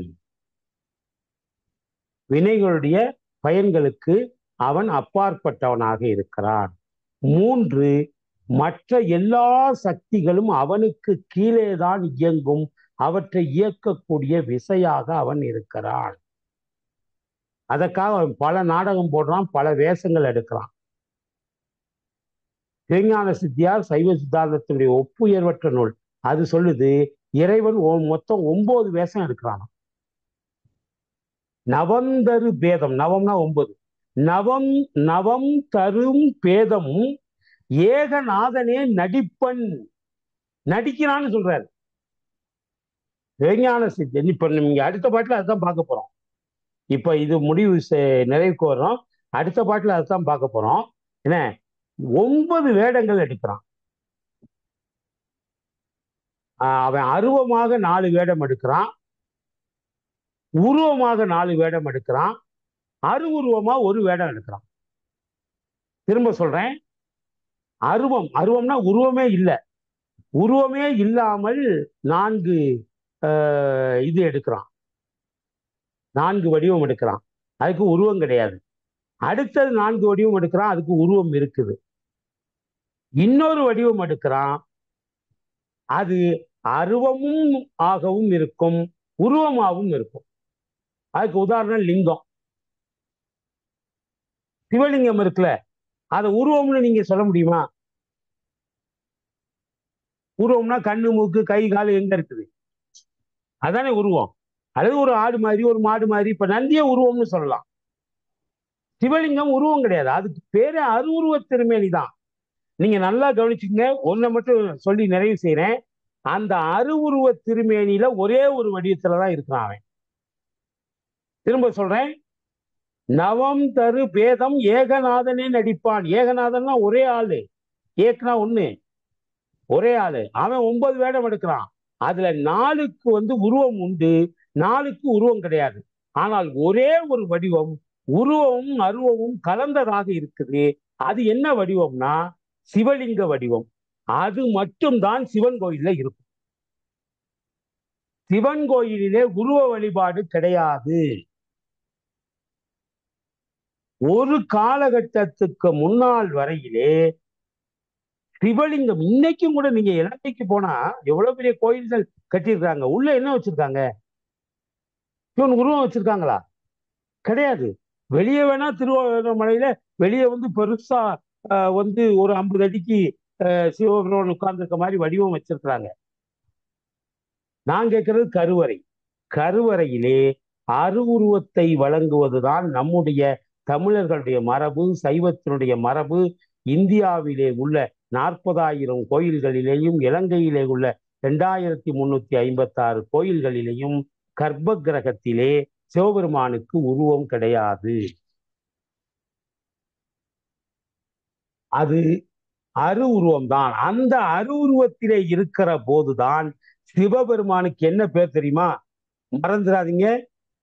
வினைகளுடைய பயன்களுக்கு அவன் அப்பாற்பட்டவனாக இருக்கிறான். 3, மற்ற எல்லா சக்திகளும் அவனுக்கு கீழேதான் இயங்கும், அவற்றை இயக்கக்கூடிய விசையாக அவன் இருக்கிறான். அதற்காக அவன் பல நாடகம் போடுறான், பல வேஷங்கள் எடுக்கிறான். திருஞான சித்தியார் சைவ சித்தாந்தத்தினுடைய ஒப்புயர்வற்ற நூல் அது சொல்லுது, இறைவன் மொத்தம் 9 வேஷம் எடுக்கிறான். நவந்தரு பேதம், நவம்னா 9, நவம் தரும் பேதமும் ஏகநாதனே நடிப்பன், நடிக்கிறான்னு சொல்றாரு திருஞான சித்தி. இப்ப நீங்க அடுத்த பாட்டுல அதுதான் பார்க்க போறோம். இப்ப இது முடிவு நிறைவுக்கு வர்றோம். அடுத்த பாட்டுல அதுதான் பார்க்க போறோம். என்ன, 9 வேடங்கள் எடுக்கிறான். அவன் அருவமாக 4 வேடம் எடுக்கிறான், உருவமாக 4 வேடம் எடுக்கிறான், அருவுருவமா 1 வேடம் எடுக்கிறான். திரும்ப சொல்றேன், அருவம்னா உருவமே இல்லை, உருவமே இல்லாமல் 4 இது எடுக்கிறான், 4 வடிவம் எடுக்கிறான், அதுக்கு உருவம் கிடையாது. அடுத்தது 4 வடிவம் எடுக்கிறான், அதுக்கு உருவம் இருக்குது. இன்னொரு வடிவம் எடுக்கிறான், அது அருவமும் ஆகவும் இருக்கும், உருவமாகவும் இருக்கும். அதுக்கு உதாரணம் லிங்கம். சிவலிங்கம் இருக்குல்ல, அதை உருவம்னு நீங்க சொல்ல முடியுமா? உருவம்னா கண்ணு, மூக்கு, கை, கால் எங்க இருக்குது, அதானே உருவம். அல்லது ஒரு ஆடு மாதிரி, ஒரு மாடு மாதிரி. இப்ப நந்திய உருவம்னு சொல்லலாம். சிவலிங்கம் உருவம் கிடையாது, அதுக்கு பேரு அருவுருவ திருமேனி தான். நீங்க நல்லா கவனிச்சுங்க. ஒன்றை மட்டும் சொல்லி நிறைவு செய்யறேன். அந்த அருவுருவ திருமேனியில ஒரே ஒரு வடிவத்துலதான் இருக்கிறான் அவன். திரும்ப சொல்றேன், நவம் தரு பேதம் ஏகநாதனே நடிப்பான். ஏகநாதன்னா ஒரே ஆளு, ஏக்னா 1, ஒரே ஆளு. அவன் 9 வேடம் எடுக்கிறான். அதுல 4க்கு உருவம் உண்டு, 4க்கு உருவம் கிடையாது. ஆனால் ஒரே ஒரு வடிவம், உருவமும் அருவமும் கலந்ததாக இருக்குது. அது என்ன வடிவம்னா சிவலிங்க வடிவம். அது மட்டும்தான் சிவன் கோயில்ல இருக்கும். சிவன் கோயிலிலே உருவ வழிபாடு கிடையாது. ஒரு காலகட்டத்துக்கு முன்னால் வரையிலே சிவலிங்கம், இன்னைக்கும் கூட நீங்க இலங்கைக்கு போனா எவ்வளவு பெரிய கோயில்கள் கட்டியிருக்காங்க, உள்ள என்ன வச்சிருக்காங்க? சிவன் உருவம் வச்சிருக்காங்களா? கிடையாது. வெளியே வேணா திருவண்ணாமலையில வெளியே பெருசா ஒரு 50 அடிக்கு சிவபெருமான் உட்கார்ந்துருக்க மாதிரி வடிவம் வச்சிருக்கிறாங்க. நான் கேட்கறது கருவறை. கருவறையிலே அருவுருவத்தை வழங்குவதுதான் நம்முடைய தமிழர்களுடைய மரபு, சைவத்தினுடைய மரபு. இந்தியாவிலே உள்ள 40,000 கோயில்களிலேயும், இலங்கையிலே உள்ள 2356 கோயில்களிலேயும் கர்ப்ப கிரகத்திலே சிவபெருமானுக்கு உருவம் கிடையாது. அது அரு உருவம் தான். அந்த அரு உருவத்திலே இருக்கிற போதுதான் சிவபெருமானுக்கு என்ன பேர் தெரியுமா? மறந்துடாதீங்க,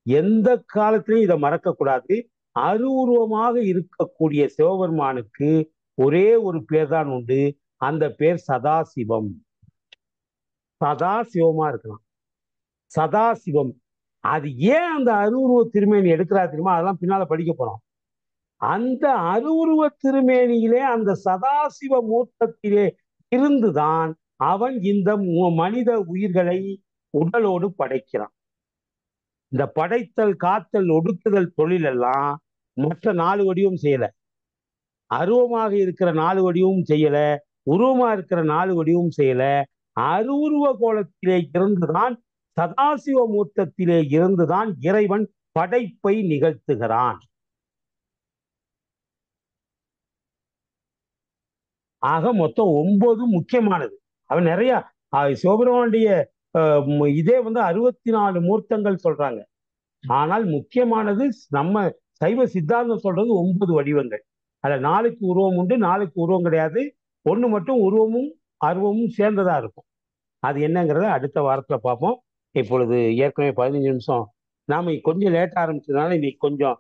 எந்த காலத்திலையும் இதை மறக்க கூடாது. அரு உருவமாக இருக்கக்கூடிய சிவபெருமானுக்கு ஒரே ஒரு பேர் தான் உண்டு. அந்த பேர் சதாசிவம். சதாசிவமா இருக்கலாம், சதாசிவம். அது ஏன் அந்த அருவுருவ திருமேனி எடுக்கிறா தெரியுமா? அதெல்லாம் பின்னால படிக்க போறோம். அந்த அருவுருவ திருமேனியிலே அந்த சதாசிவ மூர்த்தத்திலே இருந்துதான் அவன் இந்த மனித உயிர்களை உடலோடு படைக்கிறான். இந்த படைத்தல், காத்தல், ஒடுக்குதல் தொழில் எல்லாம் மற்ற 4 வடிவம் செய்யல. அருவமாக இருக்கிற 4 வடிவமும் செய்யல, உருவமா இருக்கிற 4 வடிவமும் செய்யல. அருவுருவ கோலத்திலே இருந்துதான், சதாசிவ மூர்த்தத்திலே இருந்துதான் இறைவன் படைப்பை நிகழ்த்துகிறான். ஆக மொத்தம் 9 முக்கியமானது. அவன் நிறைய சிவபெருமானுடைய இதே 64 மூர்த்தங்கள் சொல்றாங்க. ஆனால் முக்கியமானது நம்ம சைவ சித்தாந்தம் சொல்றது 9 வடிவங்கள். அதுல 4க்கு உருவம் உண்டு, 4க்கு உருவம் கிடையாது. 1 மட்டும் உருவமும் அருவமும் சேர்ந்ததா இருக்கும். அது என்னங்கிறத அடுத்த வாரத்துல பார்ப்போம். இப்பொழுது ஏற்கனவே 15 நிமிஷம் நாம கொஞ்சம் லேட் ஆரம்பிச்சதுனால இன்னைக்கு கொஞ்சம்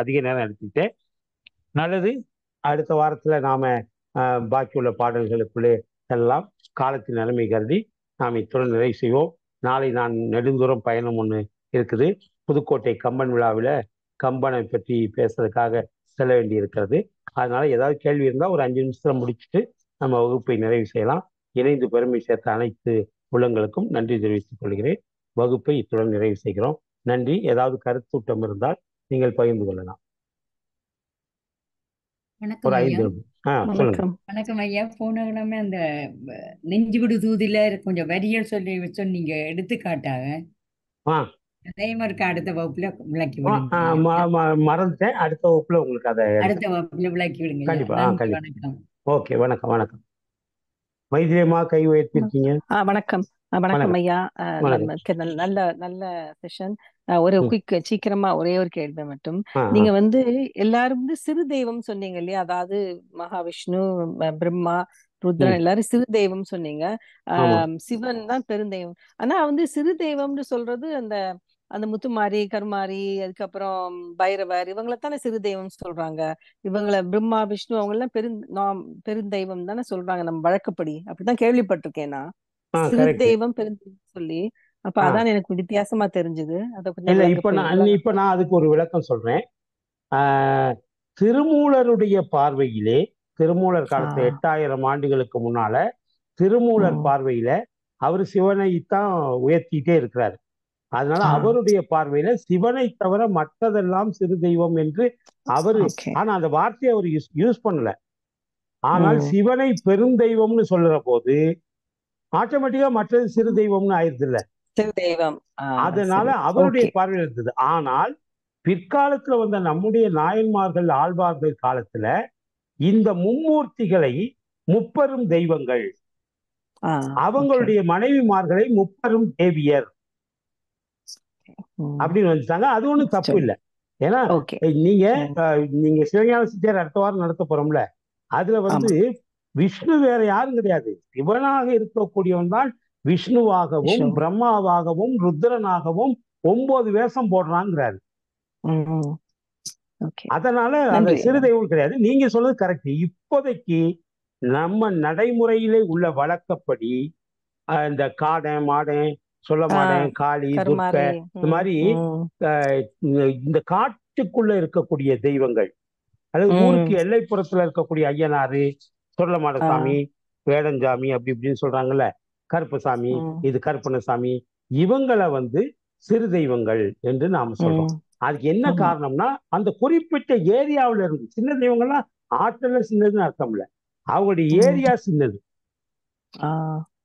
அதிக நேரம் எடுத்துக்கிட்டேன். நல்லது. அடுத்த வாரத்துல நாம பாக்கியுள்ள பாடல்களுக்குள்ளே எல்லாம் காலத்தின் நிலைமை கருதி நாம் இத்துடன் நிறைவு செய்வோம். நாளை நான் நெடுந்தூரம் பயணம் ஒன்று இருக்குது. புதுக்கோட்டை கம்பன் விழாவில் கம்பனை பற்றி பேசுறதுக்காக செல்ல வேண்டி இருக்கிறது. அதனால ஏதாவது கேள்வி இருந்தால் ஒரு 5 நிமிஷத்துல முடிச்சுட்டு நம்ம வகுப்பை நிறைவு செய்யலாம். இணைந்து பெருமை சேர்த்த அனைத்து உள்ளங்களுக்கும் நன்றி தெரிவித்துக் கொள்கிறேன். வகுப்பை இத்துடன் நிறைவு செய்கிறோம். நன்றி. ஏதாவது கருத்தூட்டம் இருந்தால் நீங்கள் பகிர்ந்து கொள்ளலாம். வணக்கம் ஐயா. சொல்லுங்க. வணக்கம் ஐயா. போன கிழமை அந்த நெஞ்சுவிடு தூதில கொஞ்சம் வரிகள் சொல்லி சொன்னீங்க எடுத்துக்காட்டாக. அதே மாதிரி அடுத்த வகுப்புல விளக்கி மறந்துட்டேன். அடுத்த வகுப்புல உங்களுக்கு அதை அடுத்த வகுப்புல விளக்கி விடுங்க. கண்டிப்பா. வணக்கம். ஓகே, வணக்கம். வணக்கம். மைதிலியம்மா கை உயர்த்திருக்கீங்க. வணக்கம். வணக்கம் ஐயா. நல்ல நல்ல செஷன். ஒரு குயிக் சீக்கிரமா ஒரே ஒரு கேள்வி மட்டும். நீங்க எல்லாரும் சிறு தெய்வம் சொன்னீங்க இல்லையா? அதாவது மகாவிஷ்ணு, பிரம்மா, ருத்ரன் எல்லாரும் சிறு தெய்வம் சொன்னீங்க. சிவன் தான் பெருந்தெய்வம். ஆனா சிறு தெய்வம்னு சொல்றது அந்த அந்த முத்துமாரி, கருமாரி, அதுக்கப்புறம் பைரவர், இவங்களைத்தானே சிறு தெய்வம் சொல்றாங்க. இவங்களை பிரம்மா, விஷ்ணு அவங்க எல்லாம் பெருந்தெய்வம் தானே சொல்றாங்க நம்ம வழக்கப்படி. அப்படிதான் கேள்விப்பட்டிருக்கேன் நான். சிறு தெய்வம் பெருந்தெய்வம் சொல்லி. அப்ப அதான் எனக்கு வித்தியாசமா தெரிஞ்சது. அத கொஞ்சம் இப்ப நான் அதுக்கு ஒரு விளக்கம் சொல்றேன். திருமூலருடைய பார்வையிலே, திருமூலர் காலத்துல 8000 ஆண்டுகளுக்கு முன்னால திருமூலர் பார்வையில அவர் சிவனைத்தான் உயர்த்திட்டே இருக்கிறாரு. அதனால அவருடைய பார்வையில சிவனை தவிர மற்றதெல்லாம் சிறு தெய்வம் என்று அவரு, ஆனா அந்த வார்த்தையை அவர் யூஸ் பண்ணல. ஆனால் சிவனை பெருந்தெய்வம்னு சொல்லுற போது ஆட்டோமேட்டிக்கா மற்றது சிறு தெய்வம்னு ஆயிருது இல்ல. அதனால அவருடைய பார்வையில் இருந்தது. ஆனால் பிற்காலத்துல வந்த நம்முடைய நாயன்மார்கள், ஆழ்வார்கள் காலத்துல இந்த மும்மூர்த்திகளை முப்பெரும் தெய்வங்கள், அவங்களுடைய மனைவிமார்களை முப்பெரும் தேவியர் அப்படின்னு வந்துட்டாங்க. அது ஒண்ணும் தப்பு இல்லை. ஏன்னா நீங்க சிவஞான சித்தியார் அடுத்த வாரம் நடத்த போறோம்ல, அதுல விஷ்ணு வேற யாரும் கிடையாது. சிவனாக இருக்கக்கூடியவன் தான் விஷ்ணுவாகவும் பிரம்மாவாகவும் ருத்ரனாகவும் 9 வேஷம் போடுறாங்கிறாரு. அதனால அந்த சிறு தெய்வம் கிடையாது. நீங்க சொல்றது கரெக்ட். இப்போதைக்கு நம்ம நடைமுறையிலே உள்ள வழக்கப்படி இந்த காடன், மாடன், சொல்ல மாட்டேன், காளி, துர்க்கை, இந்த மாதிரி இந்த காட்டுக்குள்ள இருக்கக்கூடிய தெய்வங்கள், அதாவது ஊருக்கு எல்லைப்புறத்துல இருக்கக்கூடிய ஐயனாரு, சொல்லமாடசாமி, வேடஞ்சாமி, அப்படி இப்படின்னு சொல்றாங்கல்ல, கருப்பசாமி, இது கருப்பணசாமி, இவங்களை சிறு தெய்வங்கள் என்று நாம சொல்றோம். அதுக்கு என்ன காரணம்னா அந்த குறிப்பிட்ட ஏரியாவில இருந்து, சின்ன தெய்வங்கள்லாம் ஆற்றல சின்னதுன்னு அர்த்தம் இல்ல, அவங்களுடைய ஏரியா சின்னது,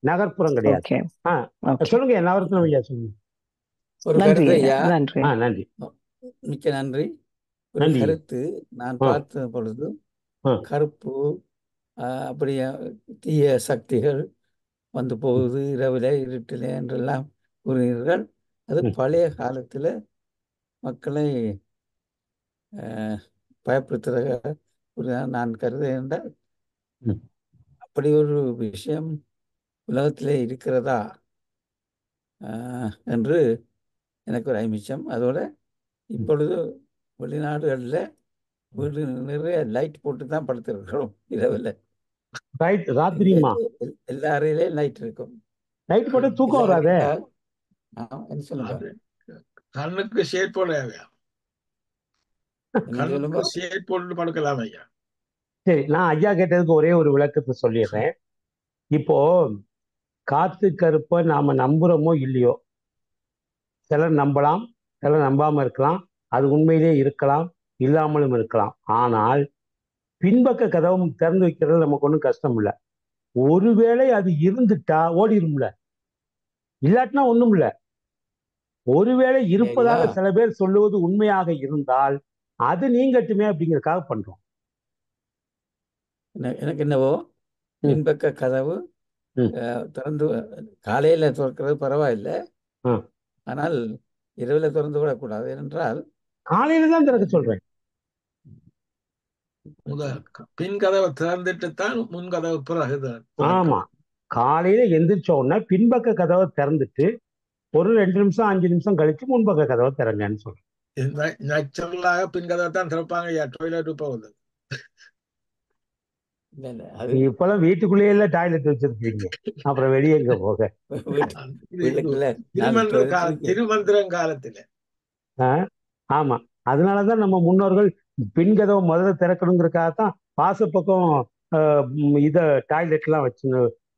நகர்ப்புறம் கிடையாது. சொல்லுங்க நவரத்னம் ஐயா, சொல்லுங்க. ஒரு கருத்து ஐயா. நன்றி, மிக்க நன்றி. ஒரு கருத்து நான் பார்த்த பொழுது கருப்பு அப்படியே தீய சக்திகள் போகுது இரவுல இருட்டில என்றெல்லாம் கூறுகிறீர்கள். அது பழைய காலத்துல மக்களை பயப்படுத்துற நான் கருதுகின்றேன் ம். அப்படி ஒரு விஷயம் உலகத்திலே இருக்கிறதா என்று எனக்கு ஒரு ஐமிச்சம். அதோட இப்பொழுது வெளிநாடுகளில் வீடு நிறைய லைட் போட்டு தான் படுத்திருக்கிறோம் இரவில். ராத்திரியுமா? எல்லா அறையிலையும் லைட் இருக்கும். லைட் போட்டு தூக்கம் வராதே. என்ன சொல்லுங்க, கண்ணுக்கு ஷேட் போட கண்ணுக்கு ஷேட் போட்டு படுக்கலாம் ஐயா. சரி, நான் ஐயா கேட்டதுக்கு ஒரே ஒரு விளக்கத்தை சொல்லிடுறேன். இப்போ காத்து கருப்பை நாம நம்புறோமோ இல்லையோ, சிலர் நம்பலாம், சிலர் நம்பாம இருக்கலாம், அது உண்மையிலே இருக்கலாம், இல்லாமலும் இருக்கலாம். ஆனால் பின்பக்க கதவும் திறந்து வைக்கிறது நமக்கு ஒன்றும் கஷ்டம் இல்லை. ஒருவேளை அது இருந்துட்டா ஓடிடும்ல, இல்லாட்டினா ஒண்ணும் இல்லை. ஒருவேளை இருப்பதாக சில பேர் சொல்லுவது உண்மையாக இருந்தால் அது நீங்கட்டுமே அப்படிங்கிறதுக்காக பண்றோம். எனக்கு என்னவோ பின்பக்க கதவு திறந்து காலையில திறக்கிறது பரவாயில்லை, ஆனால் இரவுல திறந்து விடக்கூடாது. ஏனென்றால் காலையில தான் திறக்க சொல்றேன். பின் கதவை திறந்துட்டு தான் முன் கதவு பிறகுதான். ஆமா, காலையில எந்திரிச்ச உடனே பின்பக்க கதவை திறந்துட்டு ஒரு 2 நிமிஷம் 5 நிமிஷம் கழிச்சு முன்பக்க கதவை திறங்கன்னு சொல்றேன். நேச்சுரலாக பின் கதவை தான் திறப்பாங்க. டாய்லெட் போகுது. இப்பெல்லாம் வீட்டுக்குள்ளேயே டாய்லெட் வச்சிருக்கீங்க, அப்புறம் வெளியே எங்க போக? திருமந்திரம் காலத்துல. ஆமா, அதனாலதான் நம்ம முன்னோர்கள் பின் கதவை முதல்ல திறக்கணுங்கிறதுக்காகத்தான் வாசப்பக்கம் இத டாய்லெட் எல்லாம் வச்சு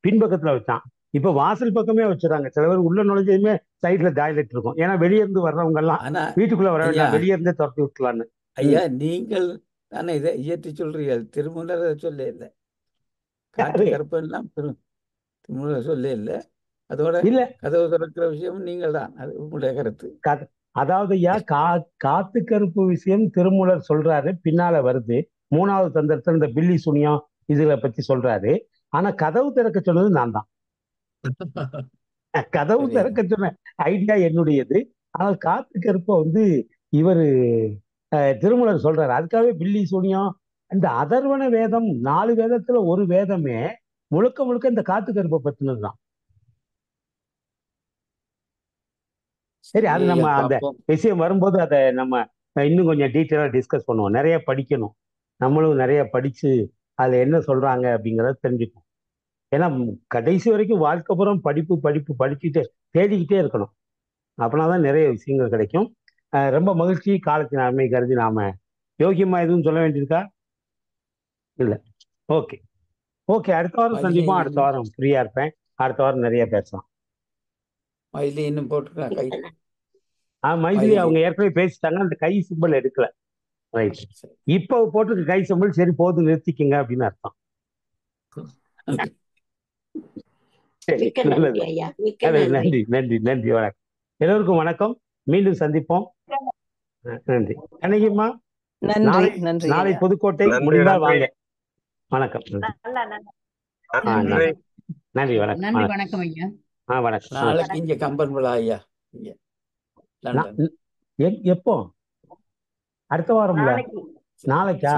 பின்பக்கத்துல வச்சான். இப்ப வாசல் பக்கமே வச்சுறாங்க. சில பேர் உள்ள நுழைஞ்சதுமே சைட்ல டாய்லெட் இருக்கும். ஏன்னா வெளியே இருந்து வர்றவங்க எல்லாம் வீட்டுக்குள்ள வர வேண்டாம், வெளியே இருந்தே துரத்தி விட்டுலான்னு. ஐயா, நீங்கள் தானே இதை இயற்றி சொல்றீர்கள், திருமூலர் சொல்ல இல்லை. காற்று கருப்பெல்லாம் திருமூலர் சொல்ல இல்லை. அதோட இல்ல கதவு திறக்கிற விஷயம் நீங்கள் தான், அது உங்களுடைய கருத்து. அதாவது ஐயா, காத்து கருப்பு விஷயம் திருமூலர் சொல்றாரு, பின்னால வருது 3வது தந்திரத்துல இந்த பில்லி சுனியம் இதுல பத்தி சொல்றாரு. ஆனா கதவு திறக்க சொன்னது நான் தான். கதவு திறக்க சொன்ன ஐடியா என்னுடையது. ஆனால் காத்து கருப்பை இவரு திருமூலர் சொல்றாரு. அதுக்காகவே பில்லி சுனியம், இந்த அதர்வன வேதம் 4 வேதத்துல ஒரு வேதமே முழுக்க முழுக்க இந்த காத்து கருப்பை பத்தினதுதான். சரி, அது நம்ம அந்த விஷயம் வரும்போது அதை நம்ம இன்னும் கொஞ்சம் டீட்டெயிலாக டிஸ்கஸ் பண்ணுவோம். நிறைய படிக்கணும், நம்மளும் நிறைய படிச்சு அதுல என்ன சொல்றாங்க அப்படிங்கிறத தெரிஞ்சுக்கணும். ஏன்னா கடைசி வரைக்கும் வாழ்க்கை புறம் படிப்பு படிப்பு படிச்சுட்டு தேடிக்கிட்டே இருக்கணும். அப்படின்னாதான் நிறைய விஷயங்கள் கிடைக்கும். ரொம்ப மகிழ்ச்சி. காலத்தின் அருமை கருதி நாம யோகியமா எதுவும் சொல்ல வேண்டியிருக்கா? இல்ல. ஓகே ஓகே, அடுத்த வாரம் சந்திப்போம். அடுத்த வாரம் ஃப்ரீயா இருப்பேன். அடுத்த வாரம் நிறைய பேசலாம். மைதிலி அவங்க ஏற்கனவே பேசிட்டாங்க, அந்த கை சிம்பிள் எடுக்கல. ரைட், இப்ப போட்டிருக்க கை சிம்பிள் சரி போது, நிறுத்திக்கங்க அப்படின்னு அர்த்தம். நல்லது, நன்றி நன்றி நன்றி. வணக்கம் எல்லோருக்கும், வணக்கம். மீண்டும் சந்திப்போம். நன்றி கண்ணகிம்மா. நாளை புதுக்கோட்டை முடிந்தால் வாங்க. வணக்கம். நன்றி, வணக்கம். வணக்கம் ஐயா. வணக்கம். நாளைக்கு இங்க கம்பன் விழா ஐயா. எப்போ? அடுத்த வாரம்? நாளைக்கா?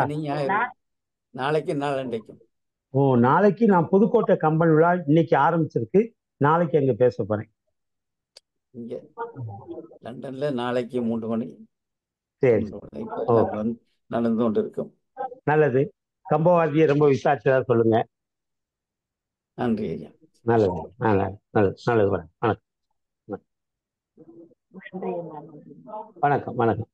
நாளைக்கு நாளண்டைக்கும். ஓ, நாளைக்கு நான் புதுக்கோட்டை கம்பன் விழா இன்னைக்கு ஆரம்பிச்சிருக்கு. நாளைக்கு அங்க பேச போறேன். இங்க லண்டன்ல நாளைக்கு 3 மணி. சரி, நடந்து கொண்டு இருக்கும். நல்லது. கம்பவாதியை ரொம்ப விசாரிச்சதா சொல்லுங்க. நன்றி ஐயா. நல்லது நல்லது நல்லது நல்லது. வணக்கம் வணக்கம் வணக்கம்.